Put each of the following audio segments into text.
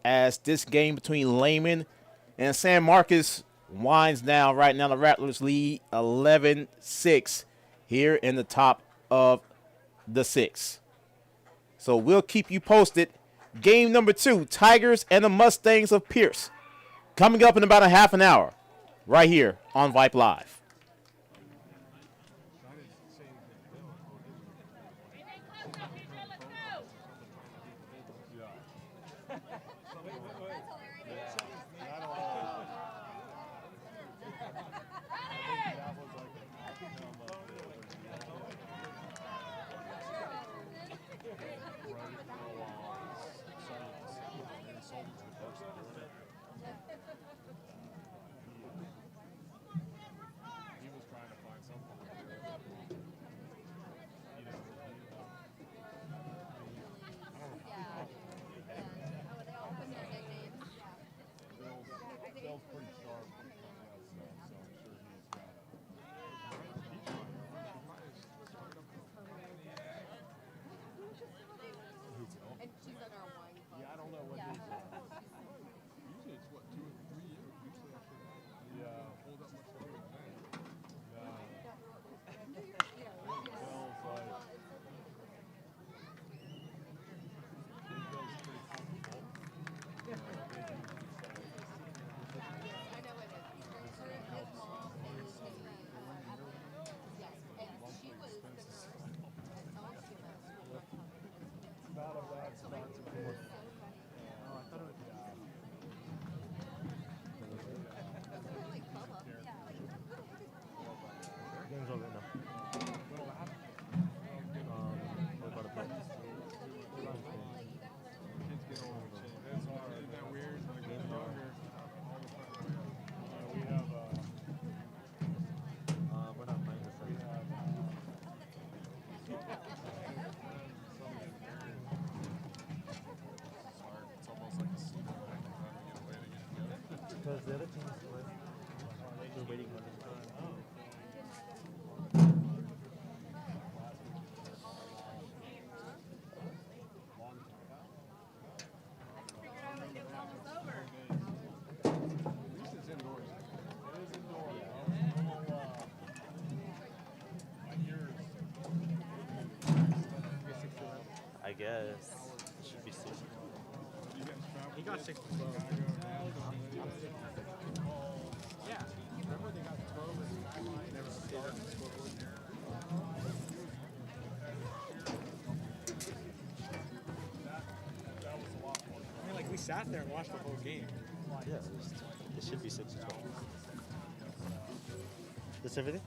as this game between Lehman and San Marcos winds down. Right now, the Rattlers lead 11-6 here in the top of the sixth. So we'll keep you posted. Game number 2, Tigers and the Mustangs of Pearce, coming up in about a half an hour, right here on Vype Live. Because the other team is we're waiting on this time. I guess. It should be soon. He got 6 to 12. Yeah. Remember they got 12 and never started the scoreboard? I mean, like, we sat there and watched the whole game. Yeah, it should be 6 to 12. That's everything?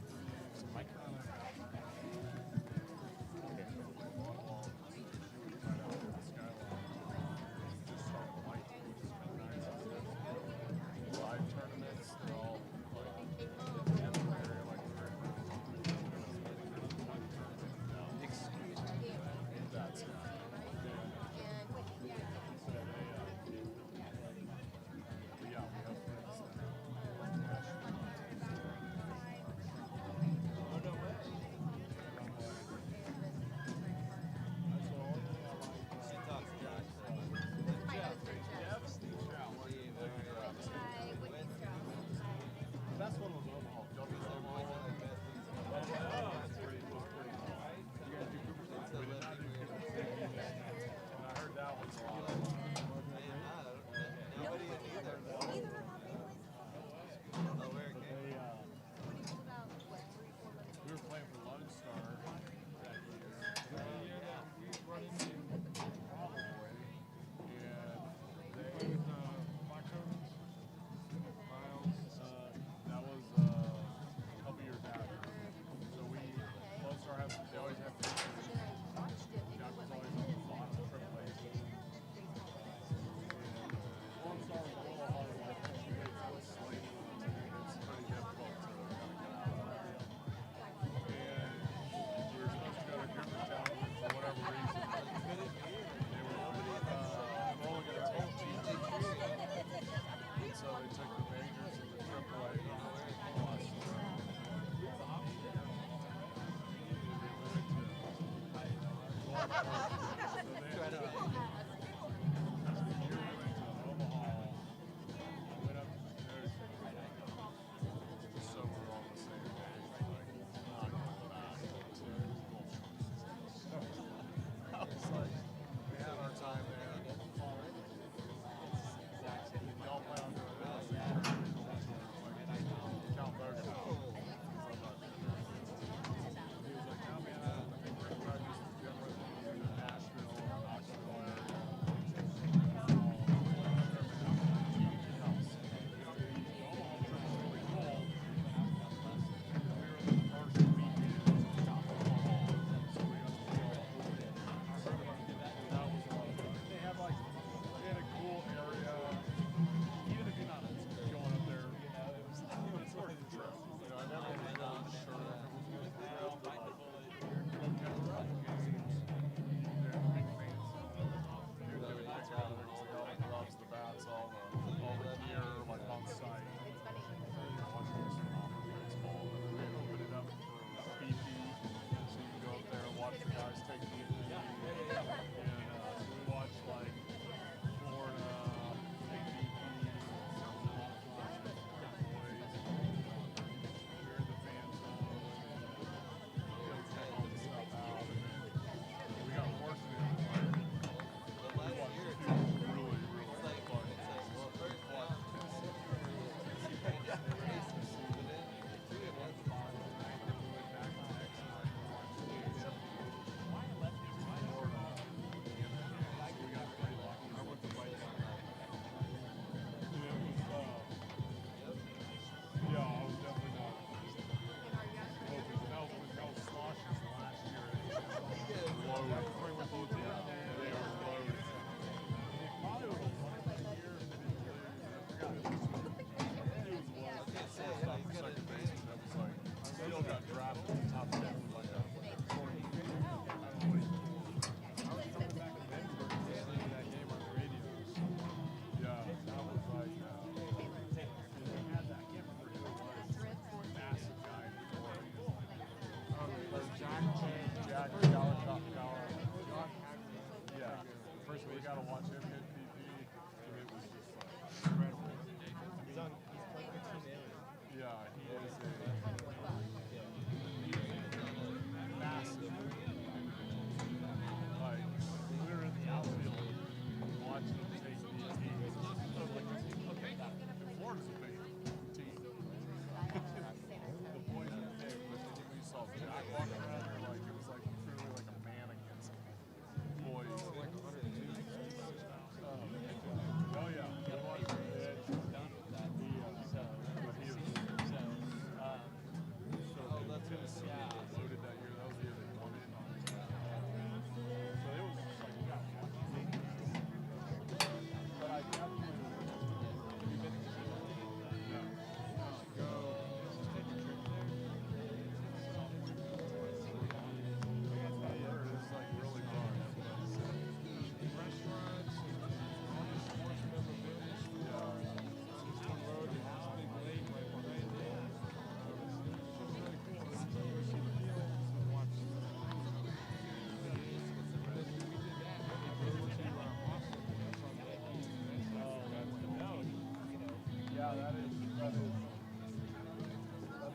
That's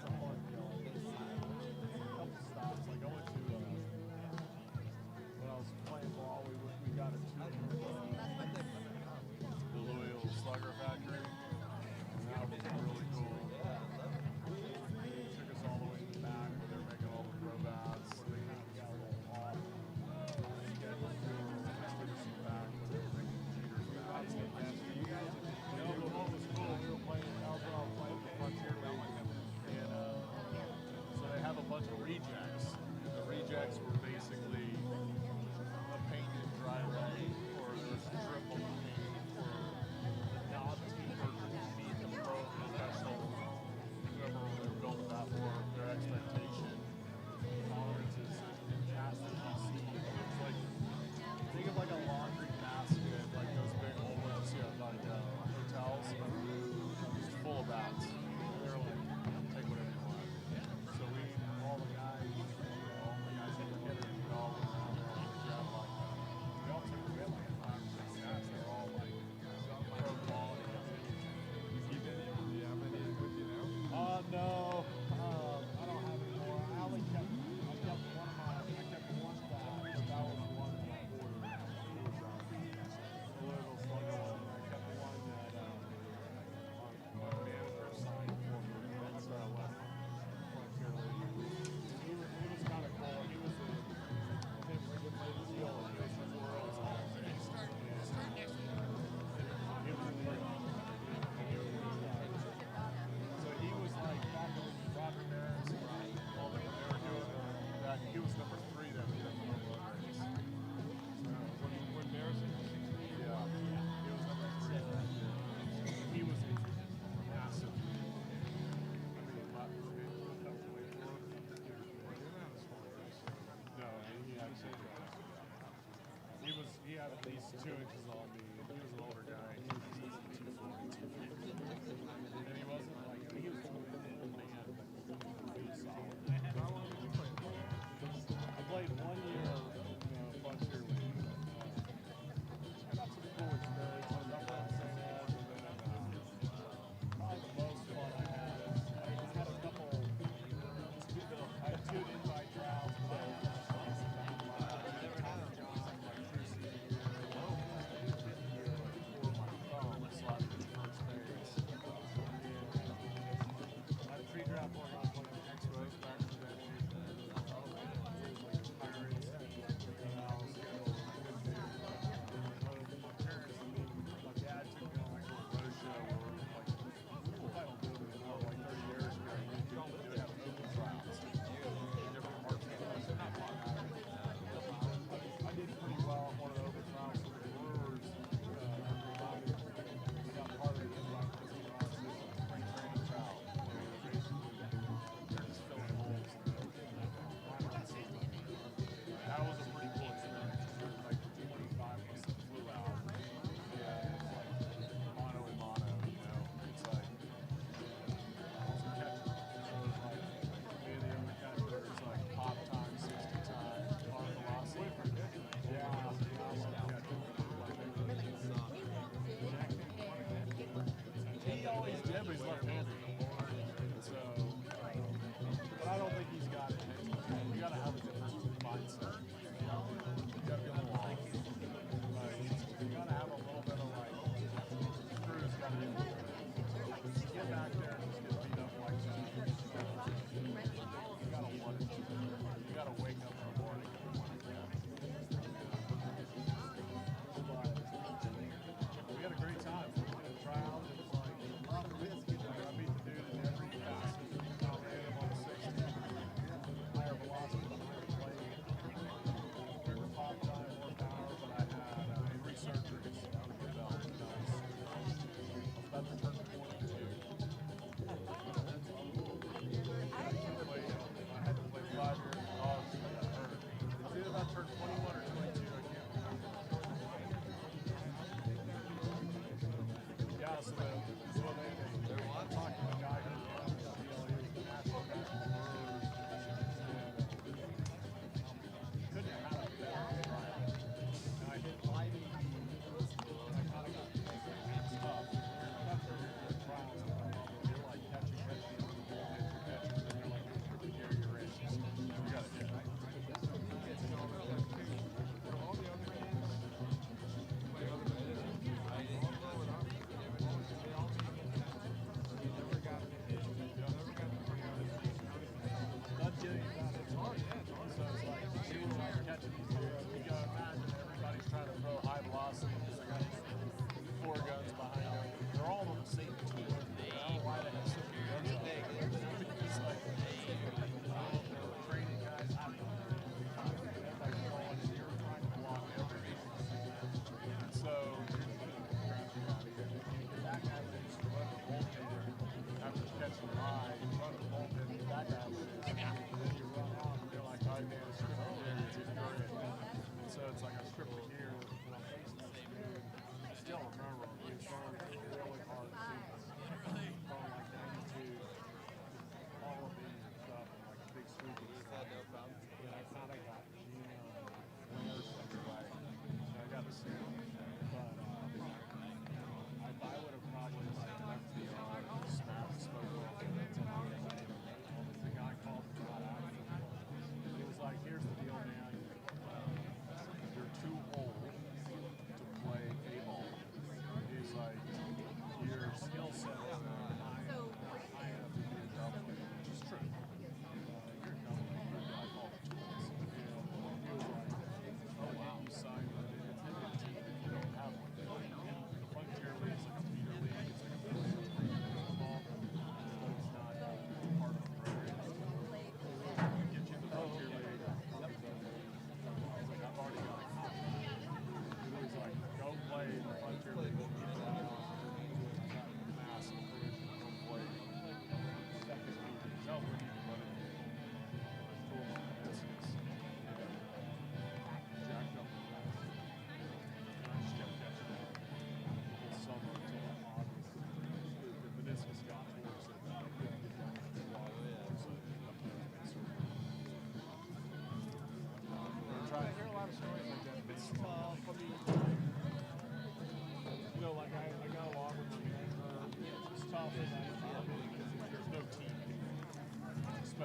a hard deal. A couple stops. Like I went to when I was playing ball, we got a tour of the Louisville Slugger Factory. And that was really cool. They took us all the way to the back where they're making all the pro bats. They kind of got a little off schedule tour. Took us to the back where they were making cheaters bats. No, but what was cool, we were playing, I was playing the Frontier League. And so they have a bunch of rejects. And the rejects were basically a painted driveway or a triple paint or the novelty version to be the pro professional, whoever they were building that for, their expectation, tolerances, and cast that you see. It was like, think of like a laundry basket, like those big old ones you see at like hotels, just full of bats. They were like, take whatever you want. So we, all the guys that were hitters, we all went around there and we grabbed like, we all took, we had like 5 or 6 cats that were all like pro quality. Do you have any with you now? No, I don't have any more. I only kept one bat, but that was the one that I ordered. It was the Louisville Slugger one. I kept the one that my manager signed for me. That's left Frontier League. He was kind of cool. He was him we played the deal, and he was the world's all face. He was in the so he was like back when Roger Maris and all they were doing that. He was number 3 that we had the number 1 race. When Maris was 16? Yeah, he was number 3 that year. He was massive. I mean, no, he had at least 2 inches on me. He was an older guy. He was 240, 250. And he wasn't like, he was a man, but he was solid. How long did you play? I played 1 year in Frontier League. I got some cool experience. I was up on St. Ed, and then probably the most fun I had is I had a couple, I had 2 invite trials. Pre-draft one, I was playing Expos back in the day. Pirates, my parents, my dad took me on like a road show where like, I don't do it anymore, like 30 years ago, we have open trials. Different parts of the I did pretty well on one of the open trials for the Brewers. We got part of the invite because we were on spring training trial. That was a pretty cool experience. There was like 25 of us that flew out. Yeah, it's like mono and mono, you know. It's like, it's a catcher. So it was like, me and the other catcher, it's like pop time, 60 time, arm velocity. Yeah, I love catching. He always did, but he's left-handed. So, but I don't think he's got it. You got to have a different mindset. You know, you got to be a little off. You got to have a little bit of like, screws got to be get back there and just get beat up like that. You got to want it. You got to wake up in the morning and want it. We had a great time. We did a tryout. It was like, I beat the dude in every facet. I ran him on the 60. Higher velocity, higher play, bigger pop time, more power, but I had three surgeries under the belt. I was about to turn 22. I had to play 5 years in college and I got hurt. It's either about to turn 21 or 22, I can't remember. Yeah, so they were talking to a guy who was the national guy from the Brewers. Couldn't have had a better trial. And I hit lighting, and I kind of got tough. After the trials,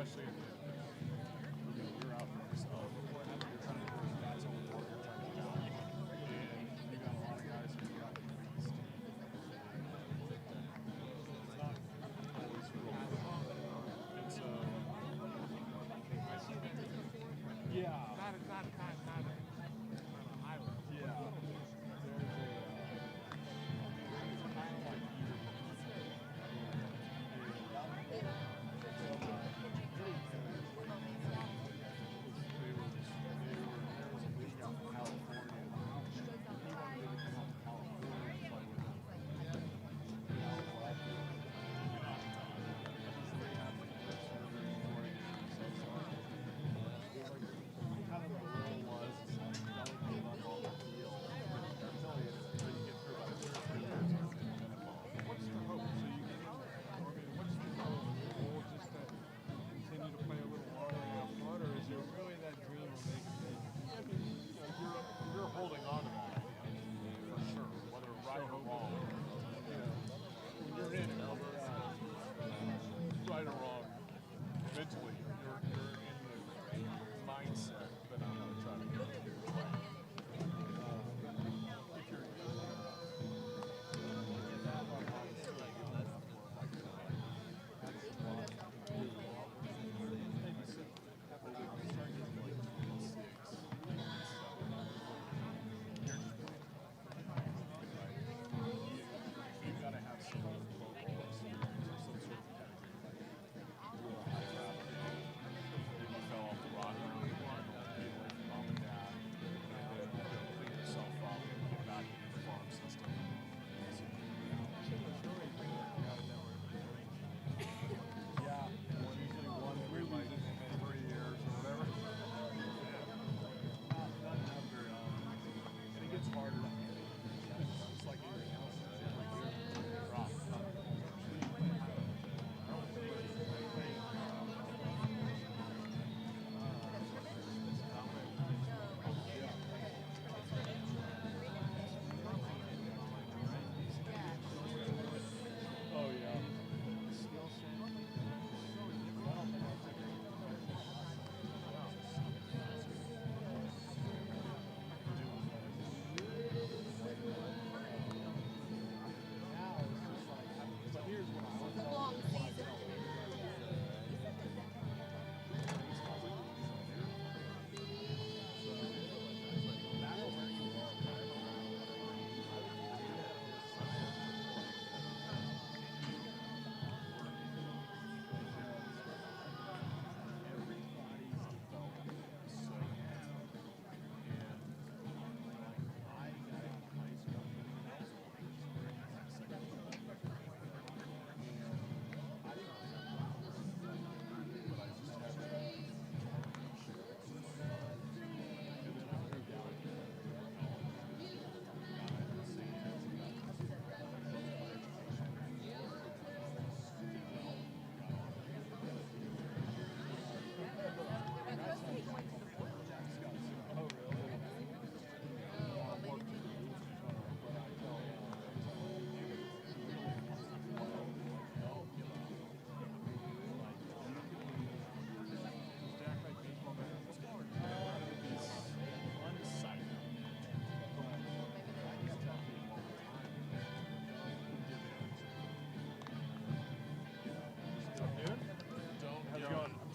especially in the we were out there just beforehand. You're trying to put bats on the board. You're trying to get out, and you got a lot of guys who got released. It's not always real. And so, yeah. Not a high level. Yeah. There's it's kind of like there was a league out in California. He wanted to come out to California and play with him. Kind of the rule was don't give up on the field until you get through about 2 or 3 years of the NFL. What's the hope? So you get into it. I mean, what's the goal? Is the goal just to continue to play a little longer and have fun, or is there really that dream of making it? I mean, you're holding on to that for sure, whether right or wrong. When you're in it, right or wrong, mentally, you're in the mindset that I'm going to try to get to. If you're you've got to have some football experience or some sort of you fell off the rock and you want to get away from mom and dad and then clean yourself up and get back into the farm system. Yeah, usually one every like 3 years or whatever. Not very often. And it gets harder to handle. It's like anything else. It's rough. Oh yeah. Skill set. Now it's just like, but here's what I was Long season.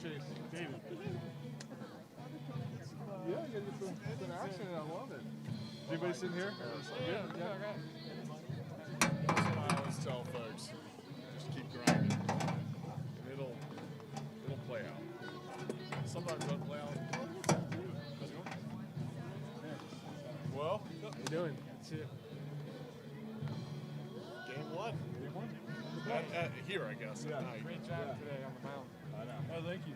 Chase David. Yeah, you get some action and I love it. Is anybody sitting here? Yeah. That's what I always tell folks. Just keep grinding. And it'll play out. Sometimes it doesn't play out. Well, How you doing? That's it. game one. Game one. Here, I guess. Yeah. At night. Great job today on the mound. I know. Oh, thank you.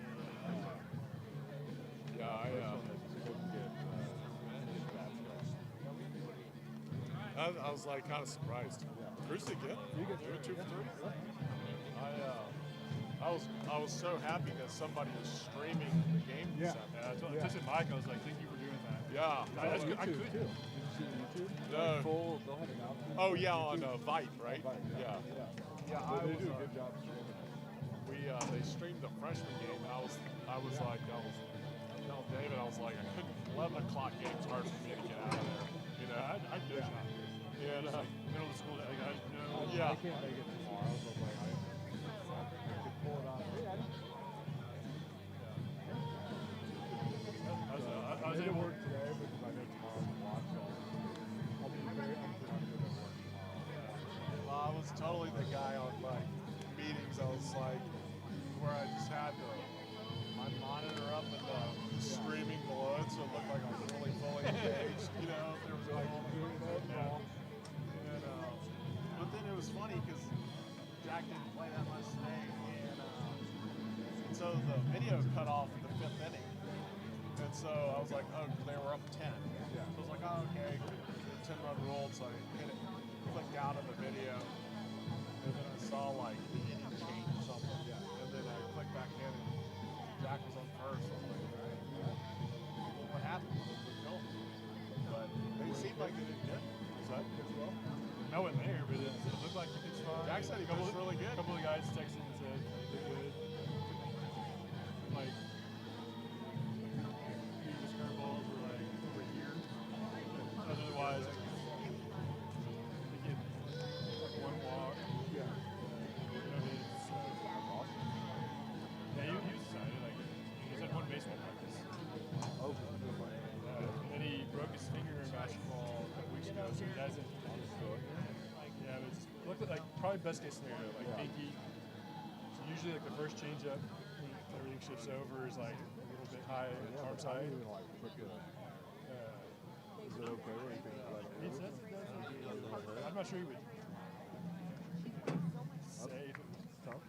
Yeah, I was like kind of surprised. Bruce did good. You get 2 for 3. I was so happy that somebody was streaming the game. Yeah. This I texted Mike. I was like, thank you for doing that. Yeah. I could. Did you see the YouTube? No. Like full, they'll have an outfit. Oh yeah, on Vype, right? Vype, Yeah. yeah. Yeah, I They was, do a good job streaming. they streamed the freshman game, and I was telling David, I was like, I couldn't. 11 o'clock game's hard for me to get out of there. You know, I do. and Middle of the school, like, yeah. I can't make it tomorrow, so like I could pull it off. I was I able didn't work today because I know tomorrow I'm watch so I'll be very unproductive at work tomorrow. I was totally the guy on like meetings. I was like, where I just had my monitor up and the streaming below it, so it looked like I was really fully engaged. You know, if there was like, but then it was funny because Jack didn't play that much today, and so the video cut off in the 5th inning. And so I was like, oh, they were up 10. Yeah. So I was like, oh, okay, 10-run rule. So I hit it, clicked out of the video, and then I saw like the inning change or something. Yeah. And then I clicked back in, and Jack was on first. I was like, well, what happened? We're going. But they seemed like they did good. Is that good as well? I wasn't there, but it looked like he pitched fine. Jack said he pitched really good. A couple of guys texted and said he did good. Like, his curveballs were like over here. Otherwise, he get like one walk. Yeah. You know, it's Awesome. yeah, he was excited. Like, he had one baseball practice. Oh, good. And then he broke his finger in basketball a couple weeks ago, so he hasn't. Yeah, but it's looked like probably best case scenario, like pinky. So usually, like the first changeup, when everything shifts over, is like a little bit high, arm I side. didn't even like put the. Is it okay when you can like? I'm not sure he would say if it was Tough.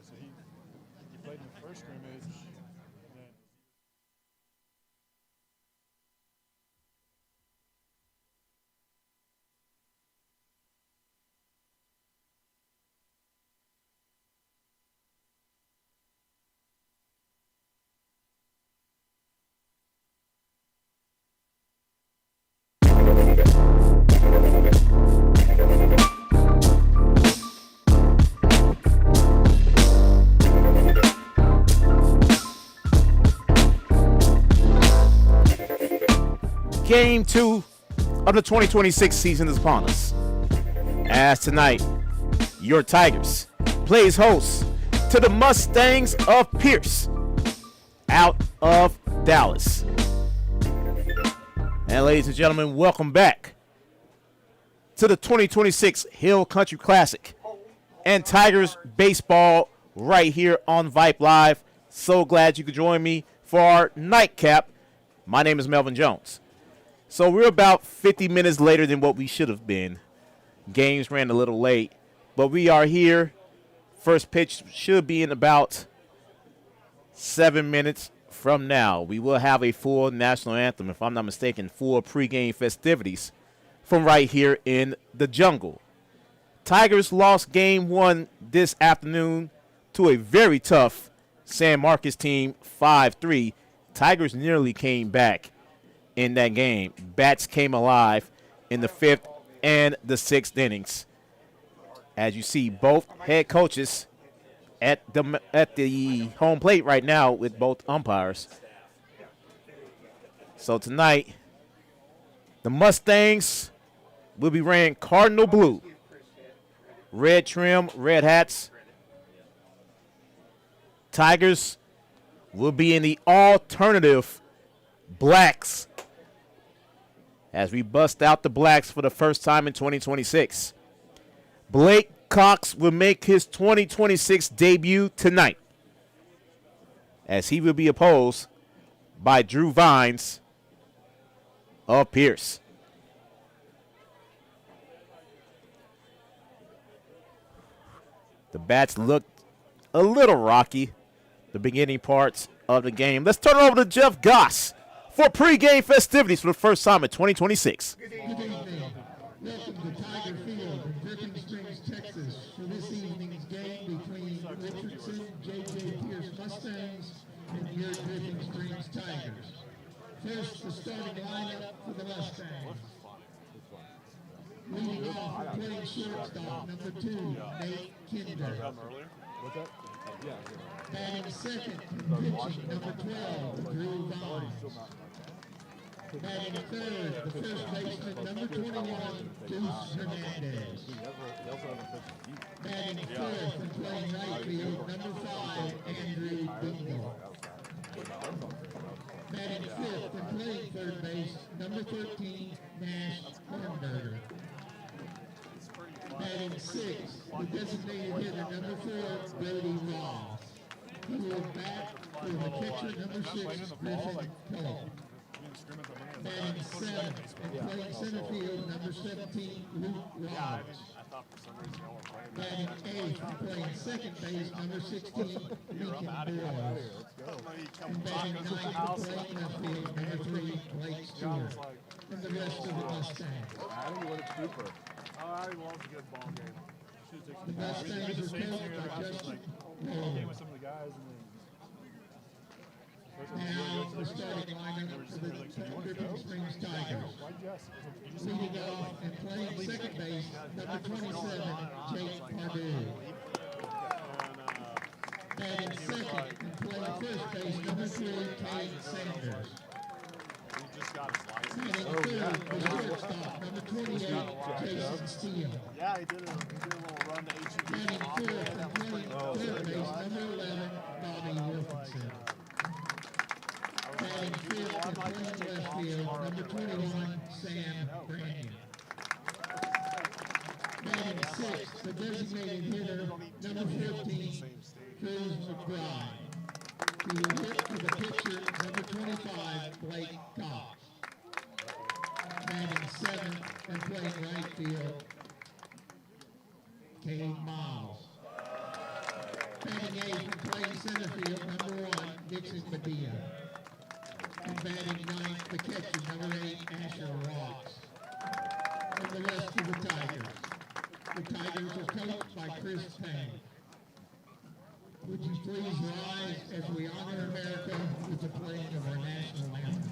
so he played in the first scrimmage. And then Game 2 of the 2026 season is upon us. As tonight, your Tigers plays host to the Mustangs of Pearce out of Dallas. And ladies and gentlemen, welcome back to the 2026 Hill Country Classic and Tigers baseball right here on Vype Live. So glad you could join me for our nightcap. My name is Melvin Jones. So we're about 50 minutes later than what we should have been. Games ran a little late, but we are here. First pitch should be in about 7 minutes from now. We will have a full national anthem, if I'm not mistaken, full pregame festivities from right here in the jungle. Tigers lost game 1 this afternoon to a very tough San Marcos team, 5-3. Tigers nearly came back in that game. Bats came alive in the 5th and the 6th innings. As you see, both head coaches at the home plate right now with both umpires. So tonight, the Mustangs will be wearing cardinal blue. Red trim, red hats. Tigers will be in the alternative blacks as we bust out the blacks for the first time in 2026. Blake Cox will make his 2026 debut tonight as he will be opposed by Drew Vines of Pearce. The bats looked a little rocky the beginning parts of the game. Let's turn it over to Jeff Goss for pregame festivities for the first time in 2026. Good evening. Welcome to Tiger Field in Dripping Springs, Texas, for this evening's game between Richardson J.J. Pearce Mustangs and your Dripping Springs Tigers. First, the starting lineup for the Mustangs. Leading off and playing shortstop, number 2, Nate Kinder. What's that? Yeah. Batting second, pitching number 12, Drew Vaughn. Batting third, the first baseman, number 21, Deuce Hernandez. Batting fourth and playing right field, number 5, Andrew Bingo. Batting fifth and playing third base, number 13, Nash Hornberger. Batting sixth, the designated hitter, number 4, Brody Ross. He will bat for the catcher, number 6, Griffin Cole. Batting seventh and playing center field, number 17, Luke Roberts. Batting eighth and playing second base, number 16, Lincoln Boyles. And batting ninth and playing left field, number 3, Blake Stewart. And the rest of the Mustangs. Addy, what a trooper. Addy loves a good ball game. The Mustangs are coached by Justin Came Moore. with some of the guys, and then Now, the starting lineup for the Dripping Springs Tigers. why'd you ask? You just Leading off and playing second base, number 27, Jake Pardue. Batting second and playing first base, number 3, Kane Sanders. Batting third, the shortstop, number 28, Jason Steele. Yeah, he did a little run to HEB. Batting fourth and playing third base, number 11, Bobby Wilkinson. Batting fifth and playing left field, number 21, Sam Brandon. Batting sixth, the designated hitter, number 15, Cruz McBride. He will hit for the pitcher, number 25, Blake Cox. Batting seventh and playing right field, Cade Miles. Batting eighth and playing center field, number 1, Dixon Padilla. And batting ninth, the catcher, number 8, Asher Watts. And the rest of the Tigers. The Tigers are coached by Chris Payne. Would you please rise as we honor America with the playing of our national anthem?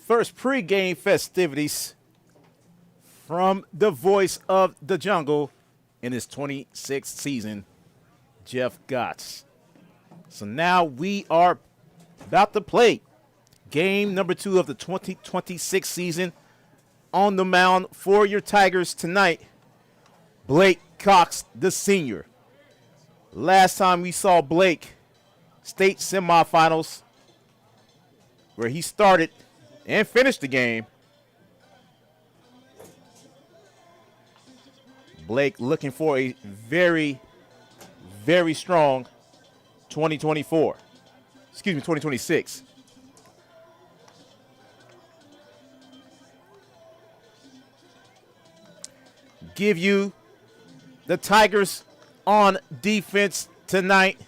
First pregame festivities from the voice of the jungle in his 26th season, Jeff Gotts. So now we are about to play game number 2 of the 2026 season. On the mound for your Tigers tonight, Blake Cox, the senior. Last time we saw Blake, state semifinals, where he started and finished the game. Blake looking for a very, very strong 2026. Give you the Tigers on defense tonight.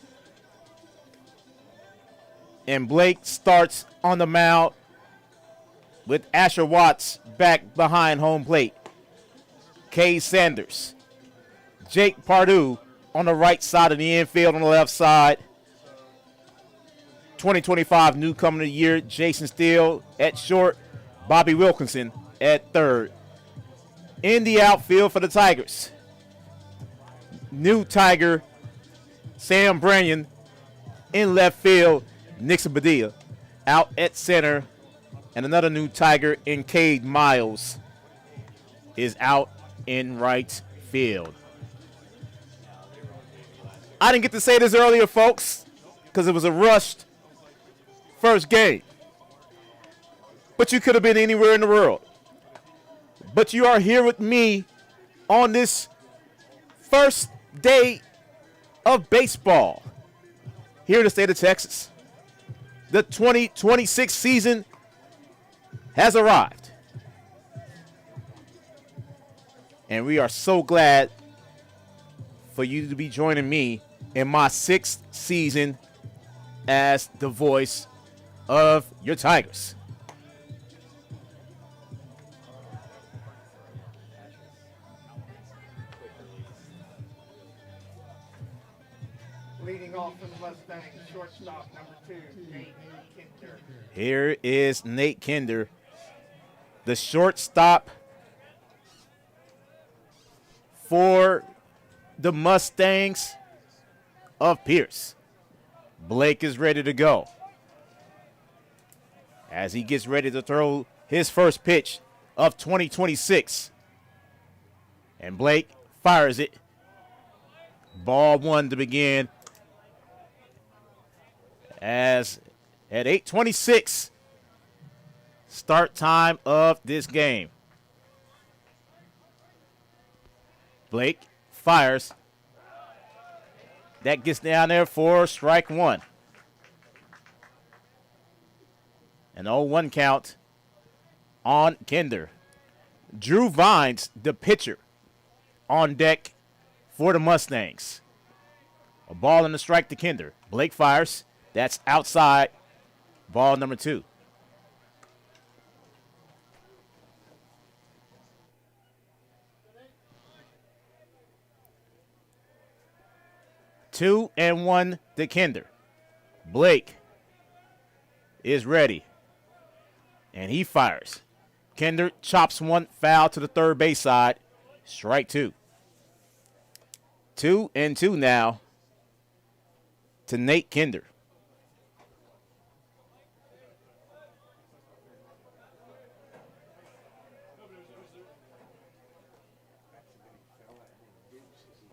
And Blake starts on the mound with Asher Watts back behind home plate. Kay Sanders. Jake Pardue on the right side of the infield on the left side. 2025 newcomer of the year, Jason Steele at short. Bobby Wilkinson at third. In the outfield for the Tigers, new Tiger, Sam Branyan. In left field, Nixon Badilla. Out at center, and another new Tiger in Cade Miles is out in right field. I didn't get to say this earlier, folks, because it was a rushed first game. But you could have been anywhere in the world. But you are here with me on this first day of baseball here in the state of Texas. The 2026 season has arrived. And we are so glad for you to be joining me in my 6th season as the voice of your Tigers. Leading off for the Mustangs, shortstop number 2, Nate Kinder. Here is Nate Kinder, the shortstop for the Mustangs of Pearce. Blake is ready to go as he gets ready to throw his first pitch of 2026. And Blake fires it. Ball 1 to begin. As at 8:26, start time of this game. Blake fires. That gets down there for strike 1. An 0-1 count on Kinder. Drew Vines, the pitcher, on deck for the Mustangs. A ball and a strike to Kinder. Blake fires. That's outside. Ball number 2. Two and 1 to Kinder. Blake is ready. And he fires. Kinder chops one foul to the third base side. Strike 2. 2 and 2 now to Nate Kinder.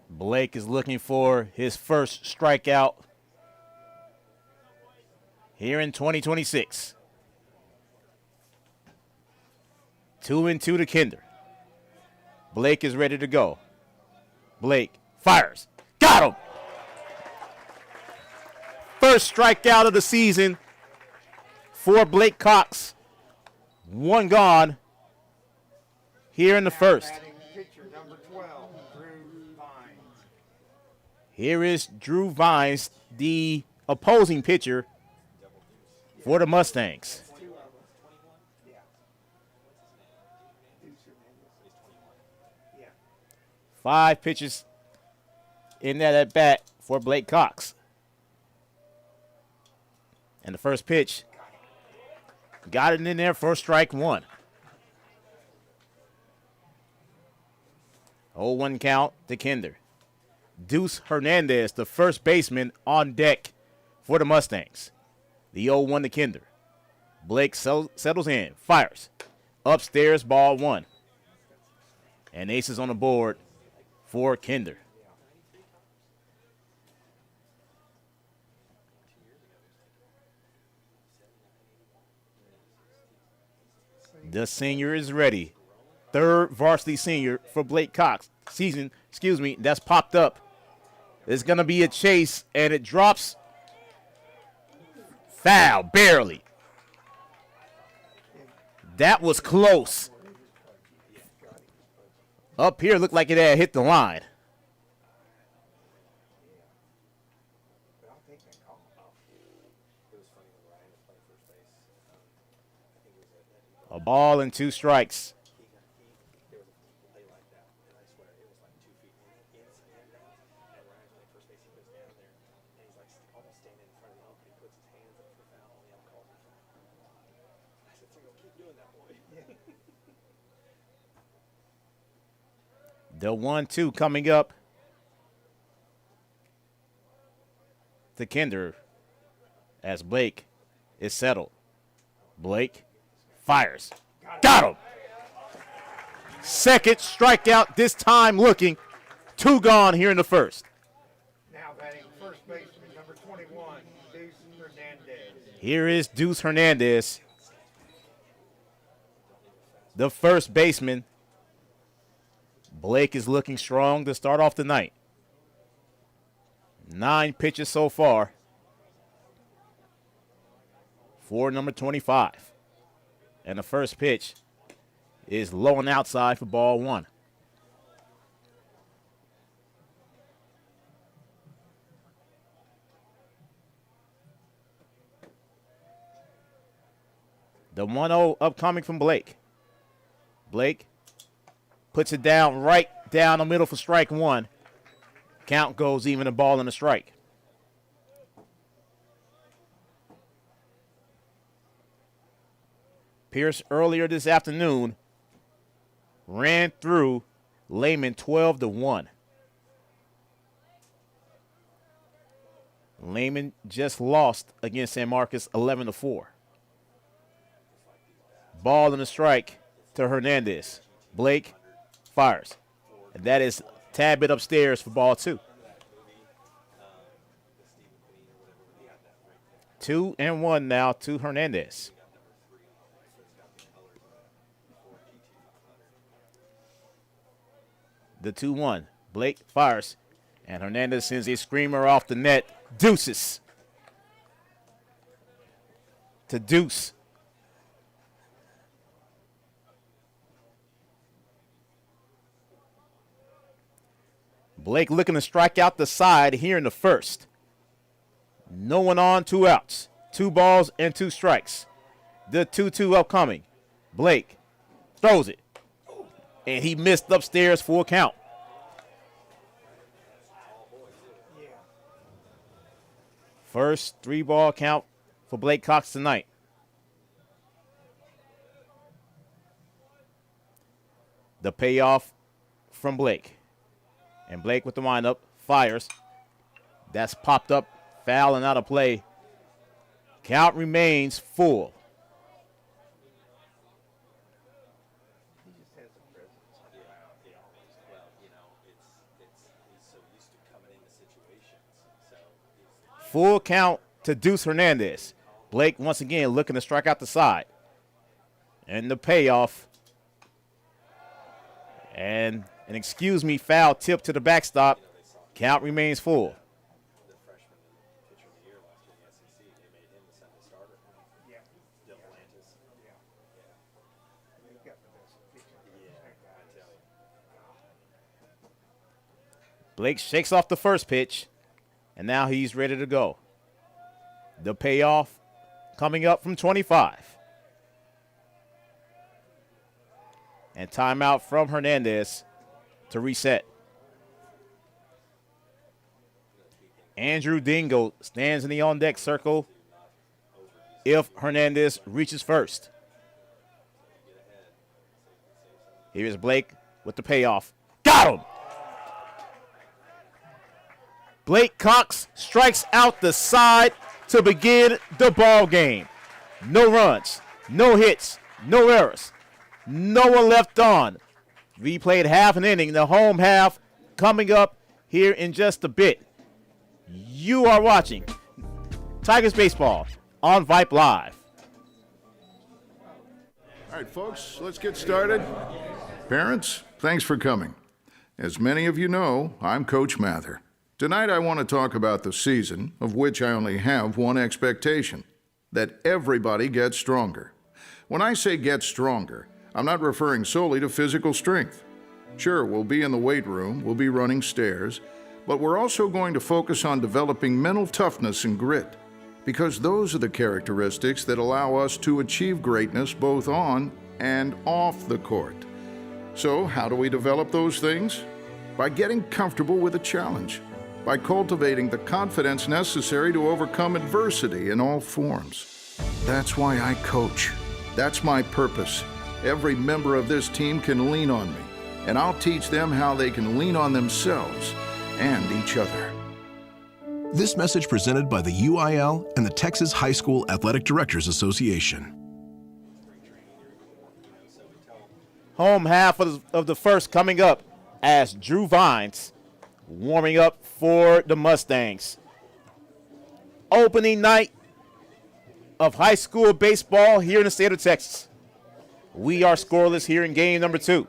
Blake is looking for his first strikeout here in 2026. 2 and 2 to Kinder. Blake is ready to go. Blake fires. Got him! First strikeout of the season for Blake Cox. 1 gone here in the first. Pitcher number 12, Drew Vines. Here is Drew Vines, the opposing pitcher for the Mustangs. 2 of them. Yeah. Yeah. 5 pitches in that at bat for Blake Cox. And the first pitch got it in there for strike 1. 0-1 count to Kinder. Deuce Hernandez, the first baseman, on deck for the Mustangs. The 0-1 to Kinder. Blake settles in, fires. Upstairs, ball 1. And aces on the board for Kinder. The senior is ready. Third varsity senior for Blake Cox. That's popped up. It's going to be a chase, and it drops. Foul, barely. That was close. Up here looked like it had hit the line. A ball and 2 strikes. The 1-2 coming up to Kinder as Blake is settled. Blake fires. Got him. Second strikeout, this time looking. 2 gone here in the first. Now batting first baseman, number 21, Deuce Hernandez. Here is Deuce Hernandez, the first baseman. Blake is looking strong to start off the night. 9 pitches so far for number 25. And the first pitch is low and outside for ball 1. The 1-0 upcoming from Blake. Blake puts it down right down the middle for strike 1. Count goes even, a ball and a strike. Pearce earlier this afternoon ran through Lehman 12-1. Lehman just lost against San Marcos 11-4. Ball and a strike to Hernandez. Blake fires. And that is a tad bit upstairs for ball 2. 2-1 now to Hernandez. The 2-1. Blake fires. And Hernandez sends a screamer off the net. Deuces. To Deuce. Blake looking to strike out the side here in the first. No one on, 2 outs. 2 balls and 2 strikes. The 2-2 upcoming. Blake throws it. And he missed upstairs for a count. First 3-ball count for Blake Cox tonight. The payoff from Blake. And Blake with the windup, fires. That's popped up, foul and out of play. Count remains full. Full count to Deuce Hernandez. Blake once again looking to strike out the side. And the payoff. And an excuse me foul tip to the backstop. Count remains full. Blake shakes off the first pitch, and now he's ready to go. The payoff coming up from 25. And timeout from Hernandez to reset. Andrew Dingle stands in the on-deck circle if Hernandez reaches first. Here's Blake with the payoff. Got him! Blake Cox strikes out the side to begin the ball game. No runs, no hits, no errors. No one left on. We played half an inning. The home half coming up here in just a bit. You are watching Tigers Baseball on Vype Live. All right, folks, let's get started. Parents, thanks for coming. As many of you know, I'm Coach Mather. Tonight I want to talk about the season, of which I only have one expectation, that everybody gets stronger. When I say get stronger, I'm not referring solely to physical strength. Sure, we'll be in the weight room, we'll be running stairs, but we're also going to focus on developing mental toughness and grit, because those are the characteristics that allow us to achieve greatness both on and off the court. So, how do we develop those things? By getting comfortable with a challenge, by cultivating the confidence necessary to overcome adversity in all forms. That's why I coach. That's my purpose. Every member of this team can lean on me, and I'll teach them how they can lean on themselves and each other. This message presented by the UIL and the Texas High School Athletic Directors Association. Home half of the first coming up as Drew Vines warming up for the Mustangs. Opening night of high school baseball here in the state of Texas. We are scoreless here in game number 2.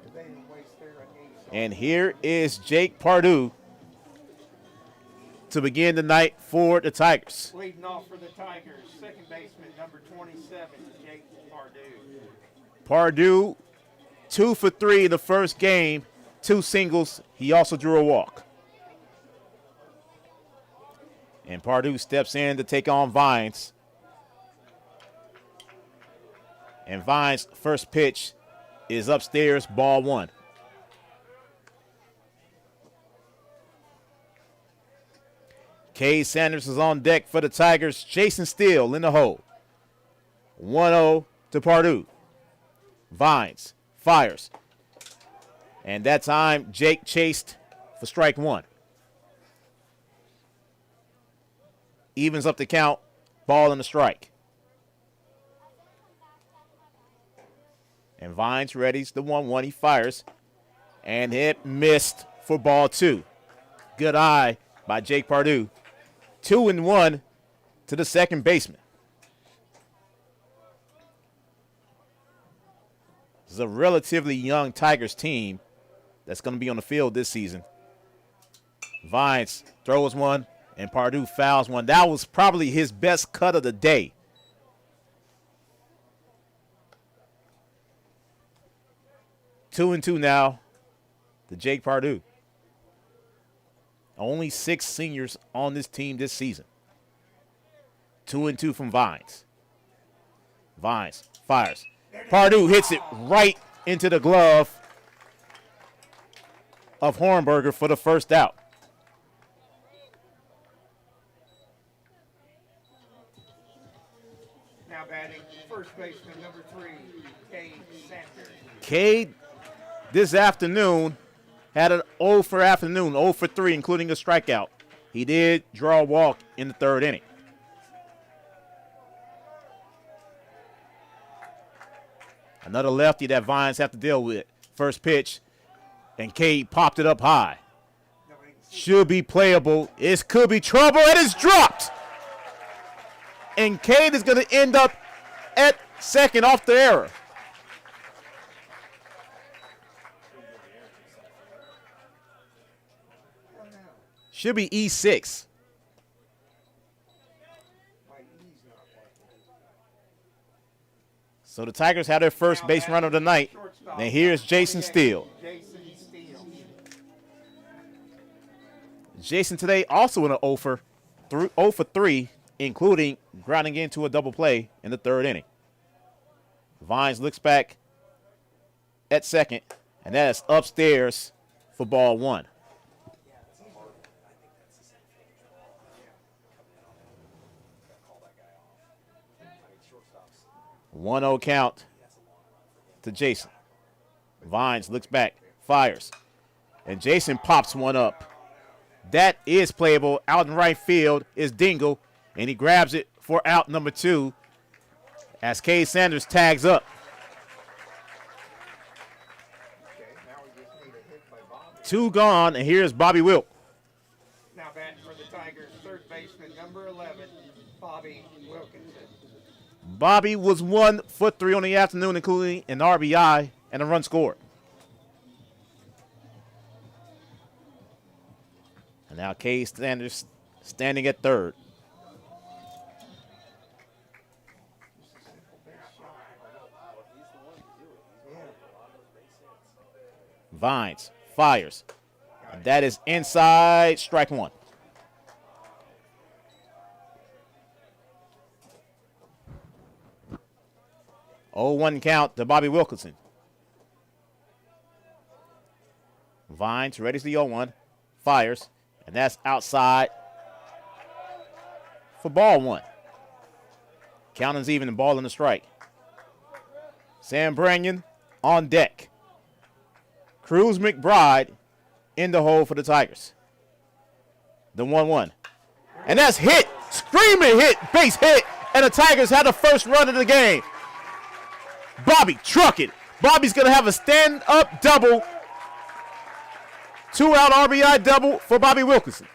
And here is Jake Pardue to begin the night for the Tigers. Leading off for the Tigers, second baseman number 27, Jake Pardue. Pardue, 2 for 3 in the first game, 2 singles. He also drew a walk. And Pardue steps in to take on Vines. And Vines' first pitch is upstairs, ball 1. Kay Sanders is on deck for the Tigers. Jason Steele in the hole. 1-0 to Pardue. Vines fires. And that time, Jake chased for strike 1. Evens up the count. Ball and a strike. And Vines readies the 1-1. He fires. And it missed for ball 2. Good eye by Jake Pardue. 2-1 to the second baseman. This is a relatively young Tigers team that's going to be on the field this season. Vines throws one, and Pardue fouls one. That was probably his best cut of the day. Two and two now to Jake Pardue. Only 6 seniors on this team this season. 2-2 from Vines. Vines fires. Pardue hits it right into the glove of Hornberger for the first out. Now batting, first baseman number 3, Cade Sanders. Cade this afternoon had an 0 for afternoon, 0 for 3, including a strikeout. He did draw a walk in the 3rd inning. Another lefty that Vines have to deal with. First pitch, and Cade popped it up high. Should be playable. It could be trouble. It is dropped. And Cade is going to end up at second off the error. Should be E6. So the Tigers have their first base runner of the night. And here's Jason Steele. Jason today also in an 0 for 3, including grounding into a double play in the 3rd inning. Vines looks back at second, and that is upstairs for ball 1. 1-0 count to Jason. Vines looks back, fires, and Jason pops one up. That is playable. Out in right field is Dingle, and he grabs it for out number 2 as Cade Sanders tags up. 2 gone, and here's Bobby Wilk. Now batting for the Tigers, third baseman number 11, Bobby Wilkinson. Bobby was 1 for 3 on the afternoon, including an RBI and a run scored. And now Cade Sanders standing at third. Vines fires. And that is inside, strike 1. Oh, 1 count to Bobby Wilkinson. Vines readies the 0-1, fires, and that's outside for ball 1. Count is even, and ball in the strike. Sam Branyan on deck. Cruz McBride in the hole for the Tigers. The 1-1. And that's hit, screaming hit, base hit, and the Tigers had the first run of the game. Bobby truck it. Bobby's going to have a stand-up double. 2-out RBI double for Bobby Wilkinson.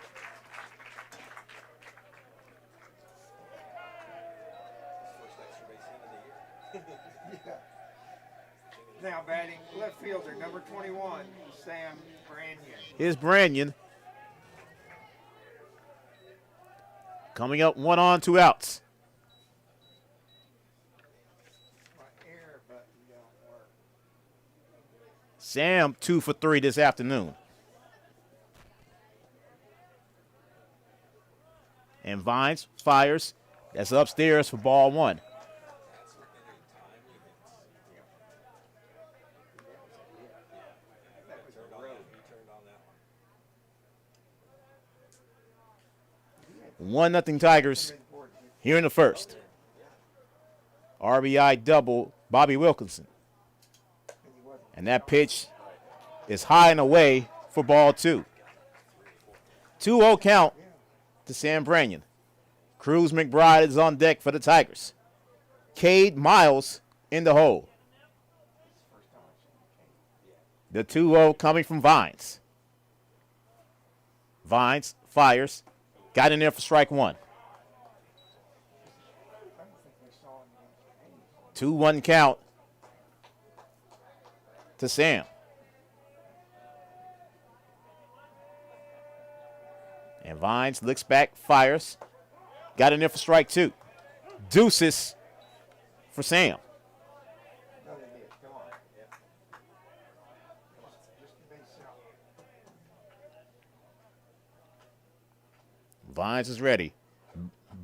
Now batting left fielder, number 21, Sam Branyan. Here's Branyan. Coming up 1 on, 2 outs. My air button don't work. Sam 2 for 3 this afternoon. And Vines fires. That's upstairs for ball 1. One nothing Tigers here in the first. RBI double, Bobby Wilkinson. And that pitch is high and away for ball 2. 2-0 count to Sam Branyan. Cruz McBride is on deck for the Tigers. Cade Miles in the hole. The 2-0 coming from Vines. Vines fires. Got in there for strike 1. 2-1 count to Sam. And Vines looks back, fires. Got in there for strike 2. Deuces for Sam. Vines is ready.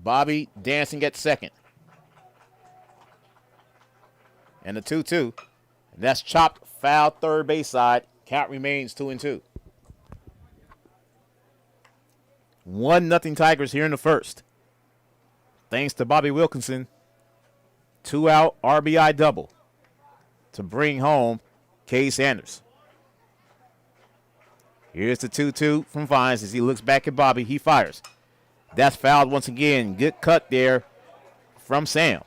Bobby dancing at second. And the 2-2. That's chopped foul third base side. Count remains 2-2. 1-0 Tigers here in the first. Thanks to Bobby Wilkinson. 2-out RBI double to bring home Kay Sanders. Here's the 2-2 from Vines as he looks back at Bobby. He fires. That's fouled once again. Good cut there from Sam.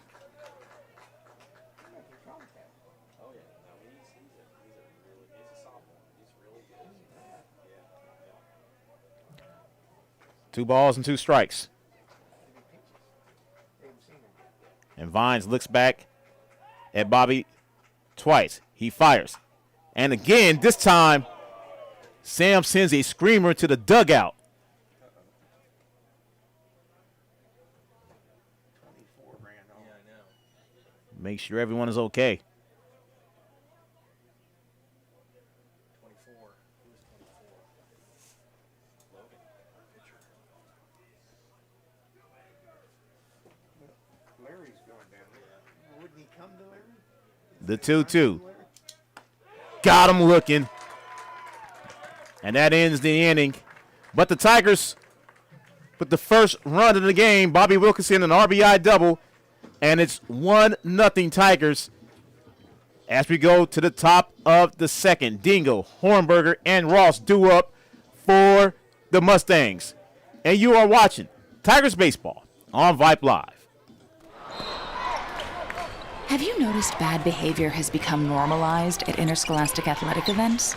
Two balls and 2 strikes. And Vines looks back at Bobby twice. He fires. And again, this time, Sam sends a screamer to the dugout. Make sure everyone is okay. 24. Who's 24? Logan. Larry's going down there. Wouldn't he come to Larry? The 2-2. Got him looking. And that ends the inning. But the Tigers, with the first run of the game, Bobby Wilkinson, an RBI double. And it's 1-0 Tigers as we go to the top of the second. Dingo, Hornberger, and Ross due up for the Mustangs. And you are watching Tigers Baseball on Vype Live. Have you noticed bad behavior has become normalized at interscholastic athletic events?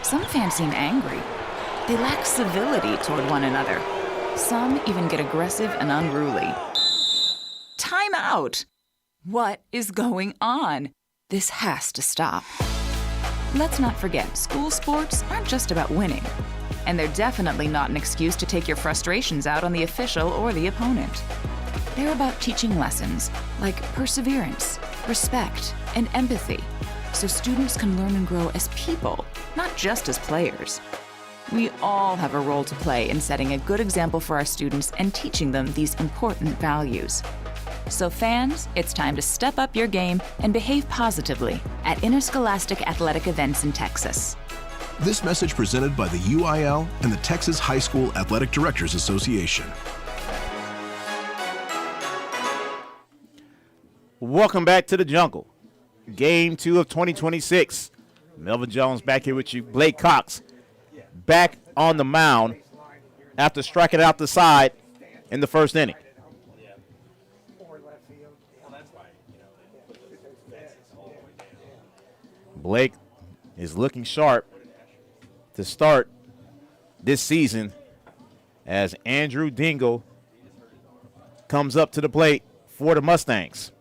Some fans seem angry. They lack civility toward one another. Some even get aggressive and unruly. Time out! What is going on? This has to stop. Let's not forget, school sports aren't just about winning. And they're definitely not an excuse to take your frustrations out on the official or the opponent. They're about teaching lessons like perseverance, respect, and empathy, so students can learn and grow as people, not just as players. We all have a role to play in setting a good example for our students and teaching them these important values. So fans, it's time to step up your game and behave positively at interscholastic athletic events in Texas. This message presented by the UIL and the Texas High School Athletic Directors Association. Welcome back to the jungle. Game 2 of 2026. Melvin Jones back here with you. Blake Cox back on the mound after striking out the side in the first inning. Blake is looking sharp to start this season as Andrew Dingle comes up to the plate for the Mustangs.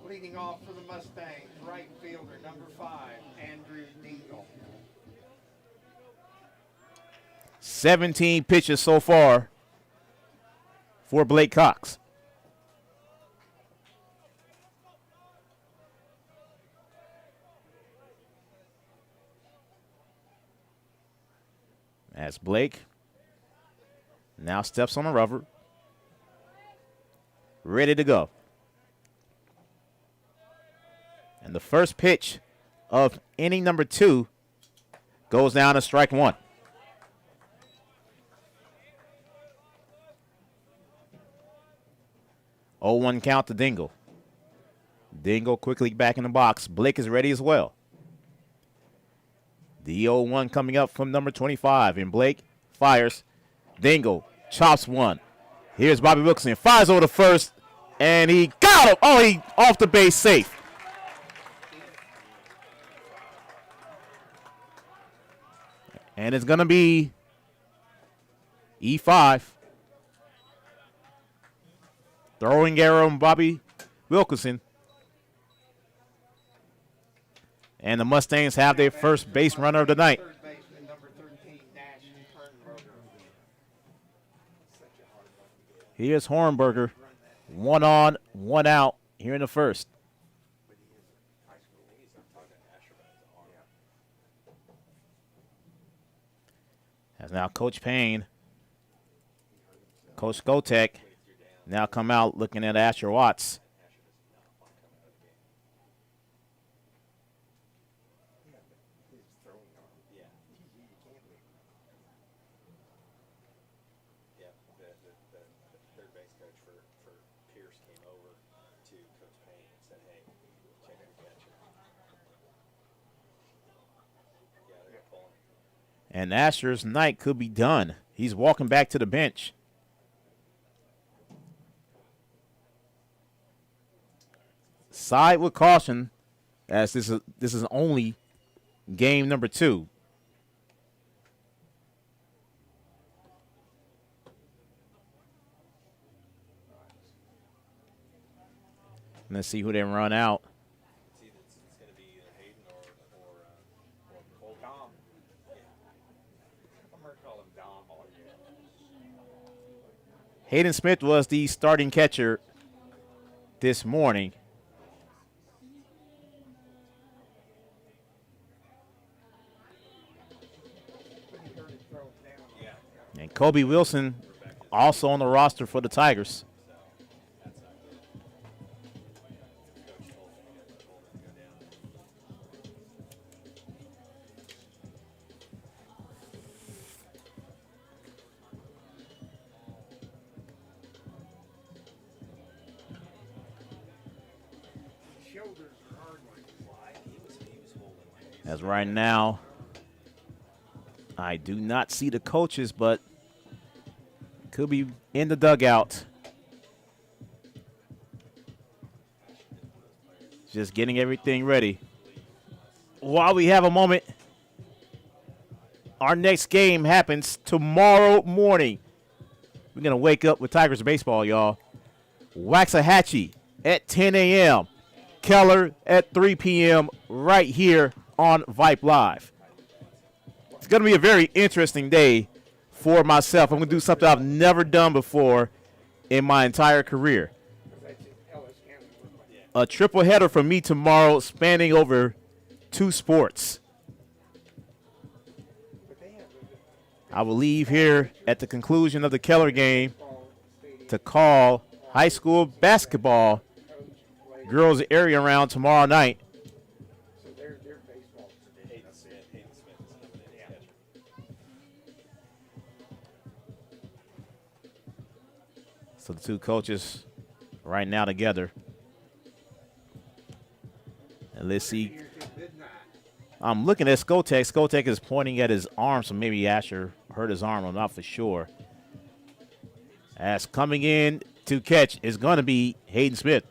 Leading off for the Mustangs, right fielder, number 5, Andrew Dingle. 17 pitches so far for Blake Cox. As Blake now steps on the rubber, ready to go. And the first pitch of inning number 2 goes down to strike 1. Oh, 1 count to Dingle. Dingle quickly back in the box. Blake is ready as well. The 0-1 coming up from number 25, and Blake fires. Dingle chops one. Here's Bobby Wilkerson. Fires over the first, and he got him. Oh, he off the base safe. And it's going to be E5. Throwing error on Bobby Wilkerson. And the Mustangs have their first base runner of the night. Third baseman, number 13, Nash Hornberger. Here's Hornberger. 1 on, 1 out here in the first. As now Coach Payne, Coach Skotek now come out looking at Asher Watts. The third base coach for Pearce came over to Coach Payne and said, hey, check out the catcher. Yeah, they're pulling. And Asher's night could be done. He's walking back to the bench. Side with caution, as this is only game number 2. Let's see who they run out. It's going to be Hayden or Cole. Dom. I'm going to call him Dom all year. Hayden Smith was the starting catcher this morning. And Kobe Wilson also on the roster for the Tigers. As right now, I do not see the coaches, but could be in the dugout. Just getting everything ready. While we have a moment, our next game happens tomorrow morning. We're going to wake up with Tigers baseball, y'all. Waxahachie at 10 a.m. Keller at 3 p.m. right here on Vype Live. It's going to be a very interesting day for myself. I'm going to do something I've never done before in my entire career. A triple header for me tomorrow, spanning over 2 sports. I will leave here at the conclusion of the Keller game to call high school basketball girls area round tomorrow night. So the 2 coaches right now together. And let's see. I'm looking at Skotek. Skotek is pointing at his arm, so maybe Asher hurt his arm. I'm not for sure. As coming in to catch is going to be Hayden Smith.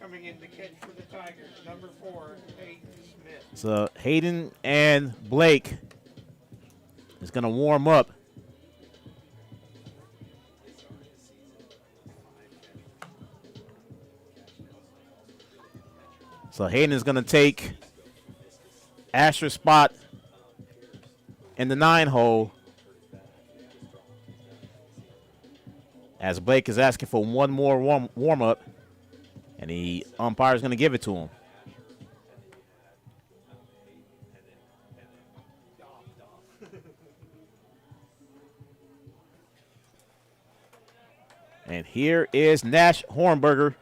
Coming in to catch for the Tigers, number 4, Hayden Smith. So Hayden and Blake is going to warm up. So Hayden is going to take Asher's spot in the 9 hole, as Blake is asking for one more warm up, and the umpire is going to give it to him. And here is Nash Hornberger,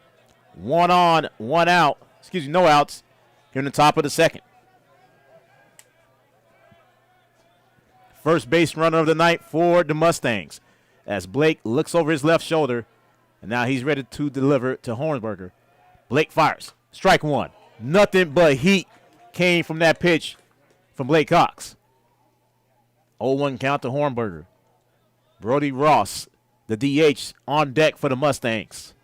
1 on, 1 out. Excuse me, no outs here in the top of the second. First base runner of the night for the Mustangs, as Blake looks over his left shoulder, and now he's ready to deliver to Hornberger. Blake fires. Strike 1. Nothing but heat came from that pitch from Blake Cox. 0-1 count to Hornberger. Brody Ross, the DH, on deck for the Mustangs.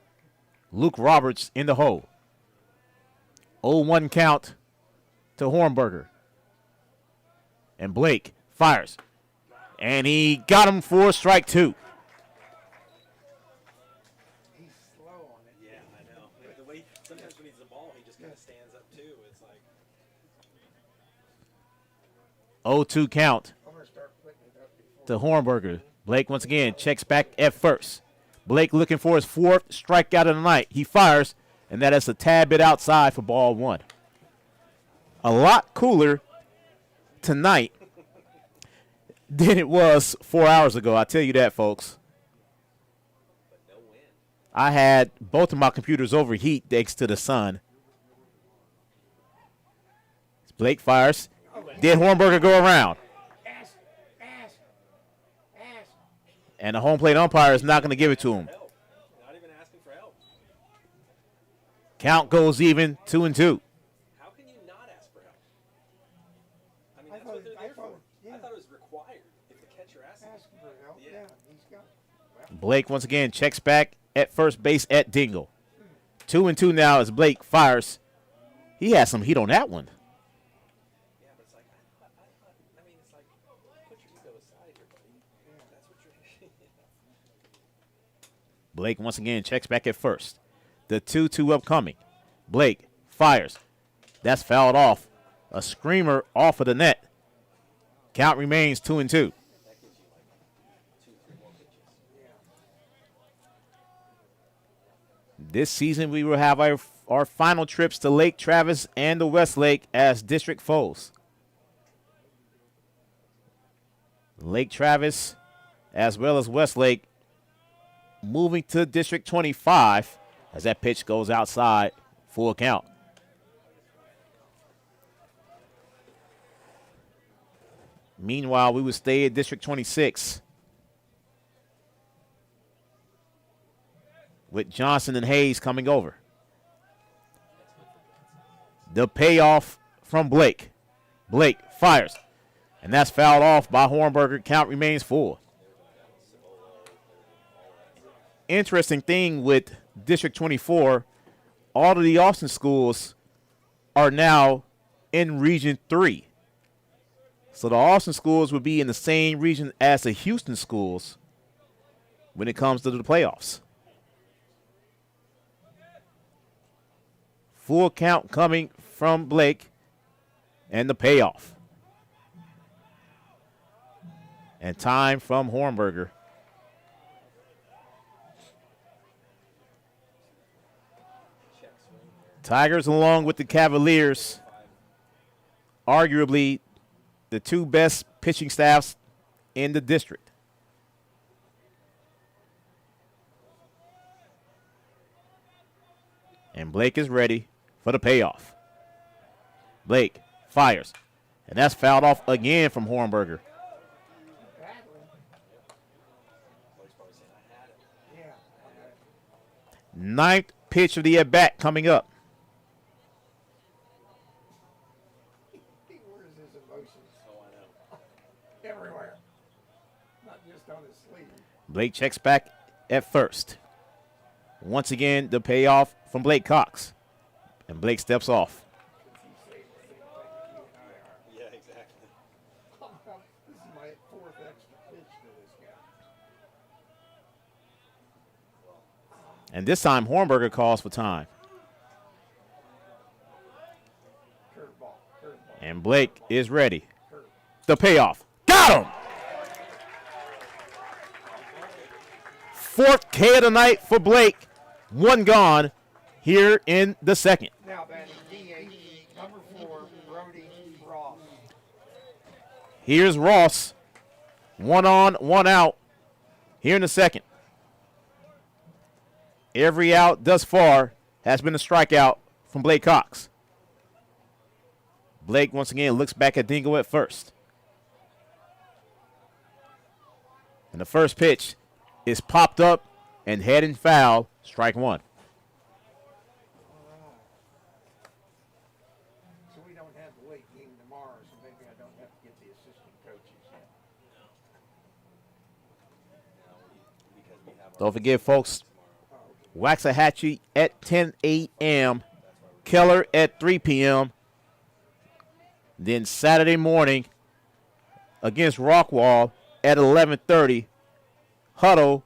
Luke Roberts in the hole. 0-1 count to Hornberger. And Blake fires. And he got him for strike 2. He's slow on it. Yeah, I know. The way sometimes when he's the ball, he just kind of stands up too. It's like 0-2 count I'm going to start putting it up before. to Hornberger. Blake once again checks back at first. Blake looking for his 4th strikeout of the night. He fires, and that is a tad bit outside for ball 1. A lot cooler tonight than it was 4 hours ago. I tell you that, folks. I had both of my computers overheat thanks to the sun. Blake fires. Did Hornberger go around? And the home plate umpire is not going to give it to him. not even asking for help. Count goes even, 2-2. How can you not ask for help? I mean, that's what they're there for. I thought it was required if the catcher asks for help. Yeah, he's got. Blake once again checks back at first base at Dingle. 2-2 now as Blake fires. He has some heat on that one. Yeah, but it's like, I mean, it's like, put your ego aside here, buddy. That's what you're. Blake once again checks back at first. The 2-2 upcoming. Blake fires. That's fouled off. A screamer off of the net. Count remains 2-2. This season we will have our final trips to Lake Travis and the Westlake as district foes. Lake Travis as well as Westlake moving to District 25 as that pitch goes outside, full count. Meanwhile, we will stay at District 26 with Johnson and Hayes coming over. The payoff from Blake. Blake fires, and that's fouled off by Hornberger. Count remains full. Interesting thing with District 24, all of the Austin schools are now in Region 3. So the Austin schools would be in the same region as the Houston schools when it comes to the playoffs. Full count coming from Blake and the payoff. And time from Hornberger. Tigers, along with the Cavaliers, arguably the 2 best pitching staffs in the district. And Blake is ready for the payoff. Blake fires, and that's fouled off again from Hornberger. Ninth pitch of the at-bat coming up. He wears his emotions everywhere. Not just on his sleeve. Blake checks back at first. Once again, the payoff from Blake Cox. And Blake steps off. Yeah, exactly. This is my fourth extra pitch to this guy. And this time, Hornberger calls for time. Curveball. And Blake is ready. The payoff. Got him! Fourth K of the night for Blake. One gone here in the second. Now batting DH, number 4, Brody Ross. Here's Ross. One on, one out here in the second. Every out thus far has been a strikeout from Blake Cox. Blake once again looks back at Dingle at first. And the first pitch is popped up and heading foul, strike one. So we don't have the late game tomorrow, so maybe I don't have to get the assistant coaches yet. Don't forget, folks, Waxahachie at 10 a.m., Keller at 3 p.m., then Saturday morning against Rockwall at 11:30, Huddle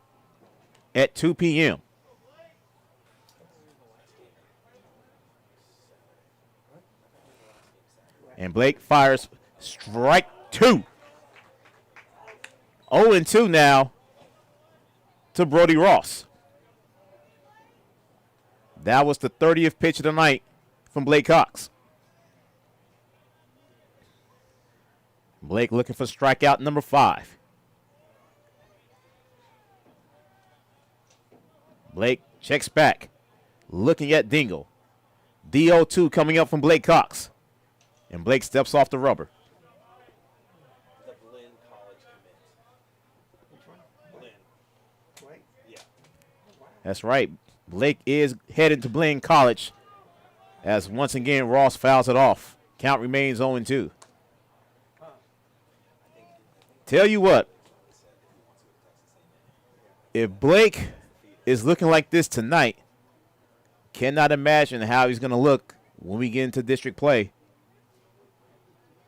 at 2 p.m. And Blake fires strike 2. 0-2 now to Brody Ross. That was the 30th pitch of the night from Blake Cox. Blake looking for strikeout number 5. Blake checks back, looking at Dingle. The 0-2 coming up from Blake Cox. And Blake steps off the rubber. The Blinn College commit. Which one? Blinn. Blake? Yeah. That's right. Blake is heading to Blinn College as once again Ross fouls it off. Count remains 0-2. Tell you what, if Blake is looking like this tonight, cannot imagine how he's going to look when we get into district play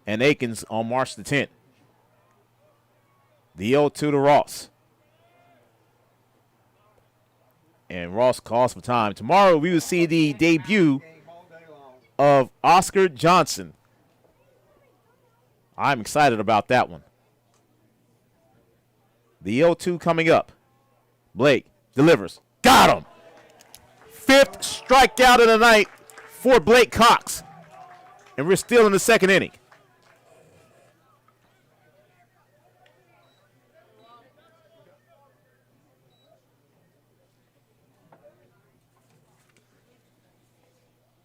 and Aikens on March the 10th. The 0-2 to Ross. And Ross calls for time. Tomorrow we will see the debut of Oscar Johnson. I'm excited about that one. The 0-2 coming up. Blake delivers. Got him! 5th strikeout of the night for Blake Cox. And we're still in the second inning.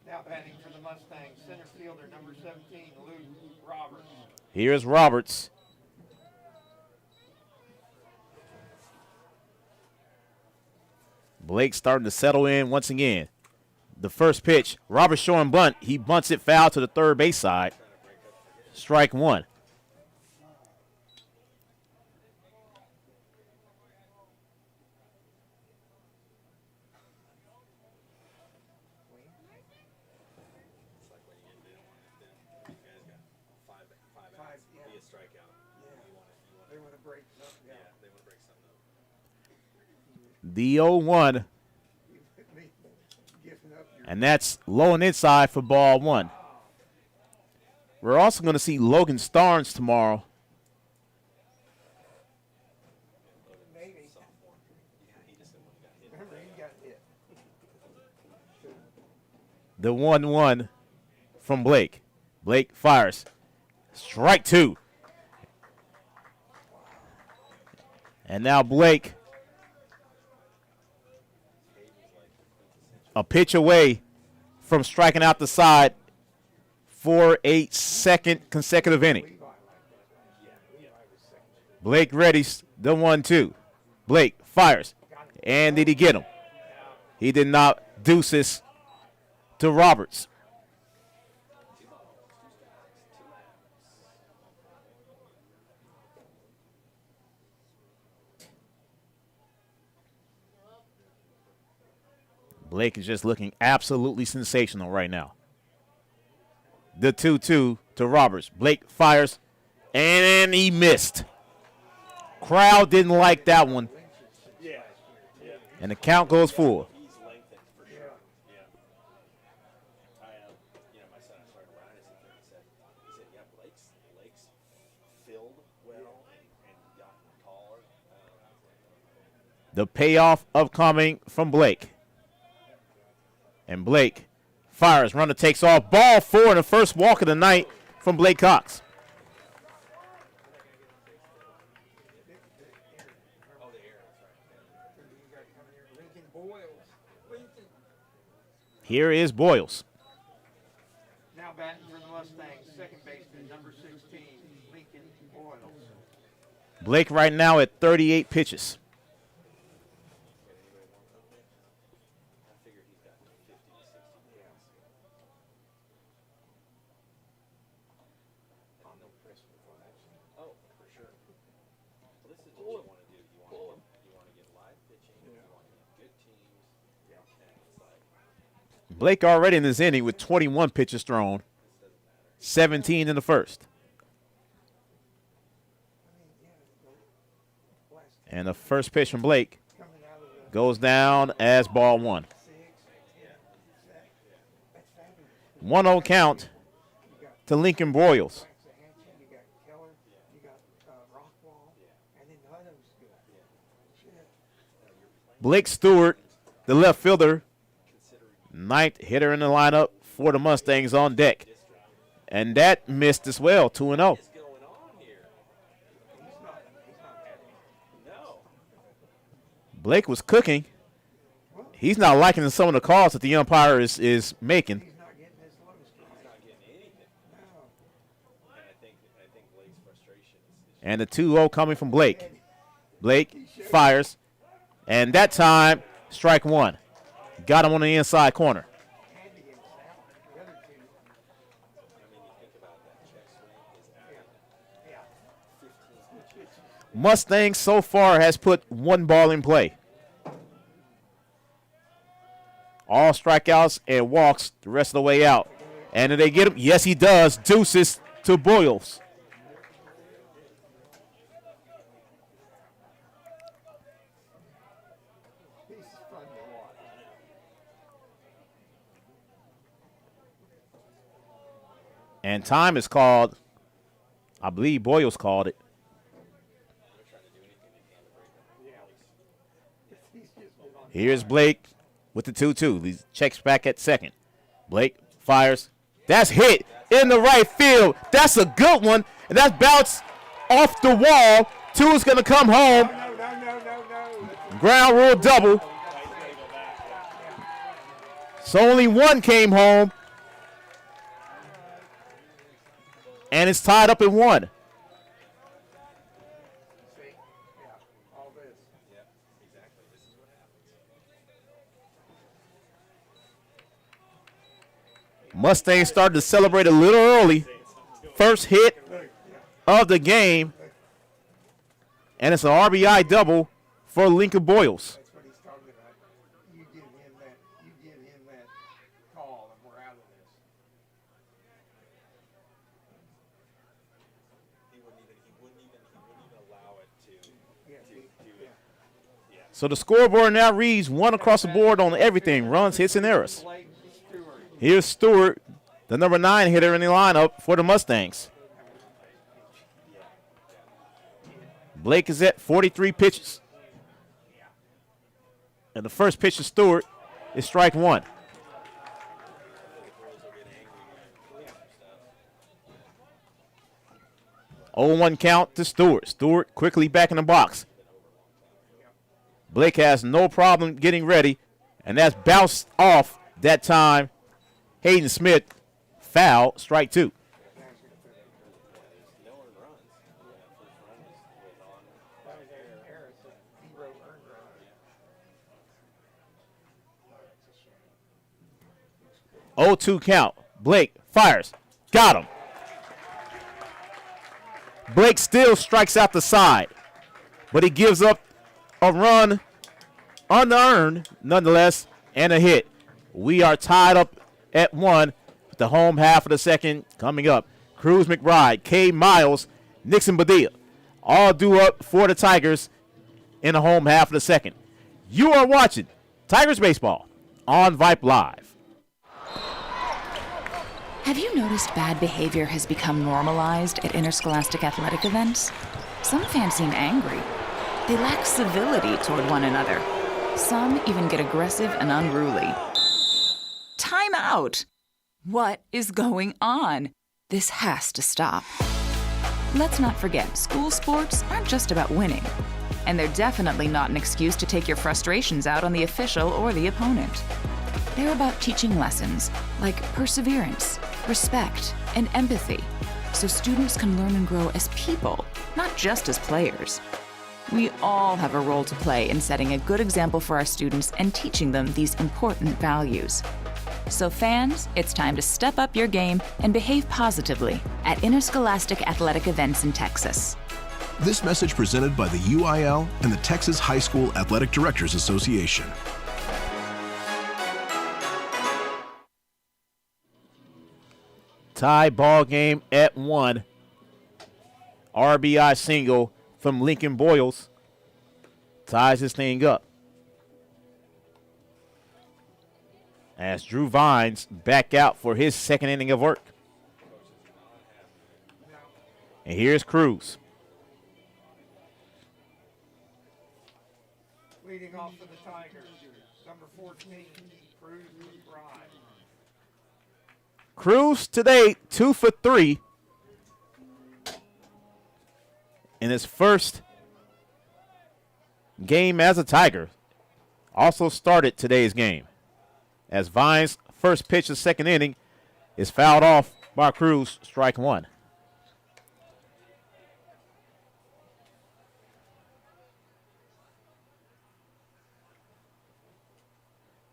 Now batting for the Mustangs, center fielder number 17, Luke Roberts. Here's Roberts. Blake starting to settle in once again. The first pitch, Roberts showing bunt. He bunts it foul to the third base side. Strike 1. They want to break something down. They want to break something up. The 0-1. And that's low and inside for ball 1. We're also going to see Logan Starnes tomorrow. Maybe. Remember, he got hit. The 1-1 from Blake. Blake fires. Strike 2. And now Blake, a pitch away from striking out the side for a second consecutive inning. Blake readies the 1-2. Blake fires. And did he get him? He did not. Deuces to Roberts. Blake is just looking absolutely sensational right now. The 2-2 to Roberts. Blake fires, and he missed. Crowd didn't like that one. Yeah. And the count goes full. He's lengthened for sure. Yeah. My son, I started around his and he said, yeah, Blake's filled well and gotten taller. The payoff upcoming from Blake. And Blake fires, runner takes off. Ball 4 in the first walk of the night from Blake Cox. Here is Boyles. Now batting for the Mustangs, second baseman, number 16, Lincoln Boyles. Blake right now at 38 pitches. Oh, for sure. Well, this is what you want to do. You want to get live pitching. You want to get good teams. And it's like, Blake already in this inning with 21 pitches thrown, 17 in the first. And the first pitch from Blake goes down as ball 1. 1-0 count to Lincoln Boyles. Blake Stewart, the left fielder, ninth hitter in the lineup for the Mustangs on deck. And that missed as well, 2-0. going on here? No. Blake was cooking. He's not liking some of the calls that the umpire is making. He's not getting anything. And I think Blake's frustration is And the 2-0 coming from Blake. Blake fires. And that time, strike 1. Got him on the inside corner. Mustang so far has put 1 ball in play. All strikeouts and walks the rest of the way out. And did they get him? Yes, he does. Deuces to Boyles. And time is called. I believe Boyles called it. Here's Blake with the 2-2. He checks back at second. Blake fires. That's hit in the right field. That's a good one. And that's bounced off the wall. 2 is going to come home. Ground rule double. So only 1 came home. And it's tied up at 1. Mustangs started to celebrate a little early. First hit of the game. And it's an RBI double for Lincoln Boyles. That's what he's talking about. You give him that call, and we're out of this. he wouldn't even allow it to do it. So the scoreboard now reads 1 across the board on everything. Runs, hits, and errors. Blake Stewart. Here's Stewart, the number 9 hitter in the lineup for the Mustangs. Blake is at 43 pitches. And the first pitch to Stewart is strike 1. Oh, 0-1 count to Stewart. Stewart quickly back in the box. Blake has no problem getting ready, and that's bounced off that time. Hayden Smith, foul, strike 2. No earned runs. First run was on. Harris, 0 earned run. 0-2 count. Blake fires. Got him. Blake still strikes out the side, but he gives up a run unearned, nonetheless, and a hit. We are tied up at 1 with the home half of the second coming up. Cruz McBride, K. Miles, Nixon Badilla, all due up for the Tigers in the home half of the second. You are watching Tigers Baseball on Vype Live. Have you noticed bad behavior has become normalized at interscholastic athletic events? Some fans seem angry. They lack civility toward one another. Some even get aggressive and unruly. Time out! What is going on? This has to stop. Let's not forget, school sports aren't just about winning. And they're definitely not an excuse to take your frustrations out on the official or the opponent. They're about teaching lessons like perseverance, respect, and empathy, so students can learn and grow as people, not just as players. We all have a role to play in setting a good example for our students and teaching them these important values. So fans, it's time to step up your game and behave positively at interscholastic athletic events in Texas. This message presented by the UIL and the Texas High School Athletic Directors Association. Tie ball game at 1. RBI single from Lincoln Boyles ties this thing up. As Drew Vines back out for his second inning of work. And here's Cruz. Leading off for the Tigers, number 14, Cruz McBride. Cruz today 2 for 3 in his first game as a Tiger. Also started today's game, as Vines' first pitch of second inning is fouled off by Cruz, strike 1.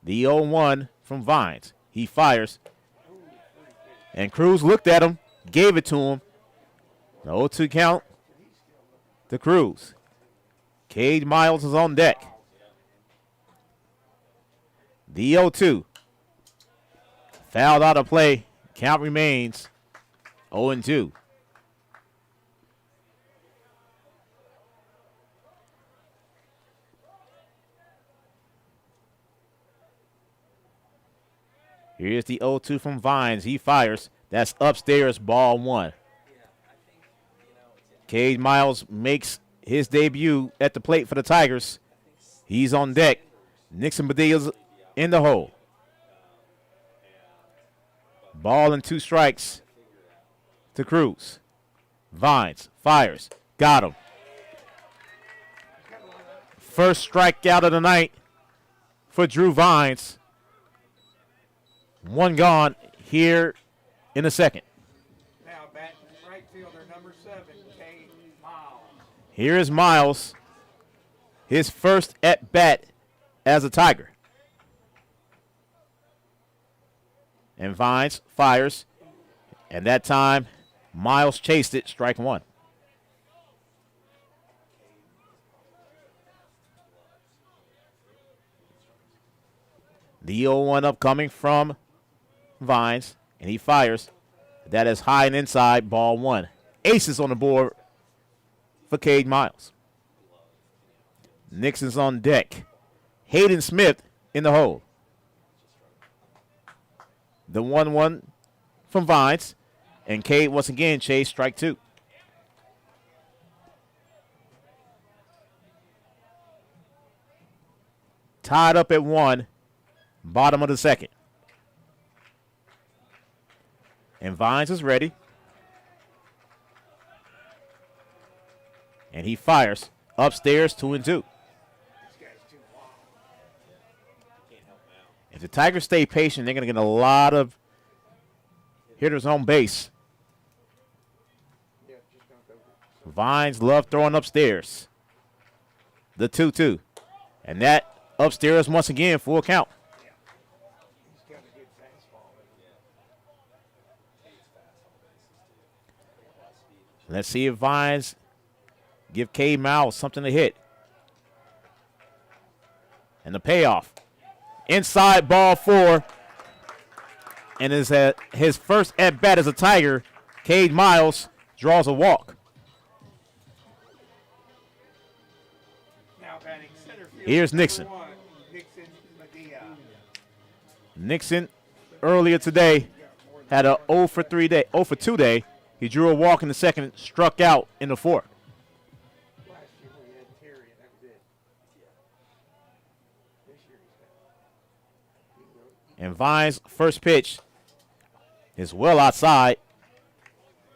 The 0-1 from Vines. He fires. And Cruz looked at him, gave it to him. The 0-2 count to Cruz. Cade Miles is on deck. The 0-2. Fouled out of play. Count remains 0-2. Here's the 0-2 from Vines. He fires. That's upstairs, ball 1. Cade Miles makes his debut at the plate for the Tigers. He's on deck. Nixon Badilla's in the hole. Ball and 2 strikes to Cruz. Vines fires. Got him. First strikeout of the night for Drew Vines. 1 gone here in the second. Now batting right fielder, number 7, K. Miles. Here is Miles. His first at bat as a Tiger. And Vines fires. And that time, Miles chased it, strike 1. The 0-1 upcoming from Vines, and he fires. That is high and inside, ball 1. Aces on the board for Cade Miles. Nixon's on deck. Hayden Smith in the hole. The 1-1 from Vines, and Cade once again chased, strike 2. Tied up at 1, bottom of the second. And Vines is ready. And he fires upstairs, 2-2. If the Tigers stay patient, they're going to get a lot of hitters on base. Vines love throwing upstairs. The 2-2. And that upstairs once again, full count. Let's see if Vines give Cade Miles something to hit. And the payoff. inside ball 4. And is at his first at bat as a Tiger. Cade Miles draws a walk. Now batting center field. Here's Nixon. Number 1, Nixon Medea. Nixon earlier today had a 0 for 2 day. He drew a walk in the second, struck out in the fourth. Last year we had Terry, and that was it. This year he's got. And Vine's first pitch is well outside.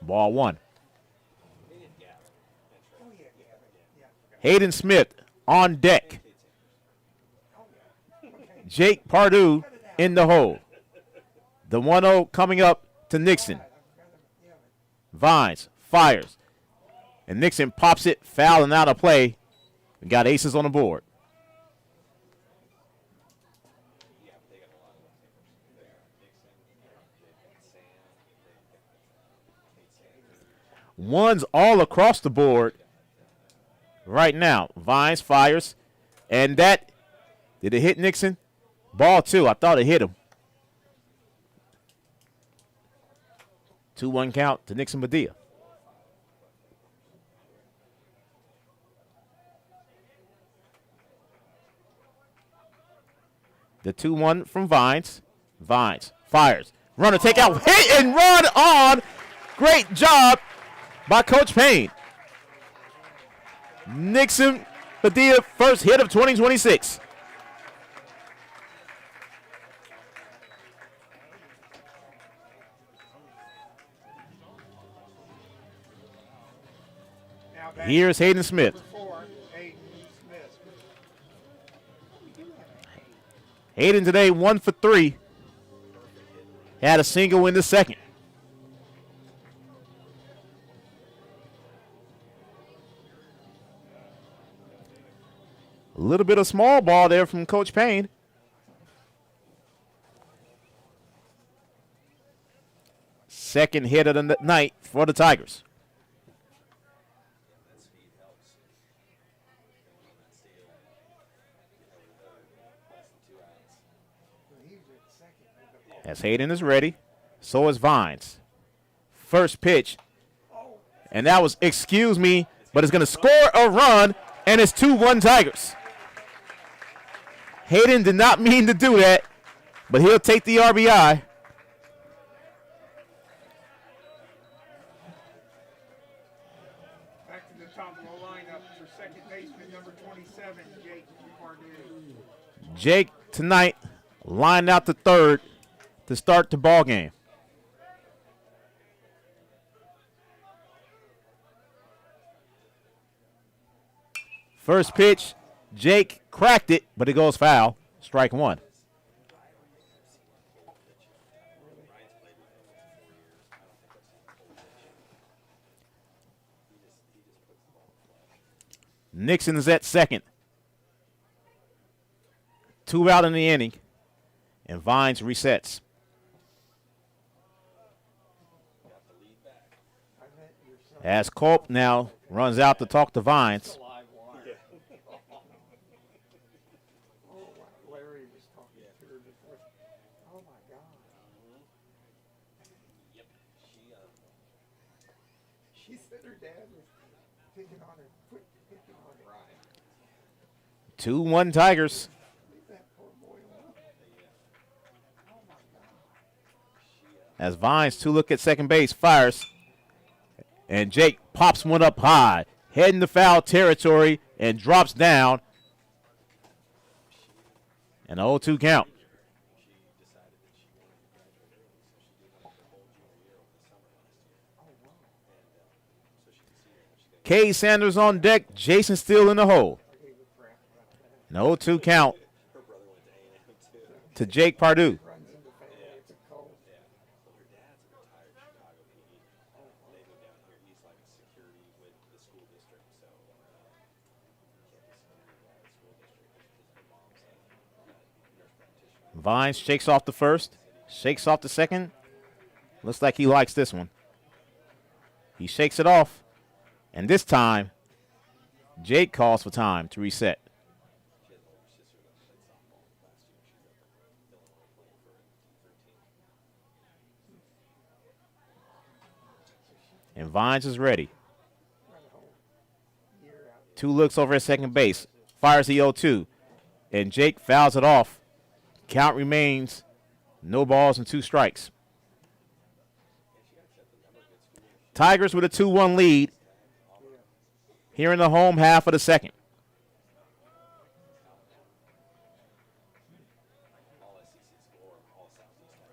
Ball 1. Hayden Smith on deck. Jake Pardue in the hole. The 1-0 coming up to Nixon. Vines fires. And Nixon pops it, foul and out of play. We got aces on the board. Ones all across the board right now. Vines fires. And that, did it hit Nixon? Ball 2. I thought it hit him. 2-1 count to Nixon Medea. The 2-1 from Vines. Vines fires. Runner take out. Hit and run on. Great job by Coach Payne. Nixon Medea, first hit of 2026. Here's Hayden Smith. Hayden today 1 for 3. Had a single in the second. A little bit of small ball there from Coach Payne. Second hit of the night for the Tigers. As Hayden is ready, so is Vines. First pitch, and that was, excuse me, but it's going to score a run, and it's 2-1 Tigers. Hayden did not mean to do that, but he'll take the RBI. Back to the top of the lineup for second baseman number 27, Jake Pardue. Jake tonight lined out to third to start the ball game. First pitch, Jake cracked it, but it goes foul. Strike 1. Nixon is at second. 2 out in the inning, and Vines resets. As Culp now runs out to talk to Vines. Larry was talking to her before. Oh my God. Yep. She said her dad was picking on her, picking on her. Right. 2-1 Tigers. Leave that poor boy alone. Oh my God. As Vines to look at second base, fires. And Jake pops one up high, heading to foul territory, and drops down. An 0-2 count. Kay Sanders on deck, Jason Steele in the hole. An 0-2 count to Jake Pardue. Vines shakes off the first, shakes off the second. Looks like he likes this one. He shakes it off, and this time, Jake calls for time to reset. And Vines is ready. 2 looks over at second base. Fires the 0-2. And Jake fouls it off. Count remains no balls and 2 strikes. Tigers with a 2-1 lead here in the home half of the second.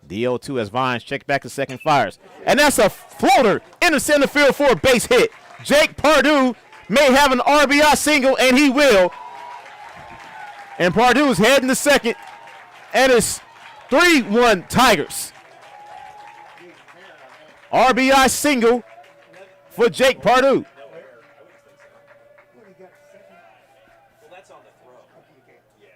The 0-2 as Vines checks back to second, fires. And that's a floater in the center field for a base hit. Jake Pardue may have an RBI single, and he will. And Pardue is heading to second, and it's 3-1 Tigers. RBI single for Jake Pardue. Well, that's on the throw. Yeah.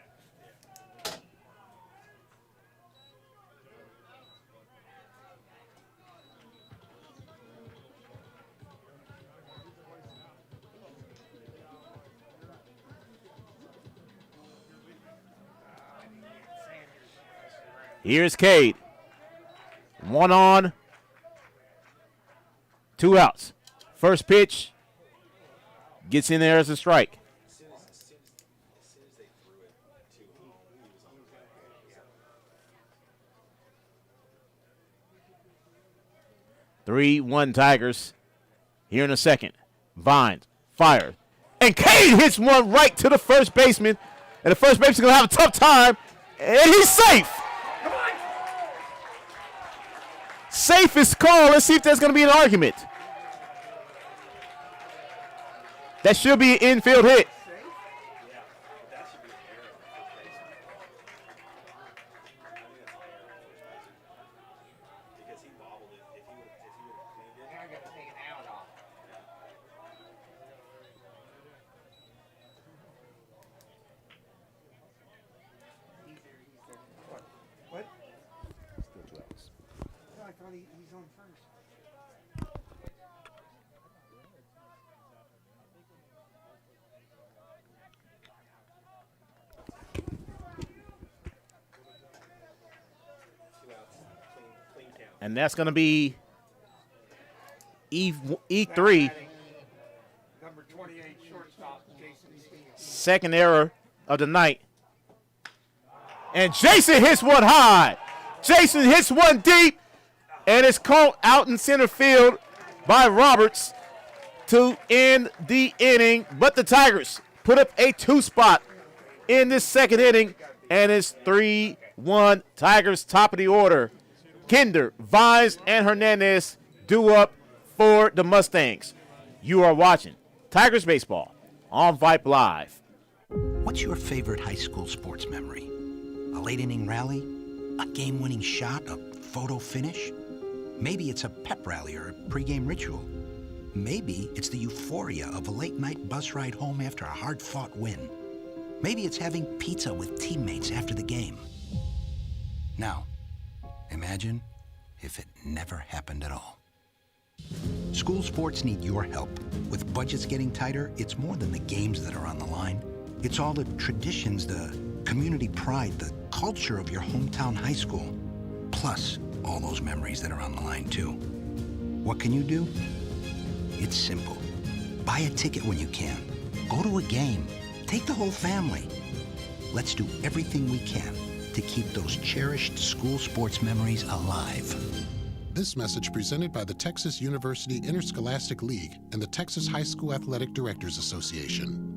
Here's Cade. 1 on, 2 outs. First pitch gets in there as a strike. As soon as they threw it to him, he was on the ground. 3-1 Tigers here in the second. Vines, fire. And Cade hits one right to the first baseman. And the first baseman's going to have a tough time. And he's safe. Safe is called. Let's see if there's going to be an argument. That should be an infield hit. Yeah, that should be an error on first baseman. I think that's an error on first baseman. Because he bobbled it. If he would have cleaned it. I got to take an out off. What? Still 2 outs. No, I thought he's on first. Clean count. And that's going to be E3. Number 28, shortstop, Jason Steele. Second error of the night. And Jason hits one high. Jason hits one deep. And it's caught out in center field by Roberts to end the inning. But the Tigers put up a 2 spot in this second inning. And it's 3-1 Tigers, top of the order. Kinder, Vines, and Hernandez due up for the Mustangs. You are watching Tigers Baseball on Vype Live. What's your favorite high school sports memory? A late inning rally? A game-winning shot? A photo finish? Maybe it's a pep rally or a pregame ritual. Maybe it's the euphoria of a late-night bus ride home after a hard-fought win. Maybe it's having pizza with teammates after the game. Now, imagine if it never happened at all. School sports need your help. With budgets getting tighter, it's more than the games that are on the line. It's all the traditions, the community pride, the culture of your hometown high school. Plus, all those memories that are on the line, too. What can you do? It's simple. Buy a ticket when you can. Go to a game. Take the whole family. Let's do everything we can to keep those cherished school sports memories alive. This message presented by the Texas University Interscholastic League and the Texas High School Athletic Directors Association.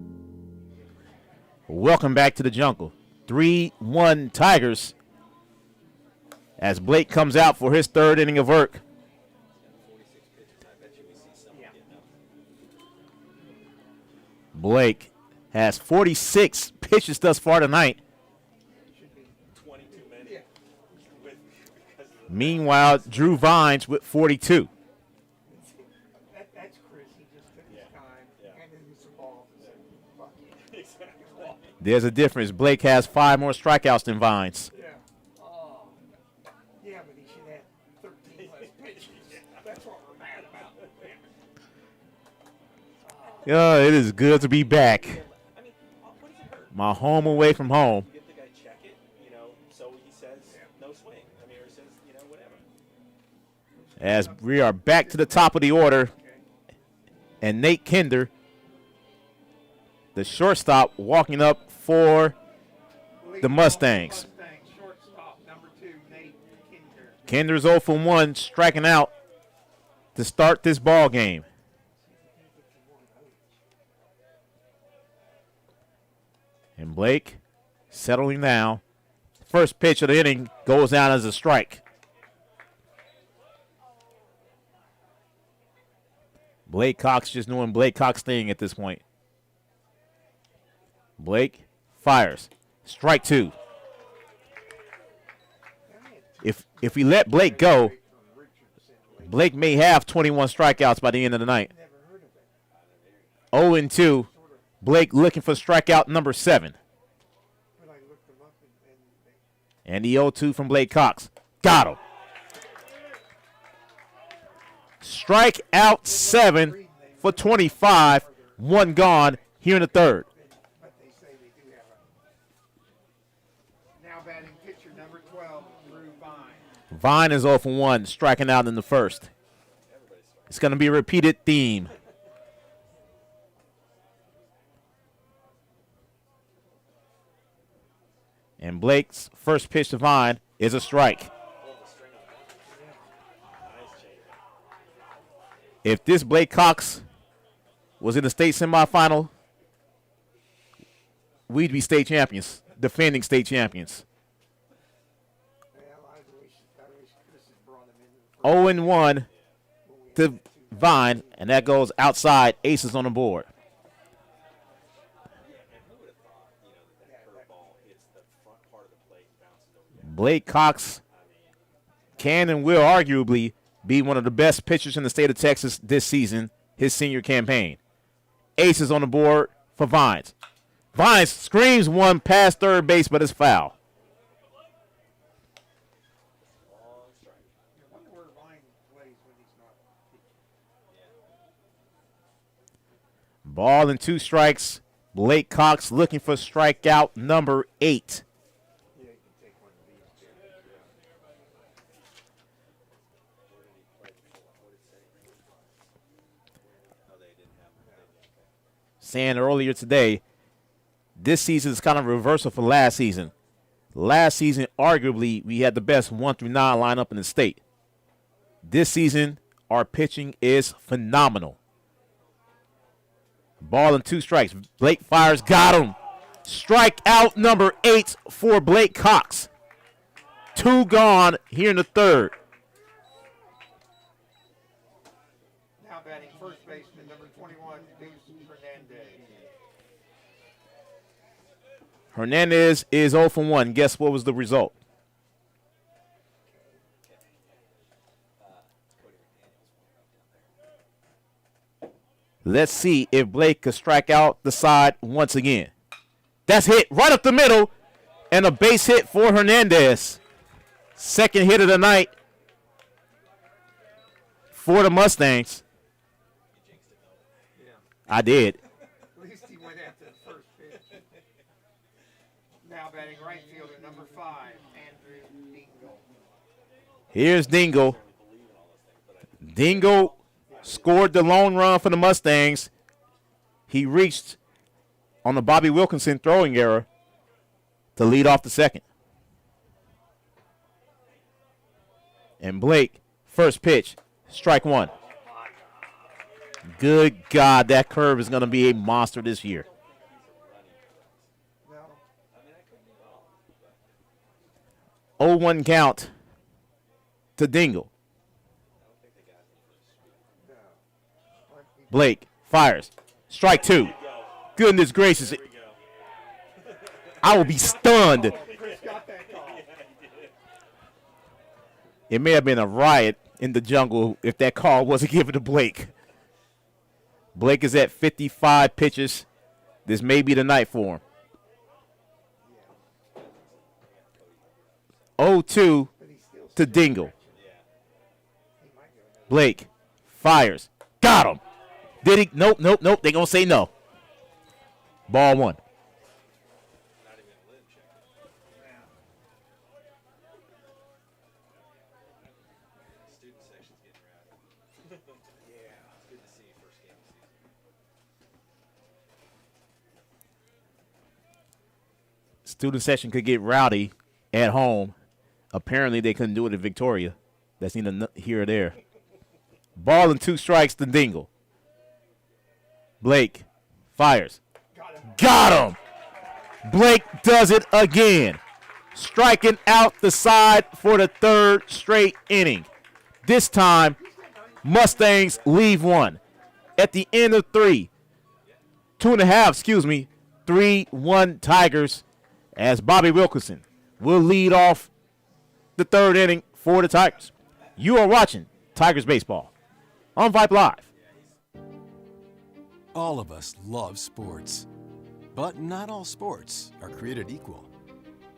Welcome back to the jungle. 3-1 Tigers as Blake comes out for his third inning of work. Blake has 46 pitches thus far tonight. 22 minutes. Meanwhile, Drew Vines with 42. That's Chris. He just took his time, handed him some balls, and said, fuck you. Exactly. There's a difference. Blake has 5 more strikeouts than Vines. Yeah. Oh. Yeah, but he should have 13 less pitches. That's what we're mad about. Yeah, it is good to be back. I mean, what does it hurt? My home away from home. You get the guy check it, so he says no swing. I mean, or he says, whatever. As we are back to the top of the order, and Nate Kinder, the shortstop, walking up for the Mustangs. Shortstop, number 2, Nate Kinder. Kinder's 0 for 1, striking out to start this ball game. And Blake settling down. First pitch of the inning goes down as a strike. Blake Cox just doing Blake Cox thing at this point. Blake fires. Strike 2. If we let Blake go, Blake may have 21 strikeouts by the end of the night. 0-2. Blake looking for strikeout number 7. And the 0-2 from Blake Cox. Got him. Strikeout 7 for 25. 1 gone here in the third. Now batting pitcher number 12, Drew Vine. Vine is 0 for 1, striking out in the first. It's going to be a repeated theme. And Blake's first pitch to Vine is a strike. If this Blake Cox was in the state semifinal, we'd be state champions, defending state champions. 0-1 to Vine, and that goes outside. Aces on the board. Blake Cox can and will arguably be one of the best pitchers in the state of Texas this season, his senior campaign. Aces on the board for Vines. Vines screams one past third base, but it's foul. Ball and 2 strikes. Blake Cox looking for strikeout number 8. Saying earlier today, this season is kind of a reversal for last season. Last season, arguably, we had the best 1 through 9 lineup in the state. This season, our pitching is phenomenal. Ball and 2 strikes. Blake fires, got him. Strikeout number 8 for Blake Cox. 2 gone here in the third. Now batting first baseman number 21, Deuce Hernandez. Hernandez is 0 for 1. Guess what was the result? Let's see if Blake could strike out the side once again. That's hit right up the middle, and a base hit for Hernandez. Second hit of the night for the Mustangs. I did. At least he went after the first pitch. Now batting right fielder number 5, Andrew Dingle. Here's Dingle. Dingle scored the lone run for the Mustangs. He reached on the Bobby Wilkinson throwing error to lead off the second. And Blake, first pitch, strike 1. Good God, that curve is going to be a monster this year. 0-1 count to Dingle. Blake fires. Strike 2. Goodness gracious. I will be stunned. It may have been a riot in the jungle if that call wasn't given to Blake. Blake is at 55 pitches. This may be the night for him. 0-2 to Dingle. Blake fires. Got him. Did he? Nope. They're going to say no. Ball 1. Student session could get rowdy at home. Apparently, they couldn't do it in Victoria. That's neither here or there. Ball and 2 strikes to Dingle. Blake fires. Got him. Blake does it again. Striking out the side for the 3rd straight inning. This time, Mustangs leave 1. At the end of 2.5, 3-1 Tigers, as Bobby Wilkerson will lead off the 3rd inning for the Tigers. You are watching Tigers Baseball on Vype Live. All of us love sports, but not all sports are created equal.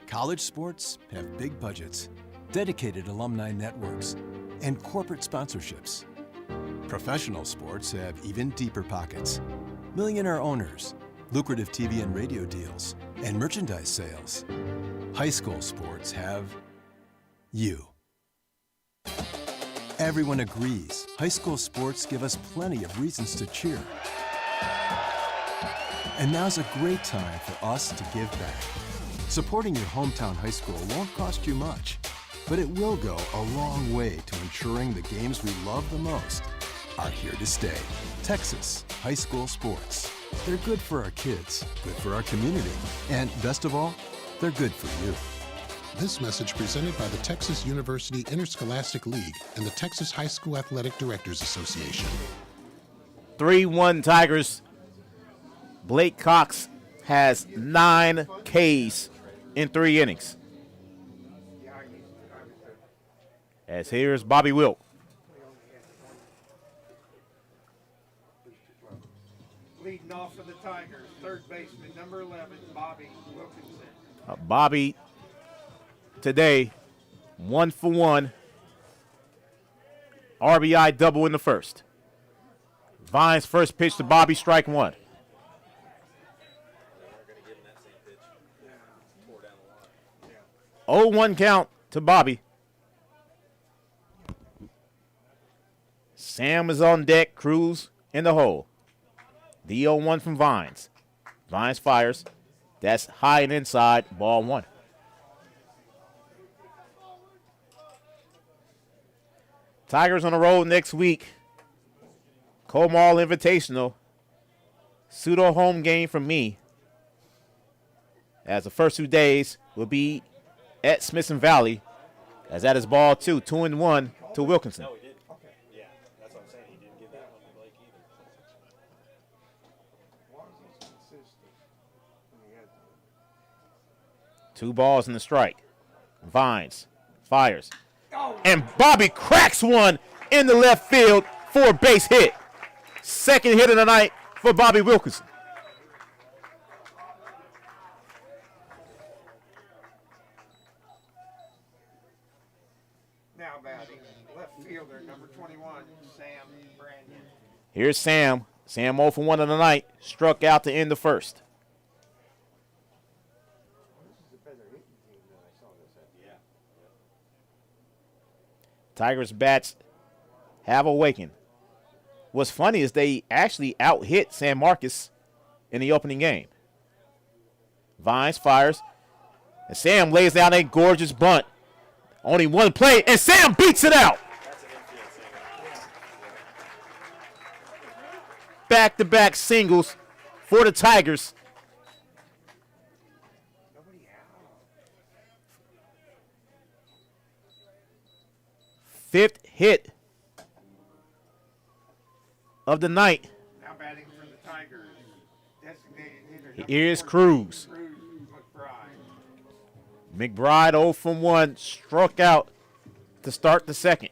College sports have big budgets, dedicated alumni networks, and corporate sponsorships. Professional sports have even deeper pockets, millionaire owners, lucrative TV and radio deals, and merchandise sales. High school sports have you. Everyone agrees high school sports give us plenty of reasons to cheer. And now's a great time for us to give back. Supporting your hometown high school won't cost you much, but it will go a long way to ensuring the games we love the most are here to stay. Texas high school sports. They're good for our kids, good for our community, and best of all, they're good for you. This message presented by the Texas University Interscholastic League and the Texas High School Athletic Directors Association. 3-1 Tigers. Blake Cox has 9 Ks in 3 innings. As here's Bobby Wilk. Leading off for the Tigers, 3rd baseman, number 11, Bobby Wilkinson. Bobby today, 1 for 1. RBI double in the 1st. Vines first pitch to Bobby, strike 1. 0-1 count to Bobby. Sam is on deck, Cruz in the hole. The 0-1 from Vines. Vines fires. That's high and inside, ball 1. Tigers on the road next week. Comal Invitational. Pseudo home game for me. As the first 2 days will be at Smithson Valley. As that is ball 2, 2-1 to Wilkinson. No, he did. Okay. Yeah, that's what I'm saying. He didn't give that one to Blake either. 2 balls in the strike. Vines fires. And Bobby cracks one in the left field for a base hit. 2nd hit of the night for Bobby Wilkinson. Now batting, left fielder, number 21, Sam Brandon. Here's Sam. Sam 0 for 1 of the night. Struck out to end the 1st. Tigers bats have awakened. What's funny is they actually out-hit San Marcos in the opening game. Vines fires. And Sam lays down a gorgeous bunt. Only 1 play, and Sam beats it out. Back-to-back singles for the Tigers. Fifth hit of the night. Now batting for the Tigers, designated hitter. Here's Cruz. McBride 0 from 1, struck out to start the 2nd.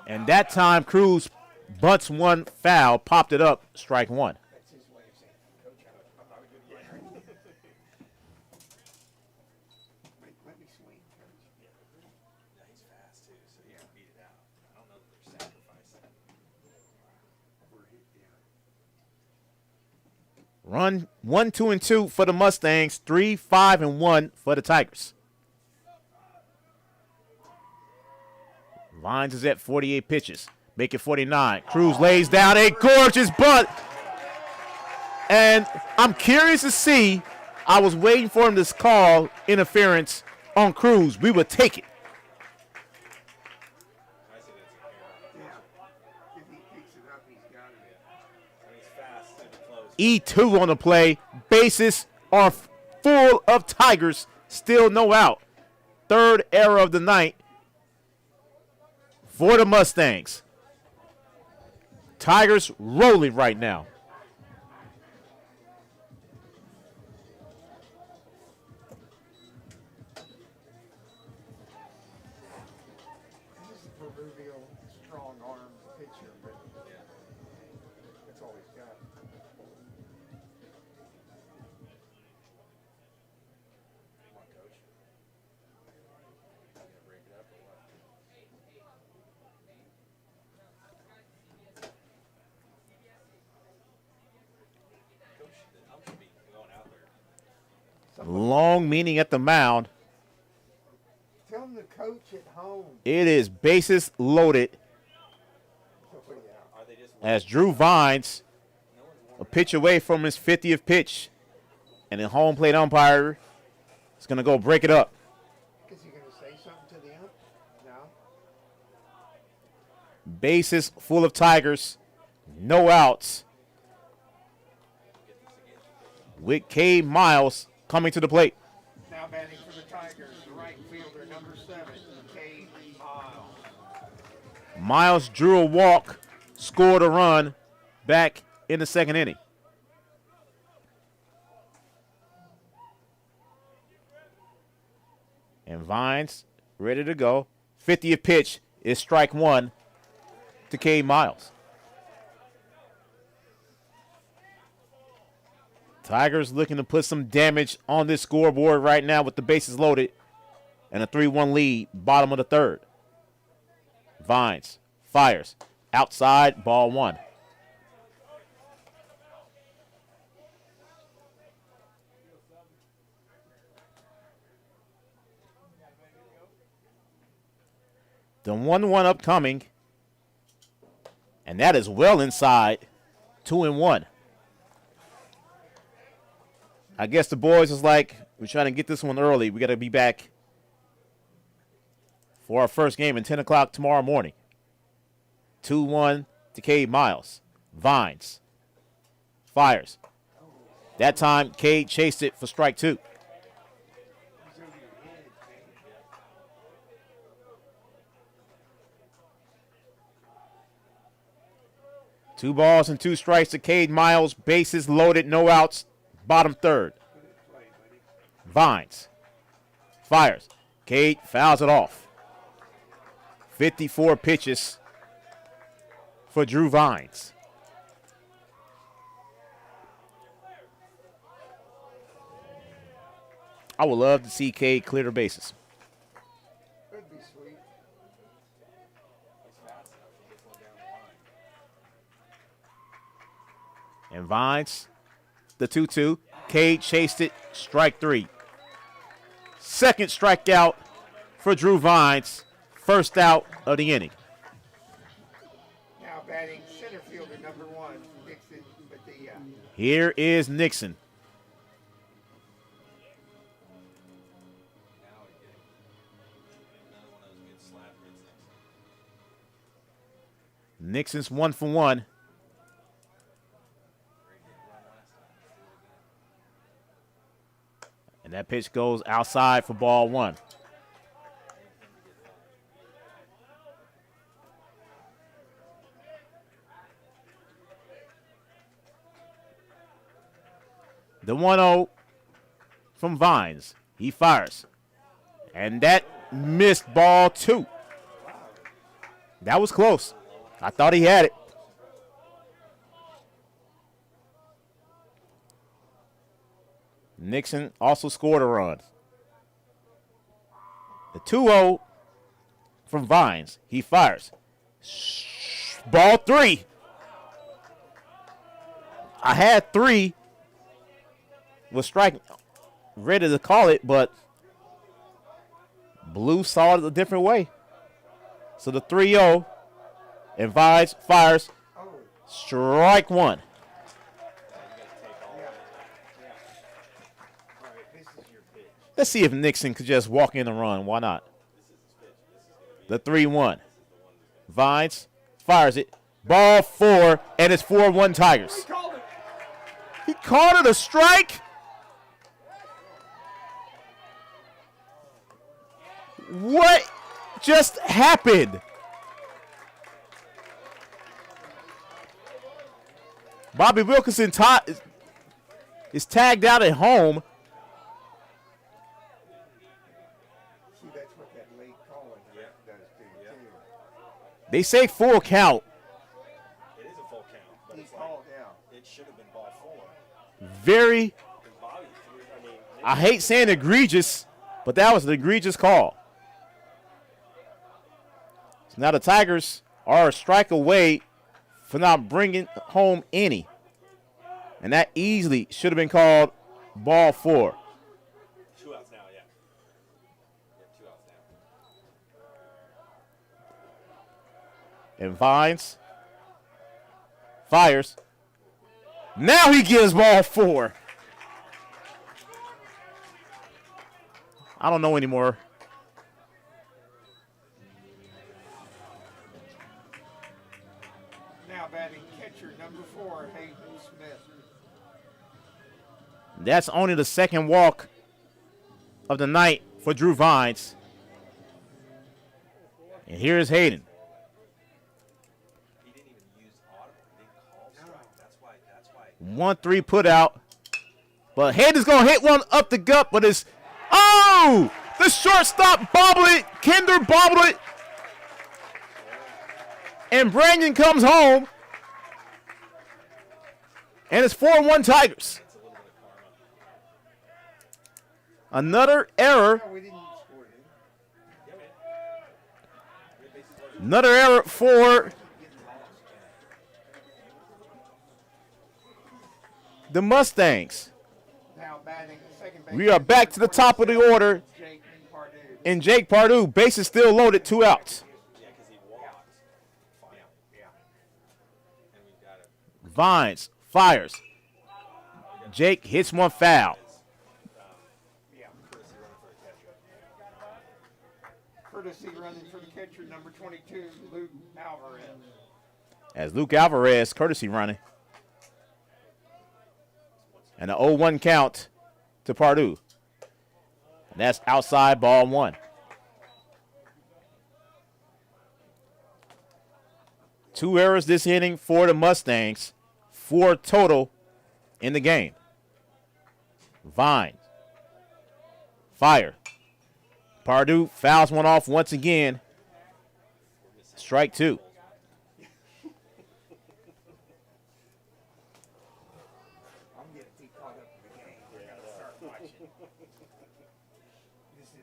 And that time, Cruz butts one foul, popped it up, strike 1. Run 1, 2, and 2 for the Mustangs. 3, 5, and 1 for the Tigers. Vines is at 48 pitches. Make it 49. Cruz lays down a gorgeous bunt. And I'm curious to see. I was waiting for him to call interference on Cruz. We would take it. E2 on the play. Bases are full of Tigers. Still no out. Third error of the night for the Mustangs. Tigers rolling right now. This is the proverbial strong arm pitcher, but that's all he's got. Come on, coach. You gonna break it up or what? Coach, the ump should be going out there. Long meaning at the mound. Tell him to coach at home. It is bases loaded Are they just as Drew Vines a pitch away from his 50th pitch. And the home plate umpire is going to go break it up. Is he going to say something to the ump? No. Bases full of Tigers. No outs. With K. Miles coming to the plate. Now batting for the Tigers, the right fielder, number 7, K. Miles. Miles drew a walk, scored a run back in the second inning. And Vines ready to go. 50th pitch is strike one to K. Miles. Tigers looking to put some damage on this scoreboard right now with the bases loaded and a 3-1 lead, bottom of the third. Vines fires outside, ball one. The 1-1 upcoming, and that is well inside. 2-1. I guess the boys is like, we're trying to get this one early. We got to be back for our first game at 10 o'clock tomorrow morning. 2-1 to Cade Miles. Vines fires. That time, Cade chased it for strike two. Two balls and two strikes to Cade Miles. Bases loaded, no outs. Bottom third. Vines fires. Cade fouls it off. 54 pitches for Drew Vines. I would love to see Cade clear the bases. That'd be sweet. And Vines, the 2-2. Cade chased it, strike three. Second strikeout for Drew Vines. First out of the inning. Now batting center fielder, number 1, Nixon Padilla. Here is Nixon. Nixon's 1 for 1. And that pitch goes outside for ball one. The 1-0 from Vines. He fires. And that missed ball two. That was close. I thought he had it. Nixon also scored a run. The 2-0 from Vines. He fires. Ball three. I had three. Was striking, ready to call it, but Blue saw it a different way. So the 3-0. And Vines fires. Strike one. Let's see if Nixon could just walk in and run. Why not? The 3-1. Vines fires it. Ball 4, and it's 4-1 Tigers. He called it a strike? What just happened? Bobby Wilkinson is tagged out at home. See, that's what that late calling does to you, too. They say full count. It is a full count, but it's like, it should have been ball 4. Very, Bobby, I hate saying egregious, but that was an egregious call. So now the Tigers are a strike away for not bringing home any. And that easily should have been called ball 4. 2 outs now, yeah. 2 outs now. And Vines fires. Now he gives ball 4. I don't know anymore. Now batting catcher number 4, Hayden Smith. That's only the second walk of the night for Drew Vines. And here's Hayden. He didn't even use audible. He didn't call strike. That's why. 1-3 put out. But Hayden's going to hit one up the gut, but it's, oh! The shortstop bobbled it. Kinder bobbled it. And Brandon comes home. And it's 4-1 Tigers. Another error. Another error for the Mustangs. Now batting second base. We are back to the top of the order. And Jake Pardue, bases still loaded, 2 outs. Vines fires. Jake hits one foul. Courtesy running for the catcher number 22, Luke Alvarez. As Luke Alvarez, courtesy running. And an 0-1 count to Pardue. And that's outside ball 1. 2 errors this inning for the Mustangs. 4 total in the game. Vine. Fire. Pardue fouls one off once again. Strike 2. I'm getting too caught up in the game. I gotta start watching.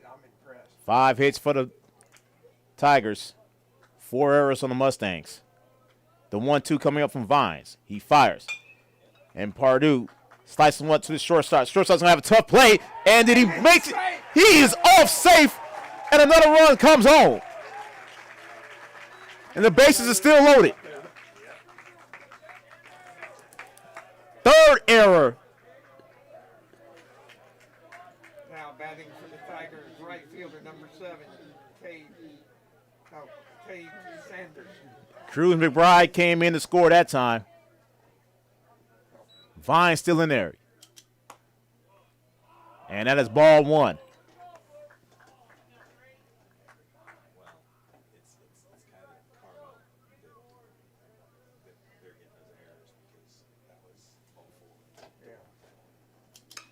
I'm impressed. 5 hits for the Tigers. 4 errors on the Mustangs. The 1-2 coming up from Vines. He fires. And Pardue slices one to the shortstop. Shortstop's going to have a tough play. And then he makes it. He is off safe. And another run comes home. And the bases are still loaded. Third error. Now batting for the Tigers, right fielder number 7, Cade Sanders. Cruz McBride came in to score that time. Vine still in there. And that is ball 1.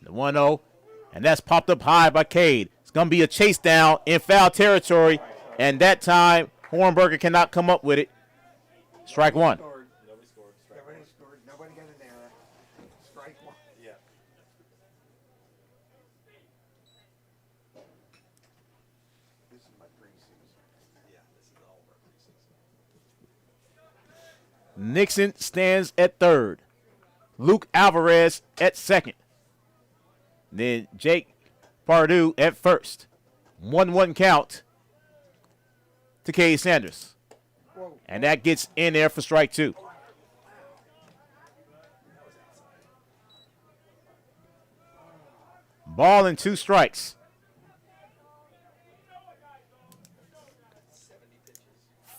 The 1-0. And that's popped up high by Cade. It's going to be a chase down in foul territory. And that time, Hornberger cannot come up with it. Strike 1. Nobody scored. Nobody scored. Nobody got an error. Strike 1. Yeah. This is my preseason. Yeah, this is all of our preseason. Nixon stands at third. Luke Alvarez at second. Then Jake Pardue at first. 1-1 count. to Cade Sanders. And that gets in there for strike 2. Ball and 2 strikes.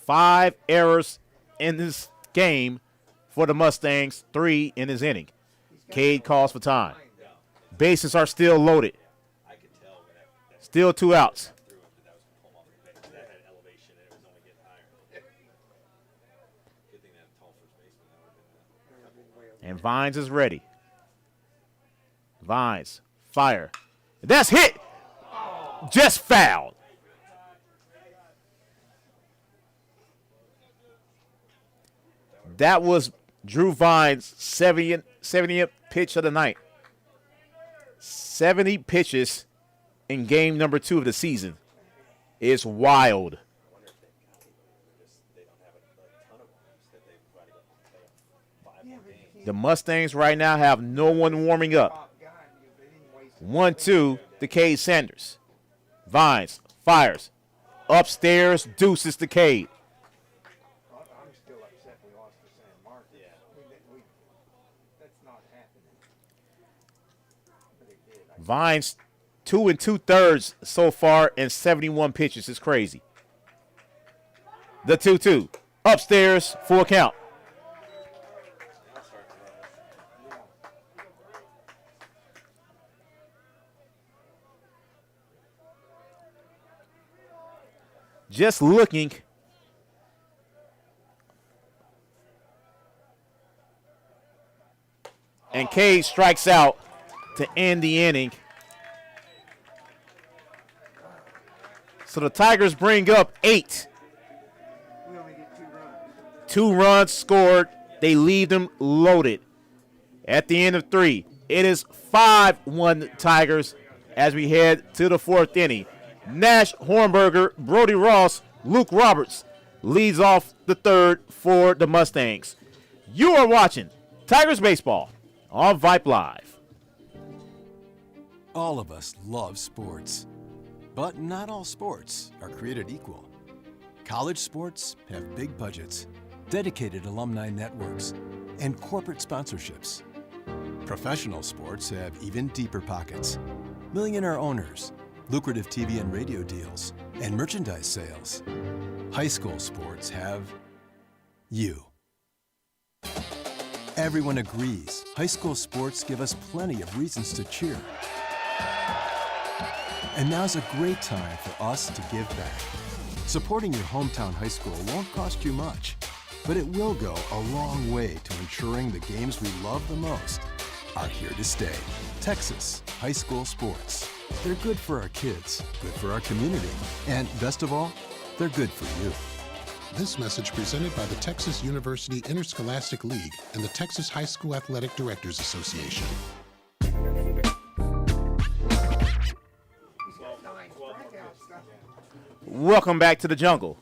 5 errors in this game for the Mustangs, 3 in his inning. Cade calls for time. Bases are still loaded. Still 2 outs. And Vines is ready. Vines, fire. That's hit. Just fouled. That was Drew Vines' 70th pitch of the night. 70 pitches in game number 2 of the season. It's wild. The Mustangs right now have no one warming up. 1-2 to Cade Sanders. Vines fires. Upstairs, deuces to Cade. I'm still upset we lost to San Marcos. Yeah. That's not happening. But it did. Vines 2 2/3 so far in 71 pitches. It's crazy. The 2-2. Upstairs, full count. Just looking. And Cade strikes out to end the inning. So the Tigers bring up 8. We only get 2 runs. 2 runs scored. They leave them loaded. At the end of 3, it is 5-1 Tigers as we head to the 4th inning. Nash, Hornberger, Brody Ross, Luke Roberts leads off the 3rd for the Mustangs. You are watching Tigers Baseball on Vype Live. All of us love sports, but not all sports are created equal. College sports have big budgets, dedicated alumni networks, and corporate sponsorships. Professional sports have even deeper pockets, millionaire owners, lucrative TV and radio deals, and merchandise sales. High school sports have you. Everyone agrees high school sports give us plenty of reasons to cheer. And now's a great time for us to give back. Supporting your hometown high school won't cost you much, but it will go a long way to ensuring the games we love the most are here to stay. Texas high school sports. They're good for our kids, good for our community, and best of all, they're good for you. This message presented by the Texas University Interscholastic League and the Texas High School Athletic Directors Association. Welcome back to the jungle.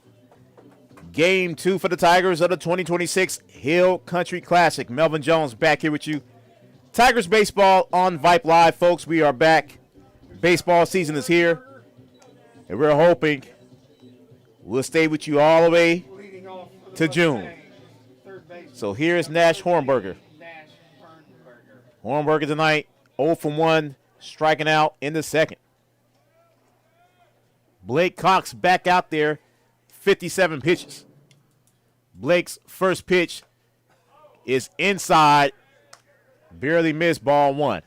Game 2 for the Tigers of the 2026 Hill Country Classic. Melvin Jones back here with you. Tigers Baseball on Vype Live, folks. We are back. Baseball season is here, and we're hoping we'll stay with you all the way to June. So here's Nash Hornberger. Hornberger tonight, 0 for 1, striking out in the 2nd. Blake Cox back out there, 57 pitches. Blake's first pitch is inside, barely missed, ball 1.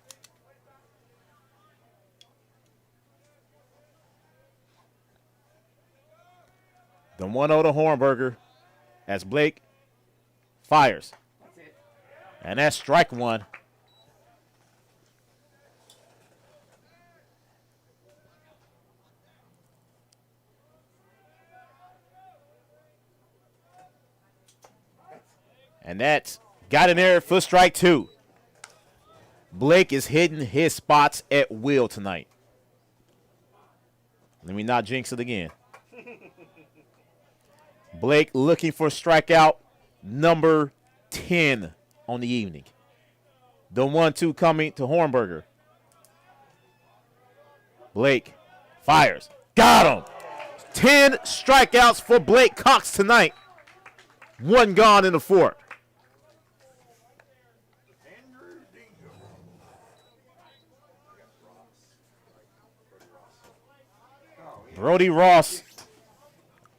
The 1-0 to Hornberger as Blake fires. And that's strike 1. And that's got in there for strike 2. Blake is hitting his spots at will tonight. Let me not jinx it again. Blake looking for strikeout number 10 on the evening. The 1-2 coming to Hornberger. Blake fires. Got him. 10 strikeouts for Blake Cox tonight. 1 gone in the fourth. Brody Ross,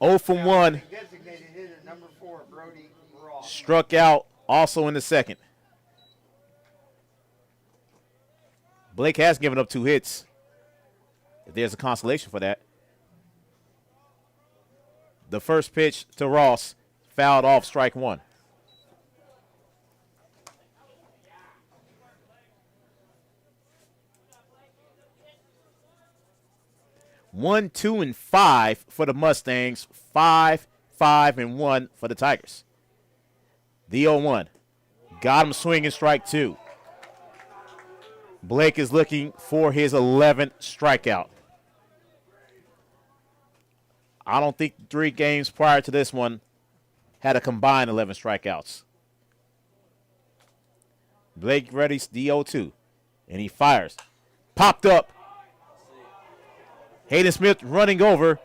0 from 1. Designated hitter number 4, Brody Ross. Struck out also in the second. Blake has given up 2 hits. If there's a consolation for that. The first pitch to Ross, fouled off, strike 1. One, 2, and 5 for the Mustangs. 5, 5, and 1 for the Tigers. The 0-1. Got him swinging, strike 2. Blake is looking for his 11th strikeout. I don't think 3 games prior to this one had a combined 11 strikeouts. Blake ready's the 0-2, and he fires. Popped up. Hayden Smith running over,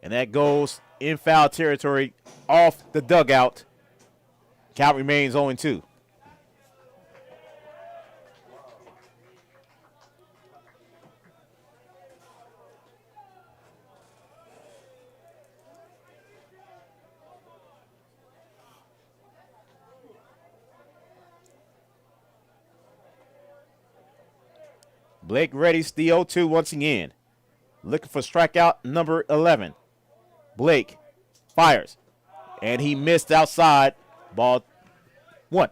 and that goes in foul territory off the dugout. Count remains 0-2. Blake ready's the 0-2 once again. Looking for strikeout number 11. Blake fires, and he missed outside. Ball 1.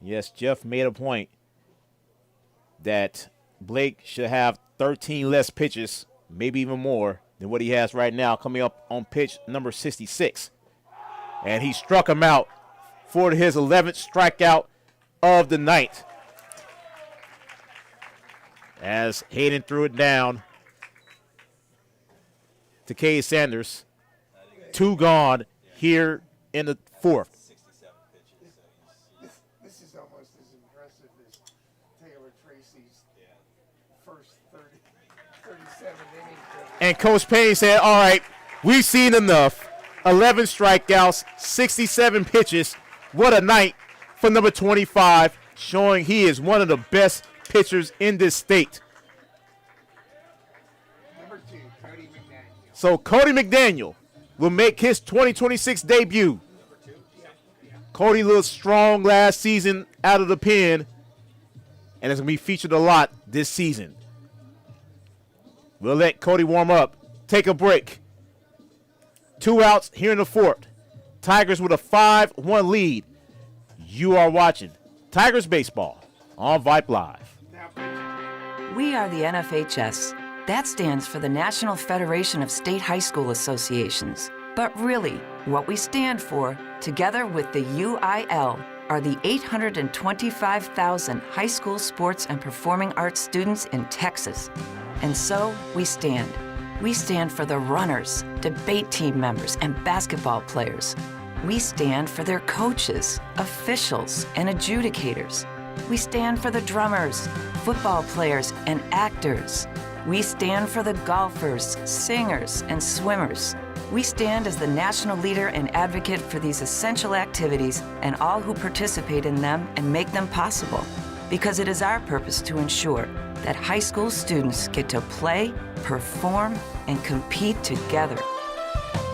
Yes, Jeff made a point that Blake should have 13 less pitches, maybe even more, than what he has right now, coming up on pitch number 66. And he struck him out for his 11th strikeout of the night. As Hayden threw it down to Cade Sanders. 2 gone here in the fourth. This is almost as impressive as Taylor Tracy's first 37 innings. And Coach Payne said, all right, we've seen enough. 11 strikeouts, 67 pitches. What a night for number 25, showing he is one of the best pitchers in this state. Number 2, Cody McDaniel. So Cody McDaniel will make his 2026 debut. Cody looked strong last season out of the pen, and is going to be featured a lot this season. We'll let Cody warm up, take a break. 2 outs here in the fourth. Tigers with a 5-1 lead. You are watching Tigers Baseball on Vype Live. We are the NFHS. That stands for the National Federation of State High School Associations. But really, what we stand for, together with the UIL, are the 825,000 high school sports and performing arts students in Texas. And so we stand. We stand for the runners, debate team members, and basketball players. We stand for their coaches, officials, and adjudicators. We stand for the drummers, football players, and actors. We stand for the golfers, singers, and swimmers. We stand as the national leader and advocate for these essential activities and all who participate in them and make them possible. Because it is our purpose to ensure that high school students get to play, perform, and compete together.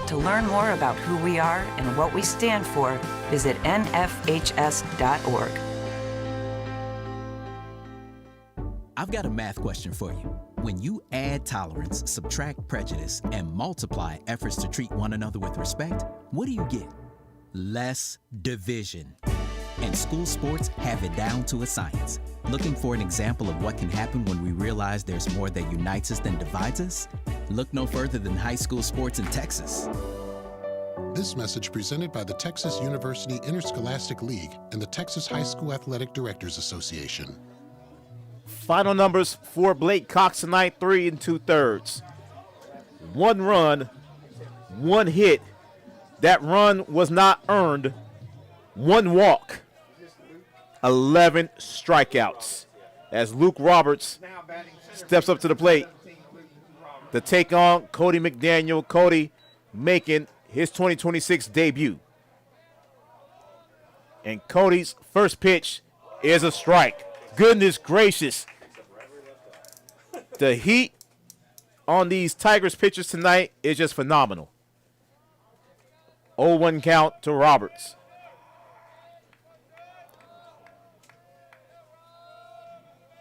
To learn more about who we are and what we stand for, visit nfhs.org. I've got a math question for you. When you add tolerance, subtract prejudice, and multiply efforts to treat one another with respect, what do you get? Less division. And school sports have it down to a science. Looking for an example of what can happen when we realize there's more that unites us than divides us? Look no further than high school sports in Texas. This message presented by the Texas University Interscholastic League and the Texas High School Athletic Directors Association. Final numbers for Blake Cox tonight, 3 2/3. 1 run, 1 hit. That run was not earned. 1 walk. 11 strikeouts as Luke Roberts steps up to the plate to take on Cody McDaniel. Cody making his 2026 debut. And Cody's first pitch is a strike. Goodness gracious. The heat on these Tigers pitchers tonight is just phenomenal. 0-1 count to Roberts.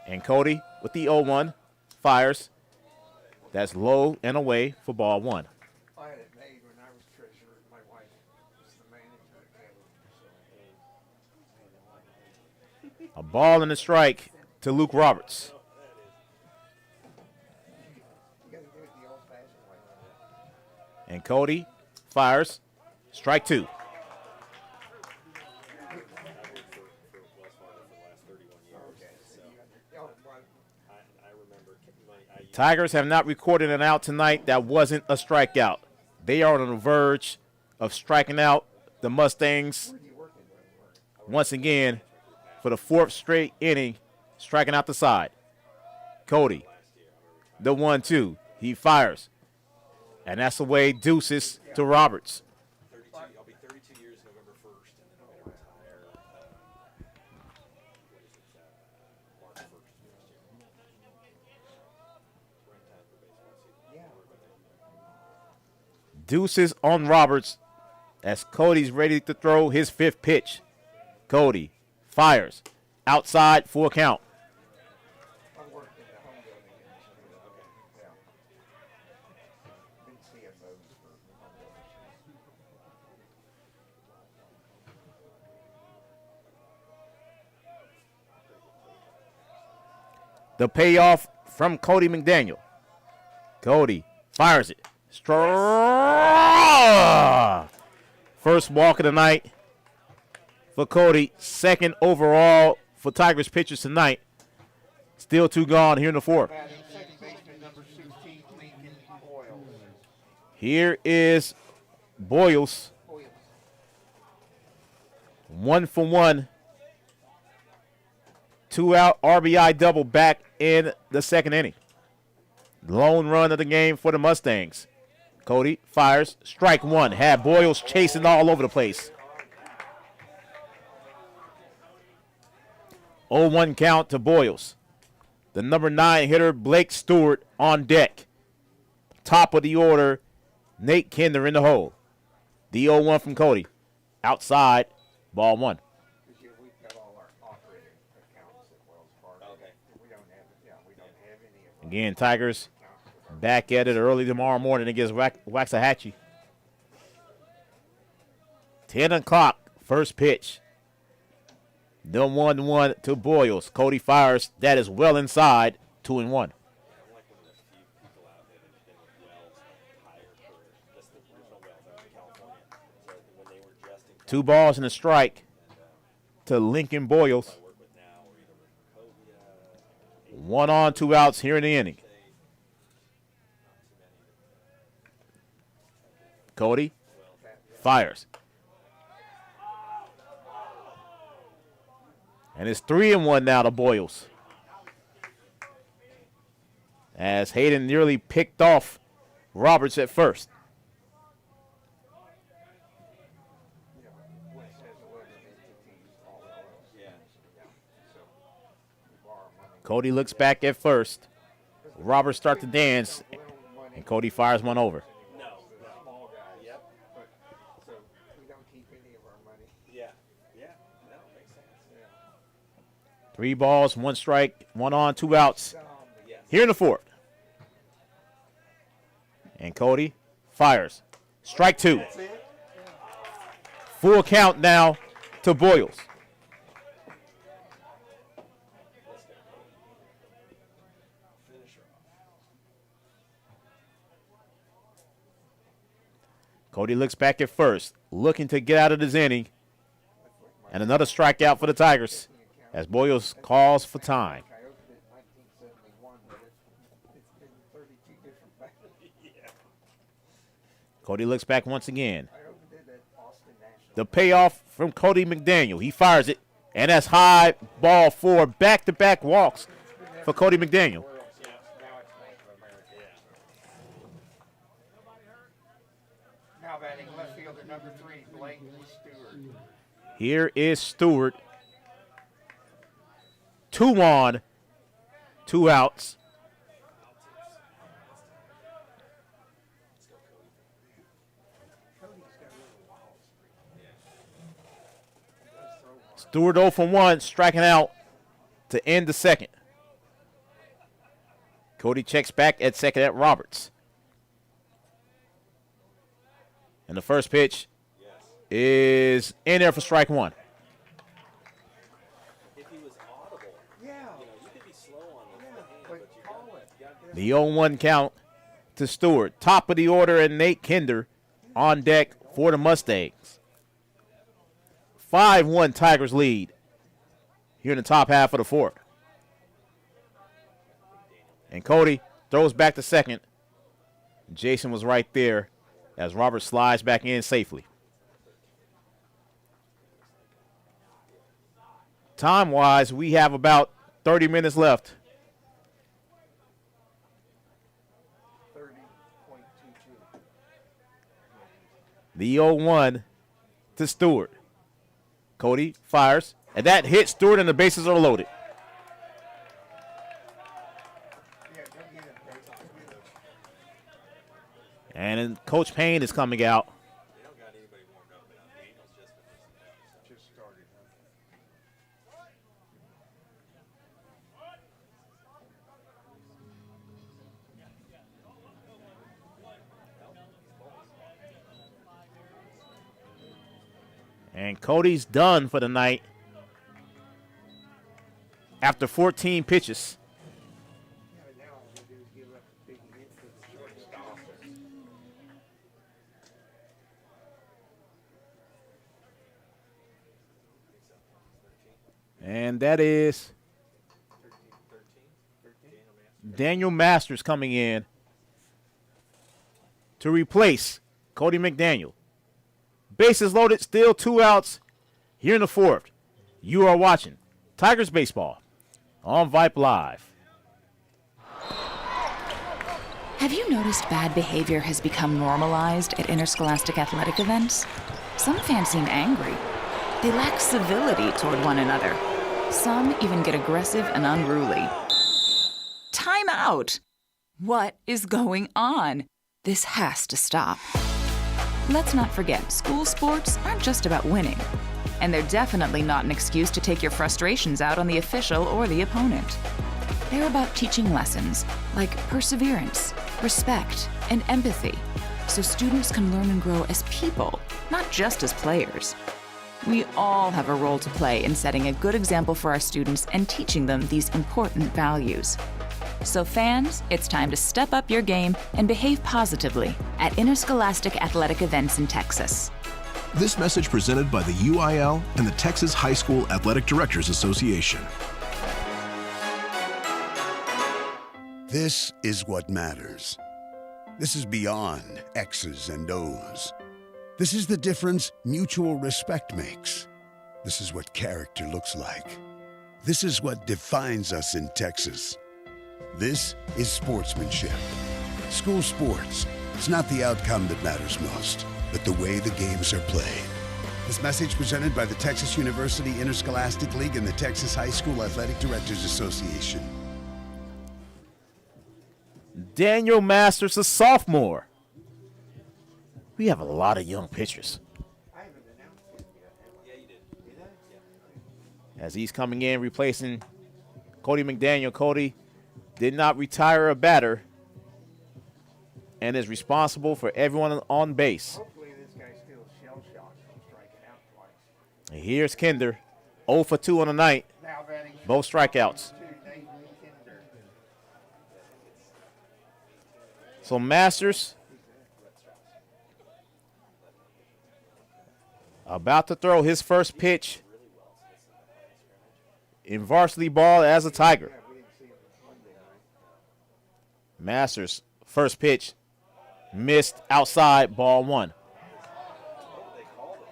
And Cody with the 0-1 fires. That's low and away for ball one. I had it made when I was treasurer. My wife was the manager at A ball and a strike to Luke Roberts. You gotta do it the old-fashioned way. And Cody fires. Strike two. Tigers have not recorded an out tonight that wasn't a strikeout. They are on the verge of striking out the Mustangs once again for the fourth straight inning, striking out the side. Cody, the 1-2. He fires. And that's the way deuces to Roberts. I'll be 32 years November 1st, and then I'm going to retire March 1st next year. Deuces on Roberts as Cody's ready to throw his fifth pitch. Cody fires. Outside, full count. I worked in the home building industry. Yeah. Been CFOs for home builders. The payoff from Cody McDaniel. Cody fires it. First walk of the night for Cody. Second overall for Tigers pitchers tonight. Still two gone here in the fourth. Batting second baseman number 16, Lincoln Boyle. Here is Boyles. 1 for 1. 2 out RBI double back in the second inning. Lone run of the game for the Mustangs. Cody fires. Strike one. Had Boyles chasing all over the place. 0-1 count to Boyles. The number 9 hitter, Blake Stewart, on deck. Top of the order, Nate Kinder in the hole. The 0-1 from Cody. Outside, ball one. This year we've got all our operating accounts at Wells Fargo. Okay. We don't have any of them. Again, Tigers back at it early tomorrow morning against Waxahachie. 10 o'clock, first pitch. The 1-1 to Boyles. Cody fires. That is well inside. 2-1. Two balls and a strike to Lincoln Boyles. 1 on, 2 outs here in the inning. Cody fires. And it's 3-1 now to Boyles. As Hayden nearly picked off Roberts at first. Cody looks back at first. Roberts starts to dance, and Cody fires one over. Small guys. Yep. So we don't keep any of our money. Yeah. Yeah. No, makes sense. Yeah. 3 balls, 1 strike, 1 on, 2 outs. Here in the fourth. And Cody fires. Strike 2. Full count now to Boyles. Cody looks back at first, looking to get out of this inning. And another strikeout for the Tigers as Boyles calls for time. I opened it in 1971, but it's been 32 different battles. Cody looks back once again. I opened it at Austin National. The payoff from Cody McDaniel. He fires it. And that's high, ball 4, back-to-back walks for Cody McDaniel. Now batting left fielder number 3, Blake Stewart. Here is Stewart. 2 on, 2 outs. Stewart 0 for 1, striking out to end the second. Cody checks back at second at Roberts. And the first pitch is in there for strike 1. If he was audible, you could be slow on the hand, but you got The 0-1 count to Stewart. Top of the order, and Nate Kinder on deck for the Mustangs. 5-1 Tigers lead here in the top half of the 4th. And Cody throws back to second. Jason was right there as Robert slides back in safely. Time-wise, we have about 30 minutes left. 30.22. The 0-1 to Stewart. Cody fires, and that hits Stewart, and the bases are loaded. And then Coach Payne is coming out. They don't got anybody warmed up, but Daniel's just started. And Cody's done for the night after 14 pitches. And that is Daniel Masters coming in to replace Cody McDaniel. Bases loaded, still 2 outs here in the 4th. You are watching Tigers Baseball on Vype Live. Have you noticed bad behavior has become normalized at interscholastic athletic events? Some fans seem angry. They lack civility toward one another. Some even get aggressive and unruly. Time out! What is going on? This has to stop. Let's not forget, school sports aren't just about winning. And they're definitely not an excuse to take your frustrations out on the official or the opponent. They're about teaching lessons like perseverance, respect, and empathy, so students can learn and grow as people, not just as players. We all have a role to play in setting a good example for our students and teaching them these important values. So fans, it's time to step up your game and behave positively at interscholastic athletic events in Texas. This message presented by the UIL and the Texas High School Athletic Directors Association. This is what matters. This is beyond X's and O's. This is the difference mutual respect makes. This is what character looks like. This is what defines us in Texas. This is sportsmanship. School sports. It's not the outcome that matters most, but the way the games are played. This message presented by the Texas University Interscholastic League and the Texas High School Athletic Directors Association. Daniel Masters, a sophomore. We have a lot of young pitchers. As he's coming in, replacing Cody McDaniel. Cody did not retire a batter and is responsible for everyone on base. Hopefully this guy's still shell-shocked from striking out twice. And here's Kinder, 0 for 2 on the night. Now batting Both strikeouts. Nate Kinder. So Masters about to throw his first pitch in varsity ball as a Tiger. Masters' first pitch missed outside, ball 1.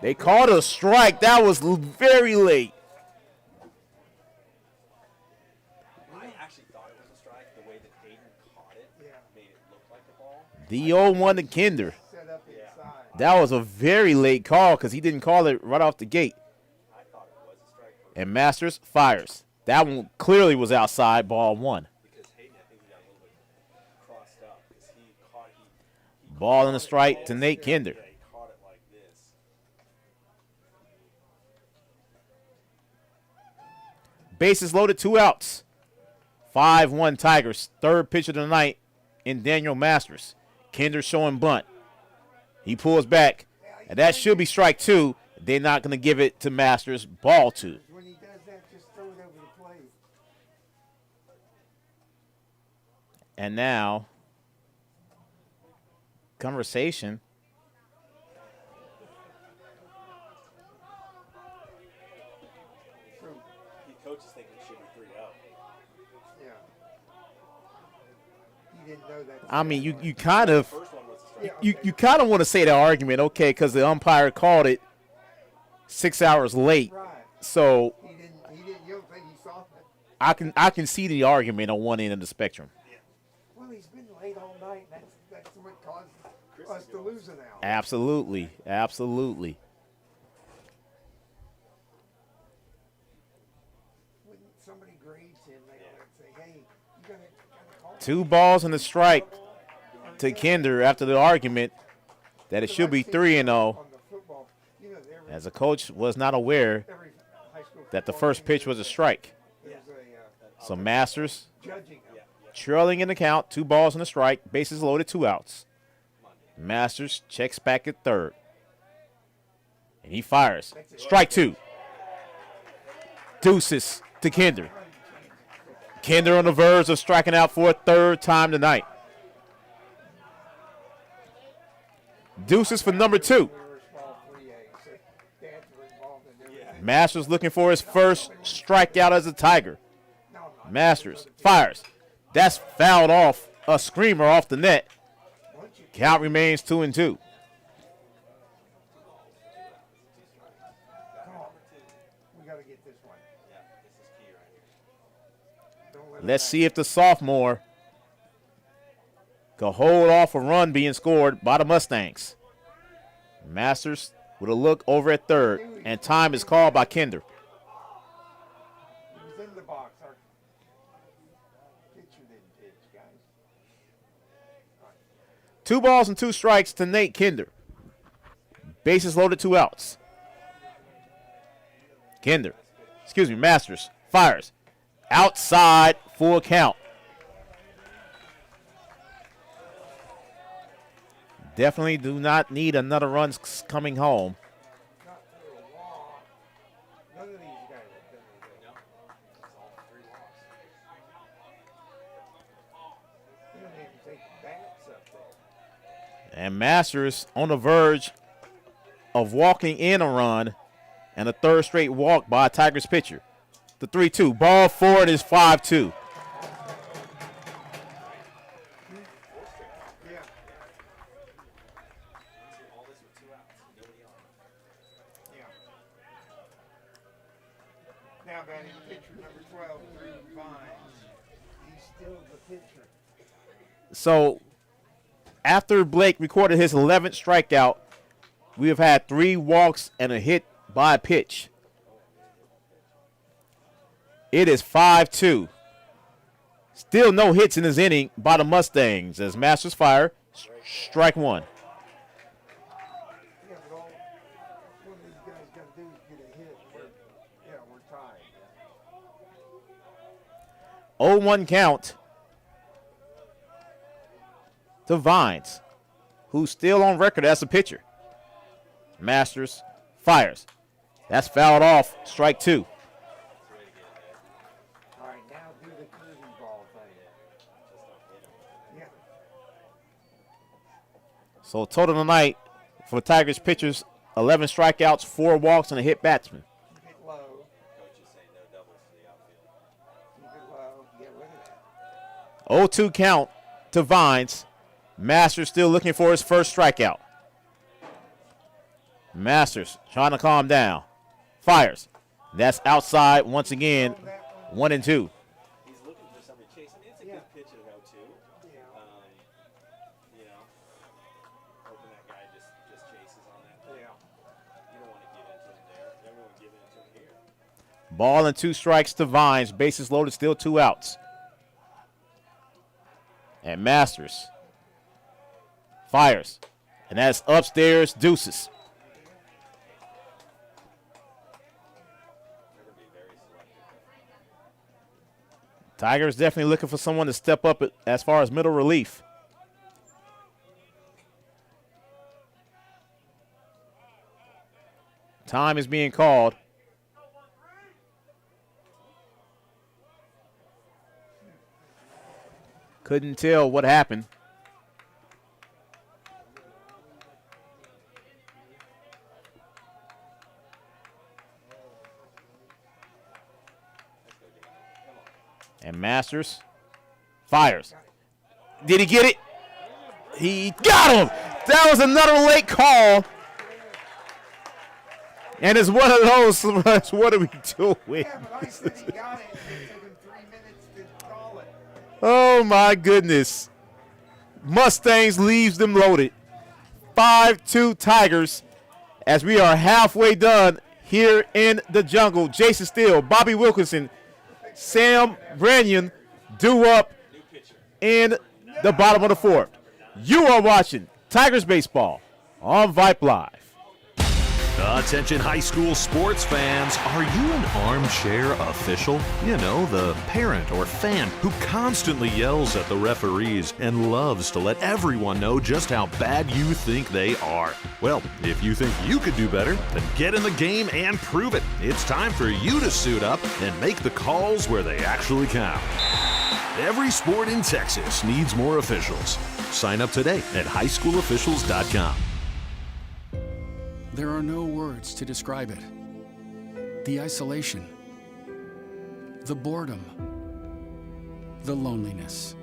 They called a strike. That was very late. The 0-1 to Kinder. Set up inside. That was a very late call because he didn't call it right off the gate. And Masters fires. That one clearly was outside, ball 1. Ball and a strike to Nate Kinder. Bases loaded, 2 outs. 5-1 Tigers. Third pitch of the night in Daniel Masters. Kinder showing bunt. He pulls back, and that should be strike 2. They're not going to give it to Masters. Ball 2. When he does that, just throw it over the plate. And now, conversation. The coach is thinking it should be 3-0. Yeah. He didn't know that. I mean, you kind of you kind of want to say that argument, okay, because the umpire called it 6 hours late. Right. So He didn't. You don't think he saw that? I can see the argument on one end of the spectrum. Well, he's been late all night. And that's what caused us to lose an hour. Absolutely, absolutely. When somebody grades him, they say, "Hey, you gotta call." 2 balls and a strike to Kinder after the argument that it should be 3-0, as the coach was not aware that the first pitch was a strike. So Masters trailing in the count, 2 balls and a strike, bases loaded, 2 outs. Masters checks back at third, and he fires. Strike 2. Deuces to Kinder. Kinder on the verge of striking out for a 3rd time tonight. Deuces for number 2. Masters looking for his first strikeout as a Tiger. Masters fires. That's fouled off, a screamer off the net. Count remains 2-2. Let's see if the sophomore can hold off a run being scored by the Mustangs. Masters with a look over at third, and time is called by Kinder. He was in the box. Our pitcher didn't pitch, guys. 2 balls and 2 strikes to Nate Kinder. Bases loaded, 2 outs. Masters fires. Outside, full count. Definitely do not need another run coming home. None of these guys have done anything. They don't even take bats up there. And Masters on the verge of walking in a run and a 3rd straight walk by a Tigers pitcher. The 3-2. Ball forward is 5-2. Now batting pitcher number 12, Drew Vines. He's still the pitcher. So after Blake recorded his 11th strikeout, we have had 3 walks and a hit by a pitch. It is 5-2. Still no hits in this inning by the Mustangs as Masters fire. Strike 1. Yeah, but all one of these guys got to do is get a hit. We're tied. 0-1 count to Vines, who's still on record as a pitcher. Masters fires. That's fouled off. Strike 2. All right, now do the curvy ball thing. Yeah. So total tonight for Tigers pitchers, 11 strikeouts, 4 walks, and a hit batsman. Keep it low. Coach is saying no doubles to the outfield. Keep it low. Yeah, look at that. 0-2 count to Vines. Masters still looking for his first strikeout. Masters trying to calm down. Fires. That's outside once again. 1-2. He's looking for somebody chasing. It's a good pitch at 0-2. You know. Ball and 2 strikes to Vines. Bases loaded, still 2 outs. And Masters fires. And that's upstairs, deuces. Tigers definitely looking for someone to step up as far as middle relief. Time is being called. Couldn't tell what happened. And Masters fires. Did he get it? He got him. That was another late call. And it's one of those, what are we doing? Oh, my goodness. Mustangs leaves them loaded. 5-2 Tigers as we are halfway done here in the jungle. Jason Steele, Bobby Wilkinson, Sam Branyan due up in the bottom of the 4th. You are watching Tigers Baseball on Vype Live. Attention high school sports fans, are you an armchair official? You know, the parent or fan who constantly yells at the referees and loves to let everyone know just how bad you think they are. Well, if you think you could do better, then get in the game and prove it. It's time for you to suit up and make the calls where they actually count. Every sport in Texas needs more officials. Sign up today at highschoolofficials.com. There are no words to describe it. The isolation, the boredom, the loneliness.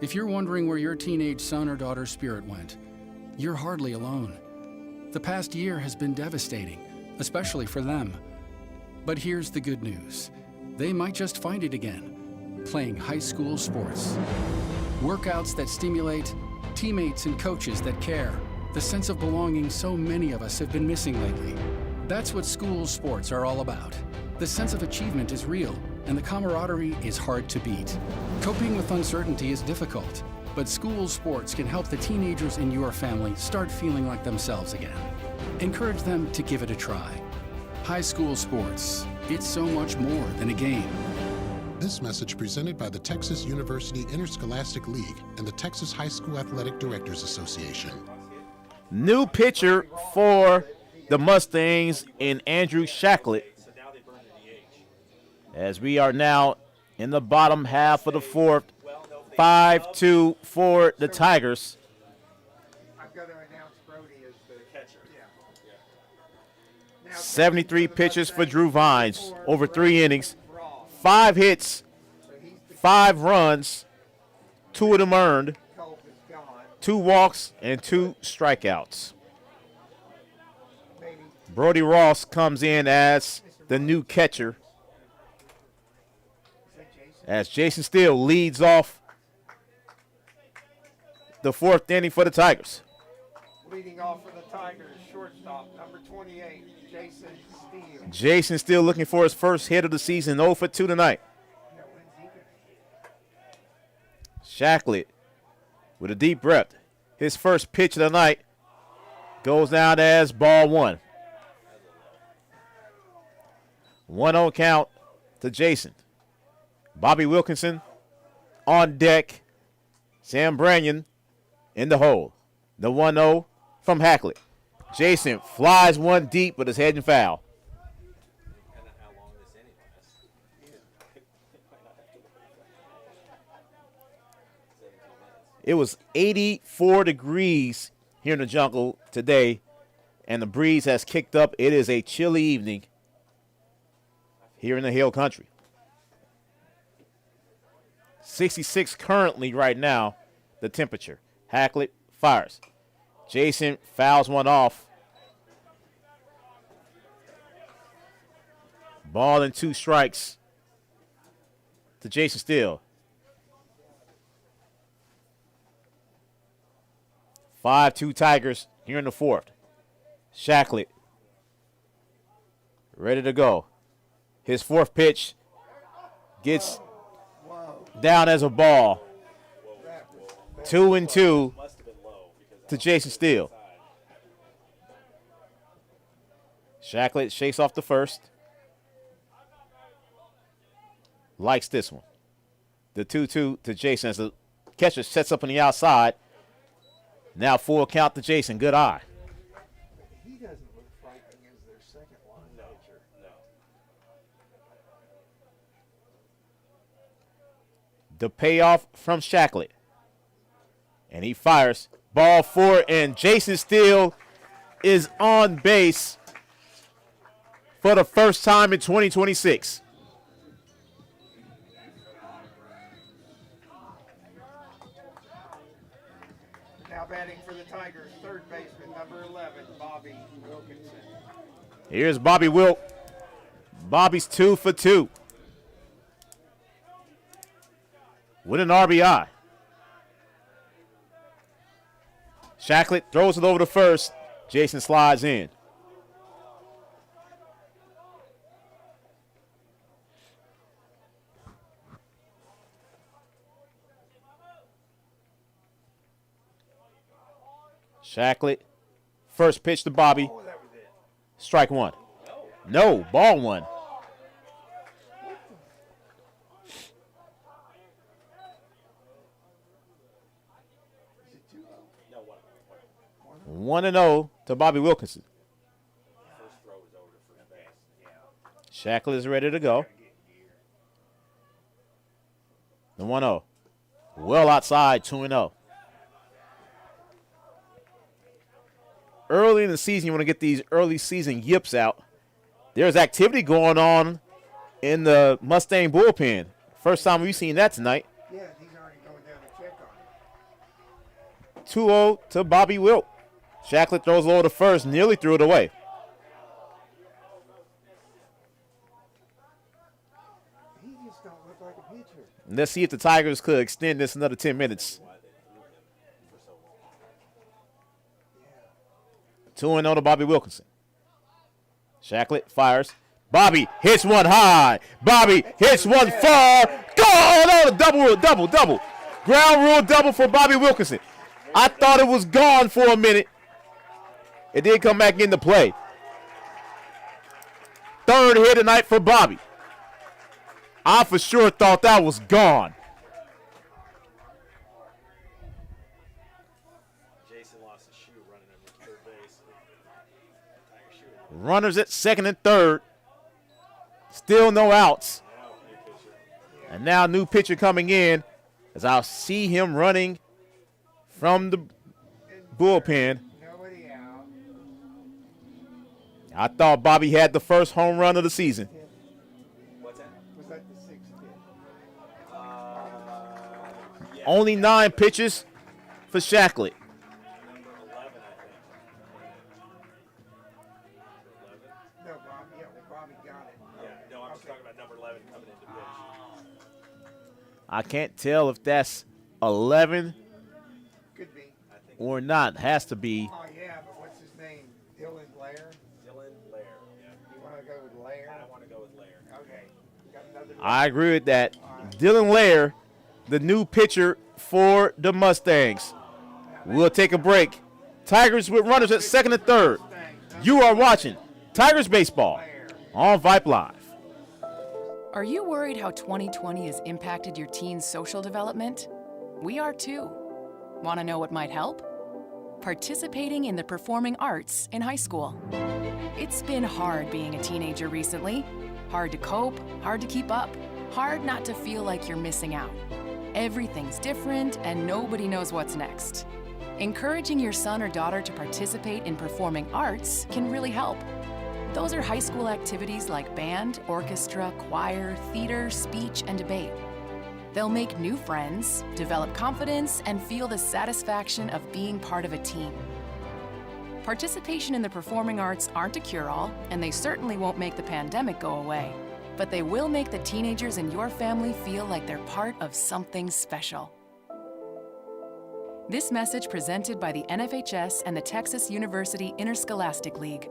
If you're wondering where your teenage son or daughter's spirit went, you're hardly alone. The past year has been devastating, especially for them. But here's the good news. They might just find it again, playing high school sports. Workouts that stimulate, teammates and coaches that care. The sense of belonging so many of us have been missing lately. That's what school sports are all about. The sense of achievement is real, and the camaraderie is hard to beat. Coping with uncertainty is difficult, but school sports can help the teenagers in your family start feeling like themselves again. Encourage them to give it a try. High school sports, it's so much more than a game. This message presented by the Texas University Interscholastic League and the Texas High School Athletic Directors Association. New pitcher for the Mustangs in Andrew Shacklett. As we are now in the bottom half of the 4th, 5-2 for the Tigers. I've got to announce Brody as the catcher. Yeah. 73 pitches for Drew Vines over 3 innings, 5 hits, 5 runs, 2 of them earned. 2 walks and 2 strikeouts. Brody Ross comes in as the new catcher as Jason Steele leads off the 4th inning for the Tigers. Leading off for the Tigers, shortstop, number 28, Jason Steele. Jason Steele looking for his first hit of the season, 0 for 2 tonight. Shacklett with a deep breath. His first pitch of the night goes down as ball 1. 1-0 count to Jason. Bobby Wilkinson on deck. Sam Branyan in the hole. The 1-0 from Hacklett. Jason flies one deep but is heading foul. It was 84 degrees here in the jungle today, and the breeze has kicked up. It is a chilly evening here in the Hill Country. 66 currently right now, the temperature. Hacklett fires. Jason fouls one off. Ball and 2 strikes to Jason Steele. 5-2 Tigers here in the 4th. Shacklett ready to go. His fourth pitch gets down as a ball. 2-2 to Jason Steele. Shacklet shakes off the first. Likes this one. The 2-2 to Jason as the catcher sets up on the outside. Now full count to Jason. Good eye. He doesn't look frightening as their second line pitcher. The payoff from Shacklet. And he fires. Ball 4, and Jason Steele is on base for the first time in 2026. Now batting for the Tigers, third baseman, number 11, Bobby Wilkinson. Here's Bobby Wilk. Bobby's 2 for 2 with an RBI. Shacklet throws it over to first. Jason slides in. Shacklet, first pitch to Bobby. Strike one. No, ball one. One and 0 to Bobby Wilkinson. Shacklet is ready to go. The 1-0. Well outside, 2-0. Early in the season, you want to get these early season yips out. There's activity going on in the Mustang bullpen. First time we've seen that tonight. Yeah, he's already going down to check on it. 2-0 to Bobby Wilk. Shacklet throws low to first, nearly threw it away. He just don't look like a pitcher. Let's see if the Tigers could extend this another 10 minutes. 2-0 to Bobby Wilkinson. Shacklet fires. Bobby hits one high. Bobby hits one far. Go! Oh, double. Ground rule double for Bobby Wilkinson. I thought it was gone for a minute. It did come back into play. Third hit tonight for Bobby. I for sure thought that was gone. Jason lost his shoe running over third base. Runners at second and third. Still no outs. And now new pitcher coming in as I'll see him running from the bullpen. Nobody out. I thought Bobby had the first home run of the season. What's that? Was that the sixth hit? Only 9 pitches for Shacklet. No, Bobby got it. Yeah, no, I'm just talking about number 11 coming into pitch. I can't tell if that's 11 Could be. or not. Has to be. Oh, yeah, but what's his name? Dylan Lair? Dylan Lair. You want to go with Lair? I want to go with Lair. Okay. Got another I agree with that. Dylan Lair, the new pitcher for the Mustangs. We'll take a break. Tigers with runners at second and third. You are watching Tigers Baseball on Vype Live. Are you worried how 2020 has impacted your teen's social development? We are too. Want to know what might help? Participating in the performing arts in high school. It's been hard being a teenager recently. Hard to cope, hard to keep up, hard not to feel like you're missing out. Everything's different and nobody knows what's next. Encouraging your son or daughter to participate in performing arts can really help. Those are high school activities like band, orchestra, choir, theater, speech, and debate. They'll make new friends, develop confidence, and feel the satisfaction of being part of a team. Participation in the performing arts aren't a cure-all, and they certainly won't make the pandemic go away. But they will make the teenagers in your family feel like they're part of something special. This message presented by the NFHS and the Texas University Interscholastic League.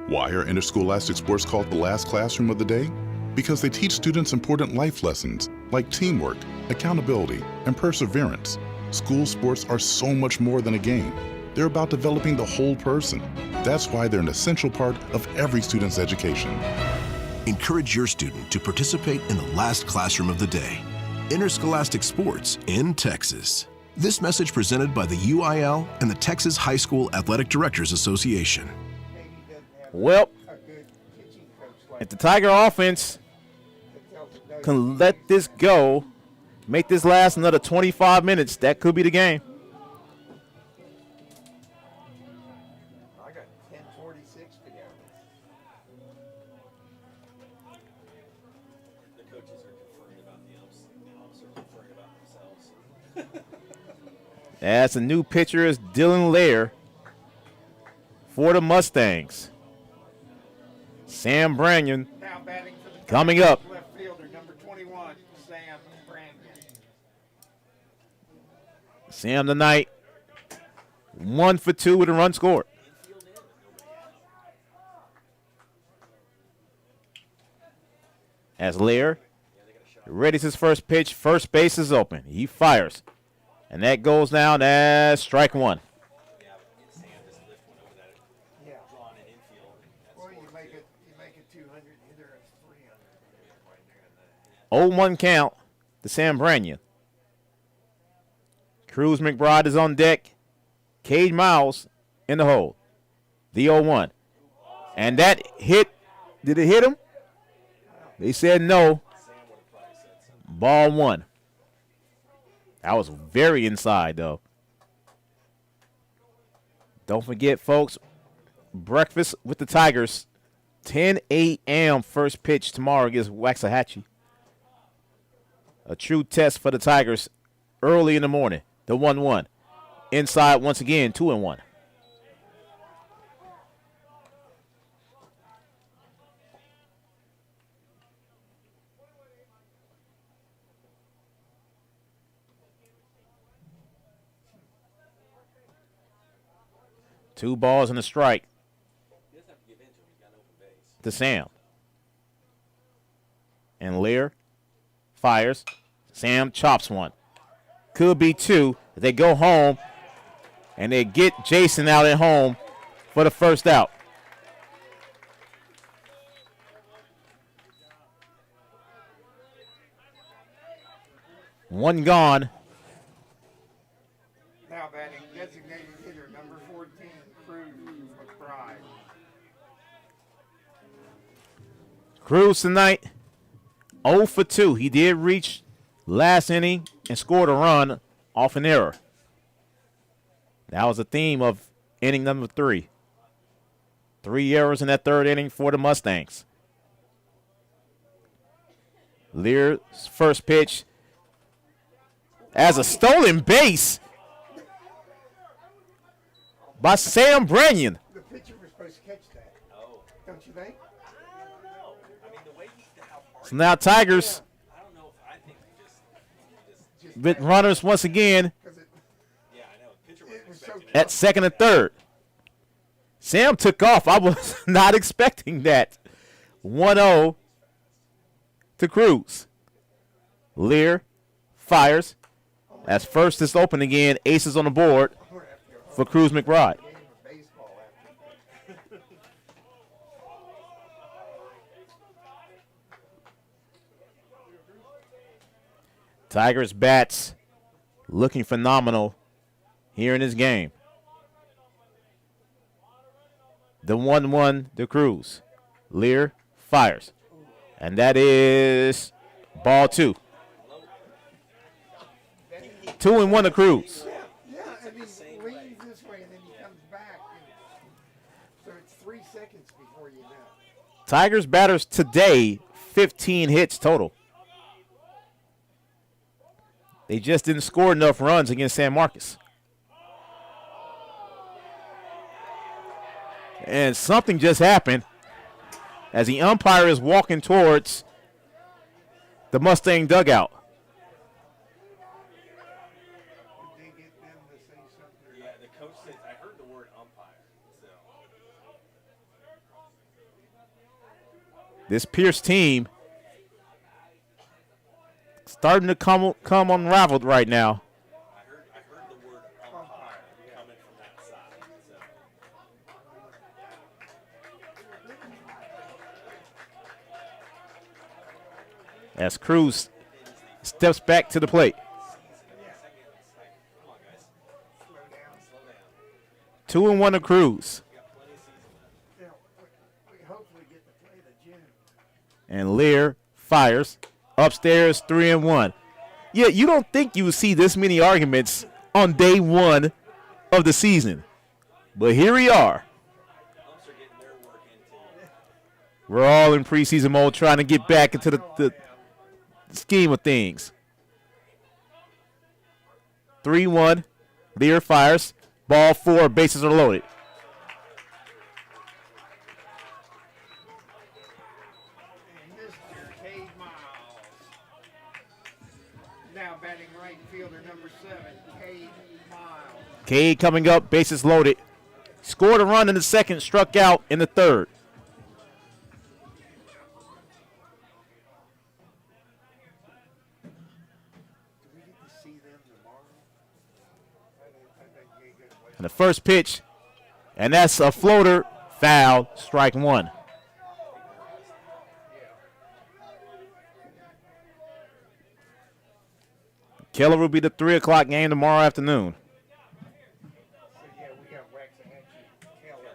Why are interscholastic sports called the last classroom of the day? Because they teach students important life lessons like teamwork, accountability, and perseverance. School sports are so much more than a game. They're about developing the whole person. That's why they're an essential part of every student's education. Encourage your student to participate in the last classroom of the day. Interscholastic sports in Texas. This message presented by the UIL and the Texas High School Athletic Directors Association. Well, if the Tiger offense can let this go, make this last another 25 minutes, that could be the game. I got 10:46 to go. The coaches are conferring about the umps. The umps are conferring about themselves. That's a new pitcher is Dylan Lair for the Mustangs. Sam Branyan Now batting for the coming up. left fielder, number 21, Sam Branyan. Sam tonight, 1 for 2 with a run scored. As Lair readies his first pitch, first base is open. He fires. And that goes down as strike one. Yeah. Well, you make it 200, either it's 300. 0-1 count to Sam Branyan. Cruz McBride is on deck. Cade Miles in the hole. The 0-1. And that hit, did it hit him? They said no. Ball one. That was very inside, though. Don't forget, folks, breakfast with the Tigers, 10 a.m. first pitch tomorrow against Waxahachie. A true test for the Tigers early in the morning. The 1-1. Inside once again, 2-1. Two balls and a strike to Sam. And Lear fires. Sam chops one. Could be two. They go home, and they get Jason out at home for the first out. One gone. Now batting, designated hitter, number 14, Cruz McBride. Cruz tonight, 0 for 2. He did reach last inning and scored a run off an error. That was the theme of inning number 3. 3 errors in that third inning for the Mustangs. Lear's first pitch as a stolen base by Sam Branyan. The pitcher was supposed to catch that. Oh. Don't you think? So now Tigers with runners once again at second and third. Sam took off. I was not expecting that. 1-0 to Cruz. Lear fires. As first is open again, aces on the board for Cruz McBride. Tigers bats looking phenomenal here in this game. The 1-1 to Cruz. Lear fires. And that is ball 2. 2-1 to Cruz. Yeah, and he leans this way and then he comes back. So it's 3 seconds before you know. Tigers batters today, 15 hits total. They just didn't score enough runs against San Marcos. And something just happened as the umpire is walking towards the Mustang dugout. Yeah, the coach said, I heard the word umpire. So. This Pearce team starting to come unraveled right now. I heard the word umpire coming from that side. So. As Cruz steps back to the plate. 2-1 to Cruz. And Lear fires. Upstairs, 3-1. Yeah, you don't think you would see this many arguments on day one of the season. But here we are. We're all in preseason mode trying to get back into the scheme of things. 3-1. Lear fires. Ball 4. Bases are loaded. Now batting right fielder number 7, Cade Miles. Cade coming up, bases loaded. Scored a run in the second, struck out in the third. And the first pitch, and that's a floater, foul, strike 1. Keller will be the 3 o'clock game tomorrow afternoon. So, we got Keller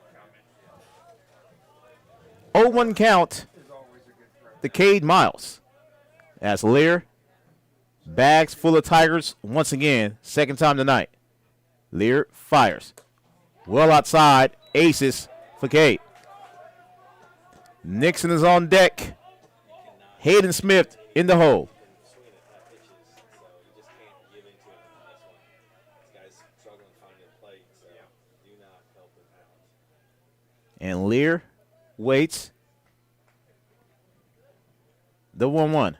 coming. 0-1 count to Cade Miles. As Lear, bags full of Tigers once again, second time tonight. Lear fires. Well outside, aces for Cade. Nixon is on deck. Hayden Smith in the hole. And Lear waits. The 1-1.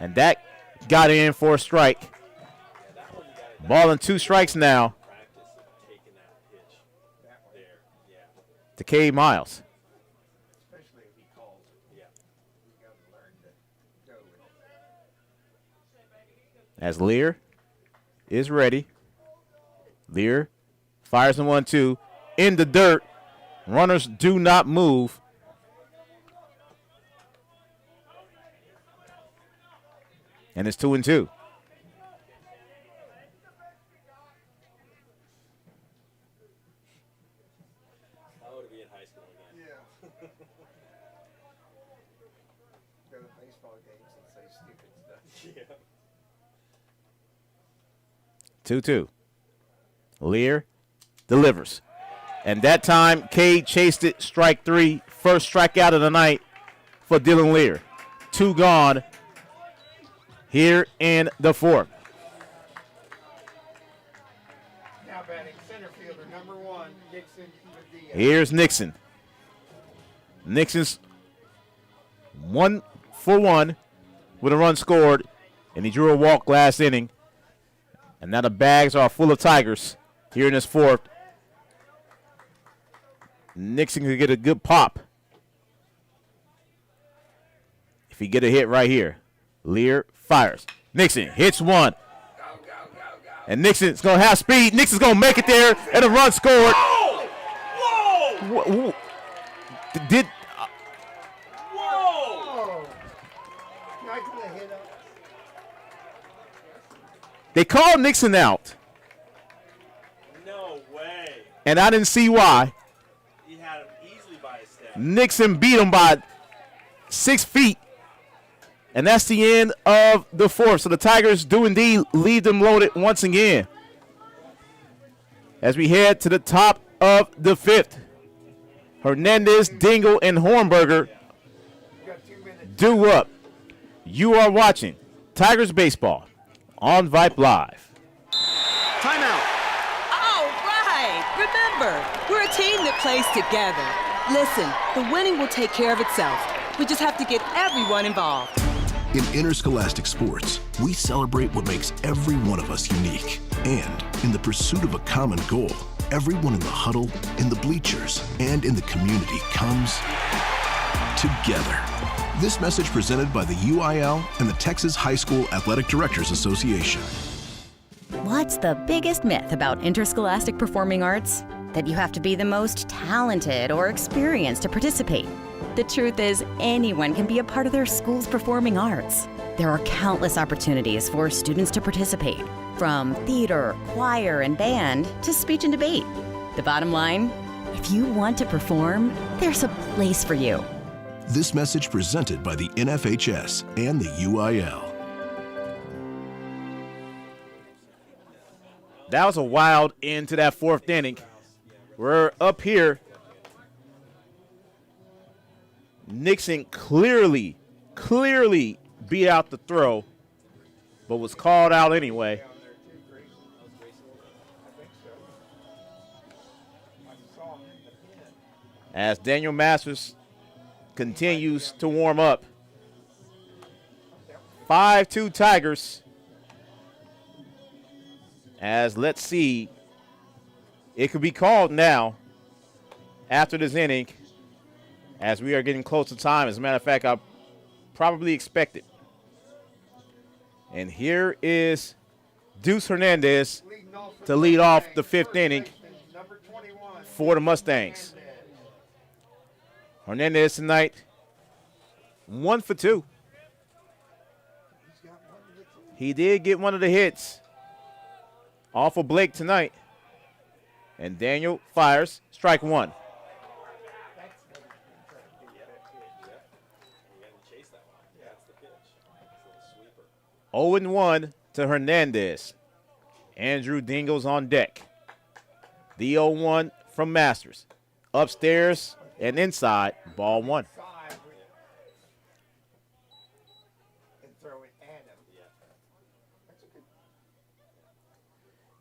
And that got in for a strike. Ball and 2 strikes now to Cade Miles. As Lear is ready. Lear fires in 1-2. In the dirt. Runners do not move. And it's 2-2. I want to be in high school again. Yeah. Go to baseball games and say stupid stuff. Yeah. 2-2. Lear delivers. And that time, Cade chased it, strike 3. First strikeout of the night for Dylan Lear. 2 gone here in the 4th. Now batting center fielder number 1, Nixon Medea. Here's Nixon. Nixon's 1 for 1 with a run scored, and he drew a walk last inning. And now the bags are full of Tigers here in this 4th. Nixon could get a good pop if he get a hit right here. Lear fires. Nixon hits 1. And Nixon's going to have speed. Nixon's going to make it there, and a run scored. Whoa! Did Whoa! Not gonna hit up. they called Nixon out? No way. And I didn't see why. He had him easily by his step. Nixon beat him by 6 feet. And that's the end of the 4th. So the Tigers do indeed leave them loaded once again. As we head to the top of the 5th. Hernandez, Dingle, and Hornberger due up. You are watching Tigers Baseball on Vype Live. Timeout. All right. Remember, we're a team that plays together. Listen, the winning will take care of itself. We just have to get everyone involved. In interscholastic sports, we celebrate what makes every one of us unique. And in the pursuit of a common goal, everyone in the huddle, in the bleachers, and in the community comes together. This message presented by the UIL and the Texas High School Athletic Directors Association. What's the biggest myth about interscholastic performing arts? That you have to be the most talented or experienced to participate. The truth is, anyone can be a part of their school's performing arts. There are countless opportunities for students to participate, from theater, choir, and band to speech and debate. The bottom line, if you want to perform, there's a place for you. This message presented by the NFHS and the UIL. That was a wild end to that fourth inning. We're up here. Nixon clearly beat out the throw, but was called out anyway. As Daniel Masters continues to warm up. 5-2 Tigers. As let's see, it could be called now after this inning, as we are getting close to time. As a matter of fact, I probably expect it. And here is Deuce Hernandez to lead off the fifth inning for the Mustangs. Hernandez tonight, 1 for 2. He did get one of the hits off of Blake tonight. And Daniel fires, strike one. 0-1 to Hernandez. Andrew Dingle's on deck. The 0-1 from Masters. Upstairs and inside, ball one.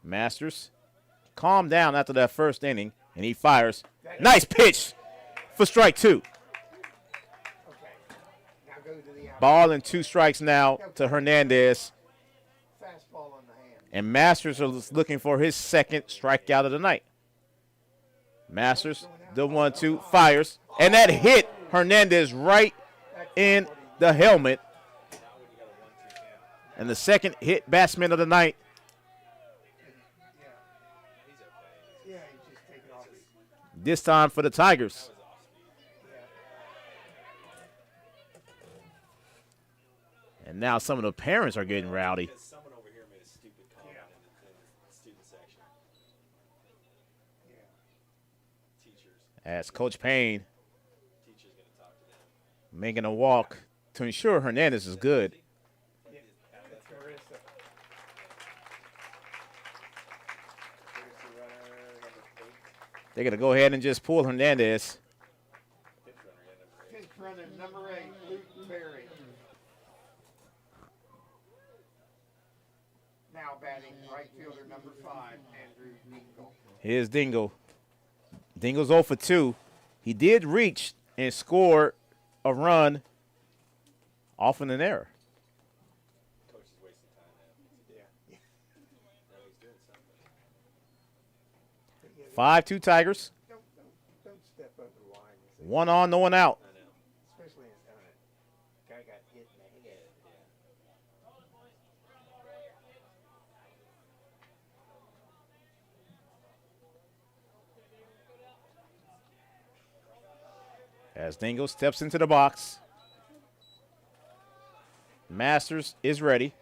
Masters calmed down after that first inning, and he fires. Nice pitch for strike two. Ball and 2 strikes now to Hernandez. And Masters is looking for his second strikeout of the night. Masters, the 1-2, fires. And that hit Hernandez right in the helmet. And the second hit batsman of the night. This time for the Tigers. And now some of the parents are getting rowdy. Someone over here made a stupid comment in the student section. Teachers. As Coach Payne making a walk to ensure Hernandez is good. They're going to go ahead and just pull Hernandez. Pinch runner number 8, Luke Berry. Now batting right fielder number 5, Andrew Dingle. Here's Dingle. Dingle's 0 for 2. He did reach and score a run off in an error. 5-2 Tigers. Don't step over the line. One on, no one out. Especially when a guy got hit in the head. As Dingle steps into the box. Masters is ready.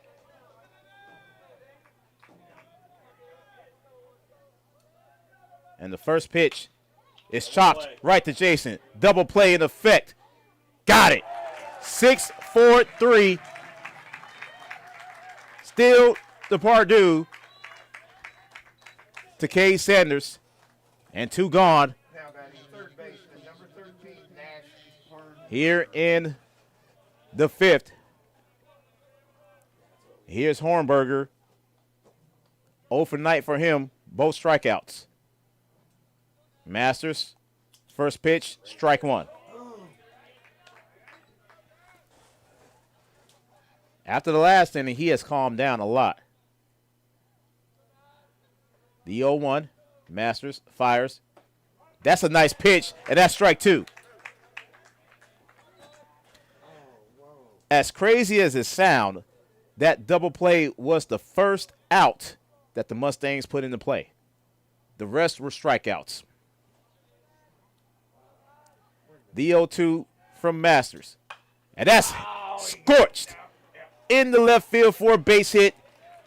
And the first pitch is chopped right to Jason. Double play in effect. Got it. 6-4-3. Still the Pardue to Cade Sanders. And 2 gone. Now batting third baseman number 13, Nash Horn. Here in the 5th. Here's Hornberger. 0 for night for him. Both strikeouts. Masters, first pitch, strike one. After the last inning, he has calmed down a lot. The 0-1, Masters fires. That's a nice pitch, and that's strike two. as crazy as it sounds, that double play was the first out that the Mustangs put into play. The rest were strikeouts. The 0-2 from Masters. And that's scorched in the left field for a base hit.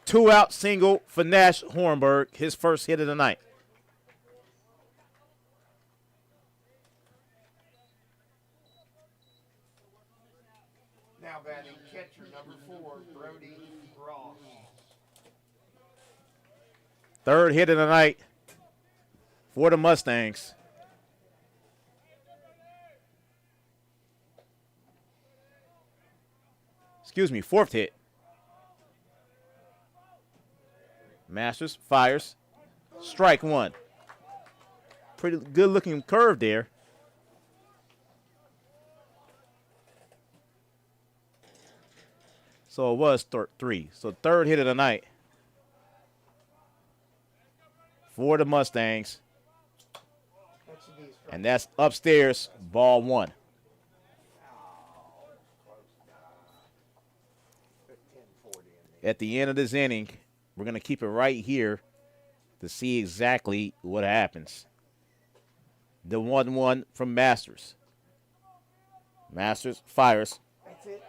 2-out single for Nash Hornberg, his first hit of the night. Now batting catcher number 4, Brody Ross. Third hit of the night for the Mustangs. Excuse me, fourth hit. Masters fires. Strike one. Pretty good looking curve there. So it was 3. So third hit of the night for the Mustangs. And that's upstairs, ball 1. At the end of this inning, we're going to keep it right here to see exactly what happens. The 1-1 from Masters. Masters fires.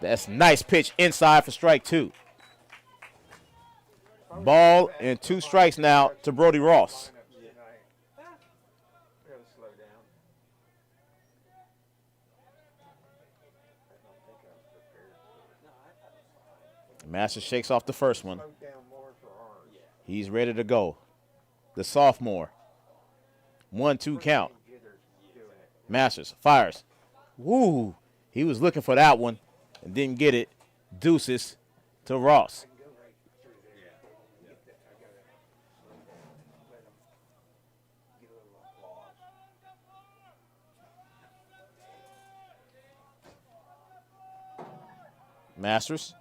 That's a nice pitch inside for strike 2. Ball and 2 strikes now to Brody Ross. Masters shakes off the first one. He's ready to go. The sophomore. 1-2 count. Masters fires. Woo! He was looking for that one and didn't get it. Deuces to Ross. Masters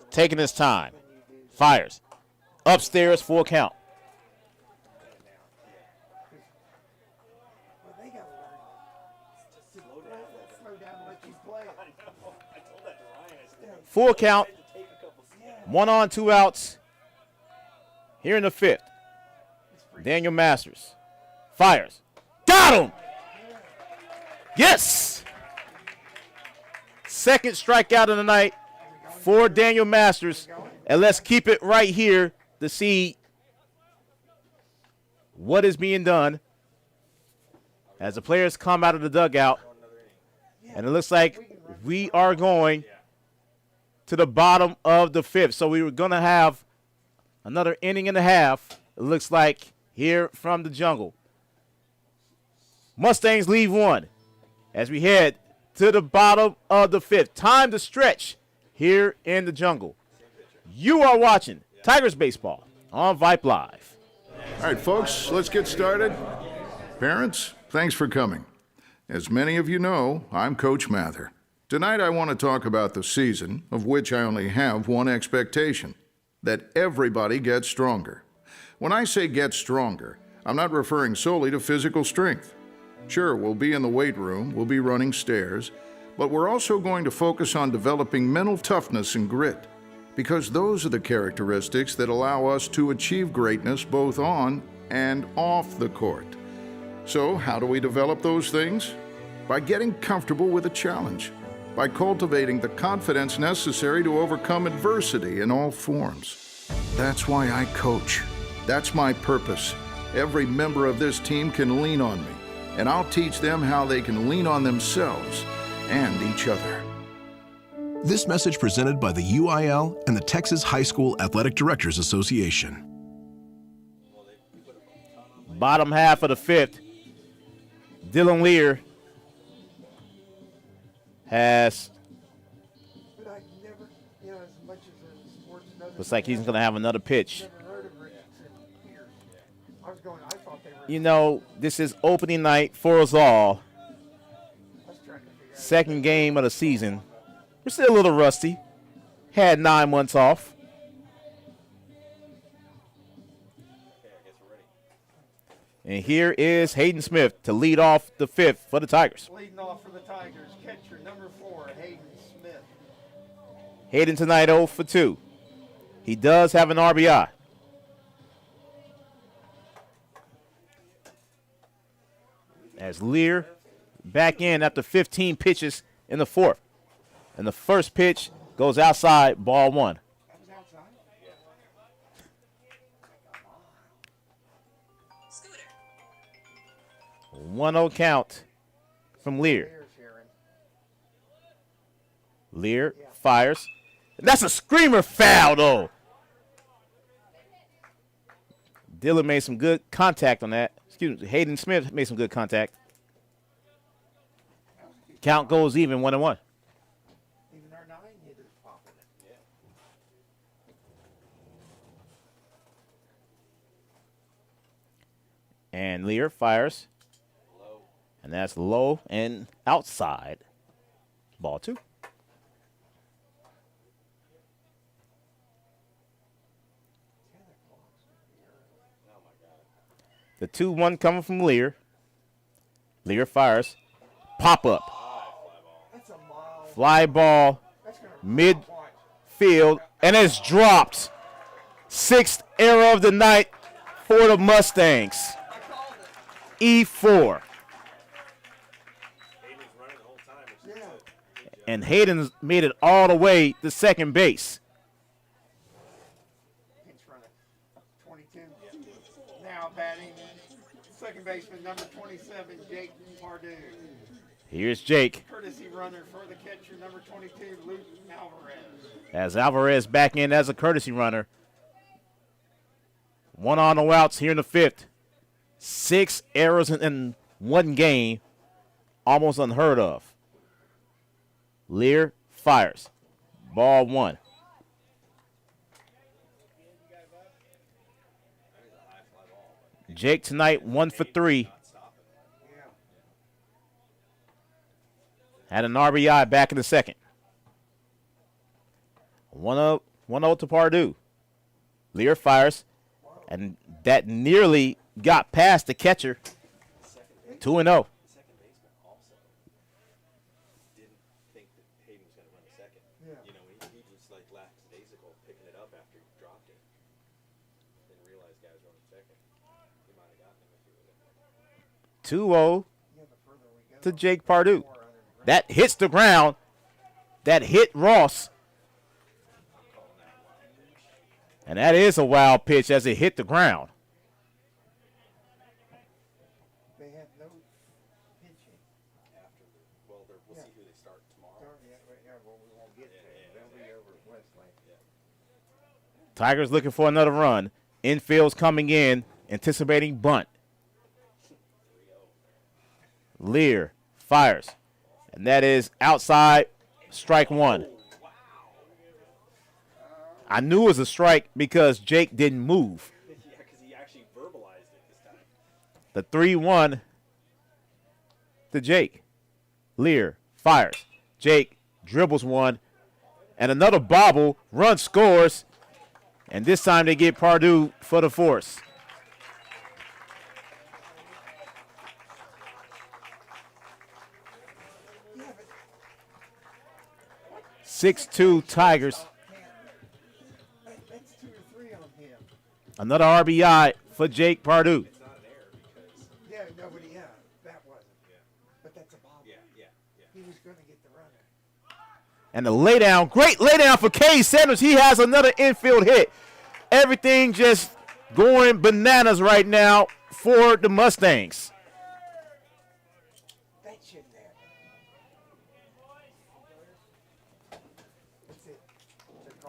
taking his time. Fires. Upstairs, 4 count. Full count. 1 on, 2 outs. Here in the 5th. Daniel Masters. Fires. Got him! Yes! Second strikeout of the night for Daniel Masters. And let's keep it right here to see what is being done as the players come out of the dugout. And it looks like we are going to the bottom of the 5th. So we were going to have another inning and a half, it looks like, here from the jungle. Mustangs leave 1 as we head to the bottom of the 5th. Time to stretch here in the jungle. You are watching Tigers Baseball on Vype Live. All right, folks, let's get started. Parents, thanks for coming. As many of you know, I'm Coach Mather. Tonight I want to talk about the season, of which I only have one expectation, that everybody gets stronger. When I say get stronger, I'm not referring solely to physical strength. Sure, we'll be in the weight room, we'll be running stairs, but we're also going to focus on developing mental toughness and grit, because those are the characteristics that allow us to achieve greatness both on and off the court. So, how do we develop those things? By getting comfortable with a challenge, by cultivating the confidence necessary to overcome adversity in all forms. That's why I coach. That's my purpose. Every member of this team can lean on me, and I'll teach them how they can lean on themselves and each other. This message presented by the UIL and the Texas High School Athletic Directors Association. Bottom half of the 5th. Dylan Lear has, looks like he's going to have another pitch. You know, this is opening night for us all. Second game of the season. We're still a little rusty. Had 9 months off. And here is Hayden Smith to lead off the 5th for the Tigers. Leading off for the Tigers, catcher number 4, Hayden Hayden tonight 0 for 2. He does have an RBI. As Lear back in after 15 pitches in the fourth. And the first pitch goes outside, ball 1. 1-0 count from Lear. Lear fires. That's a screamer foul, though. Dillon made some good contact on that. Excuse me, Hayden Smith made some good contact. Count goes even, 1-1. Even our 9 hitters popping it. And Lear fires. And that's low and outside. Ball 2. The 2-1 coming from Lear. Lear fires. Pop up. Fly ball. Midfield. And it's dropped. 6th error of the night for the Mustangs. E4. And Hayden's made it all the way to second base. Pinch runner, 22. Now batting second baseman number 27, Jake Pardue. Here's Jake. Courtesy runner for the catcher number 22, Luke Alvarez. As Alvarez back in as a courtesy runner. 1 on no outs here in the 5th. 6 errors in one game. Almost unheard of. Lear fires. Ball 1. Jake tonight 1 for 3. Had an RBI back in the second. 1-0 to Pardue. Lear fires. And that nearly got past the catcher. 2-0. You know, he just like lackadaisical picking it up after he dropped it. Didn't realize guys were on second. He might have gotten him if he was 2-0 to Jake Pardue. That hits the ground. That hit Ross. And that is a wild pitch as it hit the ground. They have no pitching. after the, well, we'll see who they start tomorrow. Well, we won't get there. They'll be over at Westlake. Tigers looking for another run. Infield's coming in, anticipating bunt. Lear fires. And that is outside, strike 1. I knew it was a strike because Jake didn't move. Yeah, because he actually verbalized it this time. The 3-1 to Jake. Lear fires. Jake dribbles one. And another bobble. Run scores. And this time they get Pardue for the force. Yeah, but 6-2 Tigers. that's 2 or 3 on him. Another RBI for Jake Pardue. Yeah, nobody, that wasn't. But that's a bobble. He was going to get the runner. And the laydown, great laydown for Cade Sanders. He has another infield hit. Everything just going bananas right now for the Mustangs. That shouldn't happen. That's it.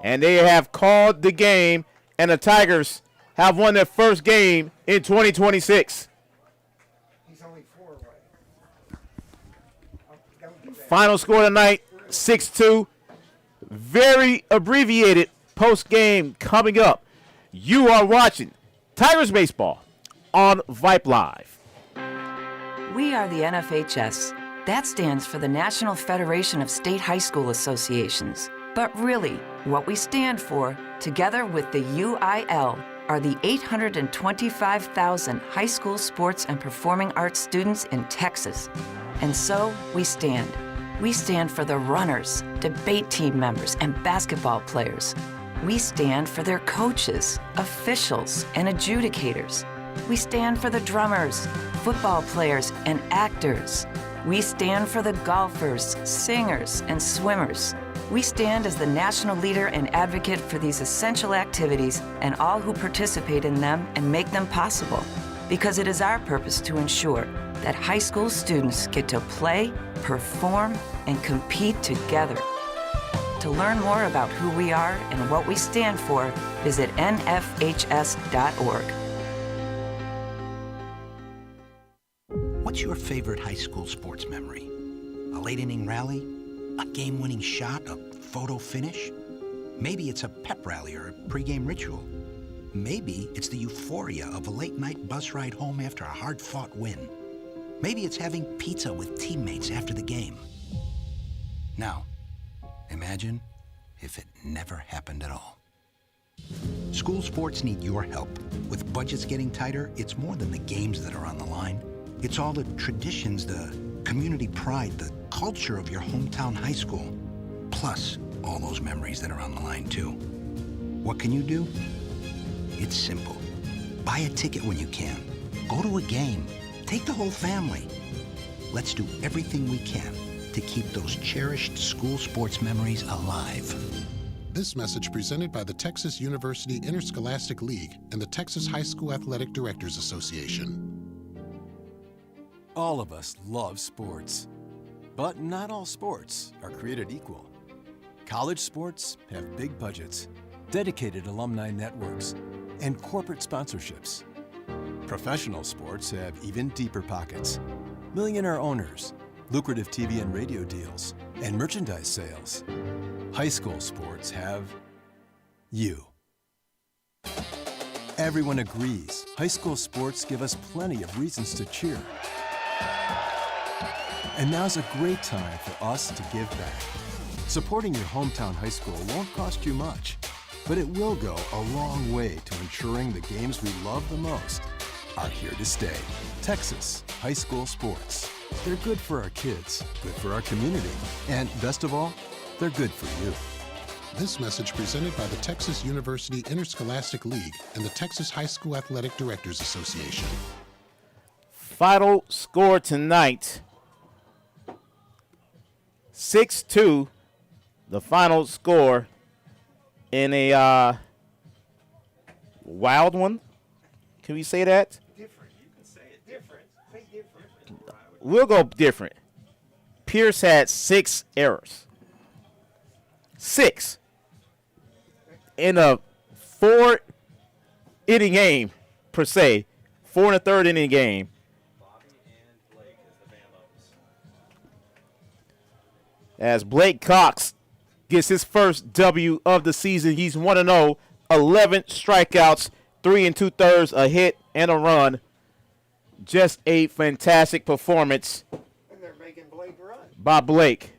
And they have called the game, and the Tigers have won their first game in 2026. He's only 4 away. Don't do that. Final score tonight, 6-2. Very abbreviated post game coming up. You are watching Tigers Baseball on Vype Live. We are the NFHS. That stands for the National Federation of State High School Associations. But really, what we stand for, together with the UIL, are the 825,000 high school sports and performing arts students in Texas. And so we stand, We stand for the runners, debate team members, and basketball players. We stand for their coaches, officials, and adjudicators. We stand for the drummers, football players, and actors. We stand for the golfers, singers, and swimmers. We stand as the national leader and advocate for these essential activities and all who participate in them and make them possible, because it is our purpose to ensure that high school students get to play, perform, and compete together. To learn more about who we are and what we stand for, visit nfhs.org. What's your favorite high school sports memory? A late inning rally? A game-winning shot? A photo finish? Maybe it's a pep rally or a pregame ritual. Maybe it's the euphoria of a late-night bus ride home after a hard-fought win. Maybe it's having pizza with teammates after the game. Now, imagine if it never happened at all. School sports need your help. With budgets getting tighter, it's more than the games that are on the line. It's all the traditions, the community pride, the culture of your hometown high school, plus all those memories that are on the line too. What can you do? It's simple. Buy a ticket when you can. Go to a game. Take the whole family. Let's do everything we can to keep those cherished school sports memories alive. This message presented by the Texas University Interscholastic League and the Texas High School Athletic Directors Association. All of us love sports, but not all sports are created equal. College sports have big budgets, dedicated alumni networks, and corporate sponsorships. Professional sports have even deeper pockets, millionaire owners, lucrative TV and radio deals, and merchandise sales. High school sports have you. Everyone agrees high school sports give us plenty of reasons to cheer. And now's a great time for us to give back. Supporting your hometown high school won't cost you much, but it will go a long way to ensuring the games we love the most are here to stay. Texas high school sports. They're good for our kids, good for our community, and best of all, they're good for you. This message presented by the Texas University Interscholastic League and the Texas High School Athletic Directors Association. Final score tonight, 6-2, the final score in a wild one. Can we say that? Different. You can say it different. Say different. We'll go different. Pearce had 6 errors. 6. In a 4-inning game, per se. 4 and a third inning game. As Blake Cox gets his first W of the season. He's 1-0, 11 strikeouts, 3 2/3, a hit and a run. Just a fantastic performance And they're making Blake run. by Blake.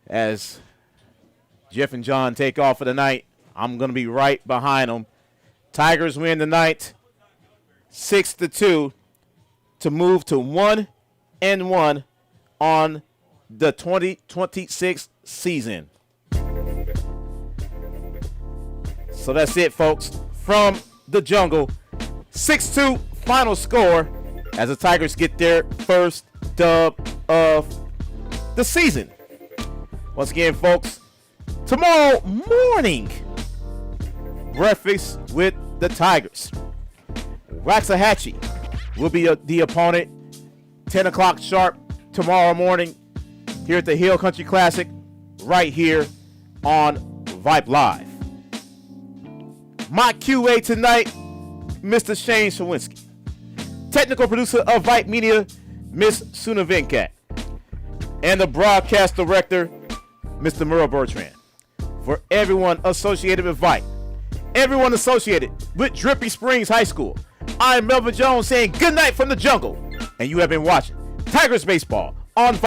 As Jeff and John take off for the night, I'm going to be right behind them. Tigers win tonight 6-2 to move to 1-1 on the 2026 season. So that's it, folks. From the jungle, 6-2 final score as the Tigers get their first dub of the season. Once again, folks, tomorrow morning, breakfast with the Tigers. Waxahachie will be the opponent, 10 o'clock sharp tomorrow morning here at the Hill Country Classic, right here on Vype Live. My QA tonight, Mr. Shane Shawinski. Technical producer of Vype Media, Miss Suna Venkat. And the broadcast director, Mr. Merle Bertrand. For everyone associated with Vype, everyone associated with Drippy Springs High School, I'm Melvin Jones saying good night from the jungle. And you have been watching Tigers Baseball on Vype.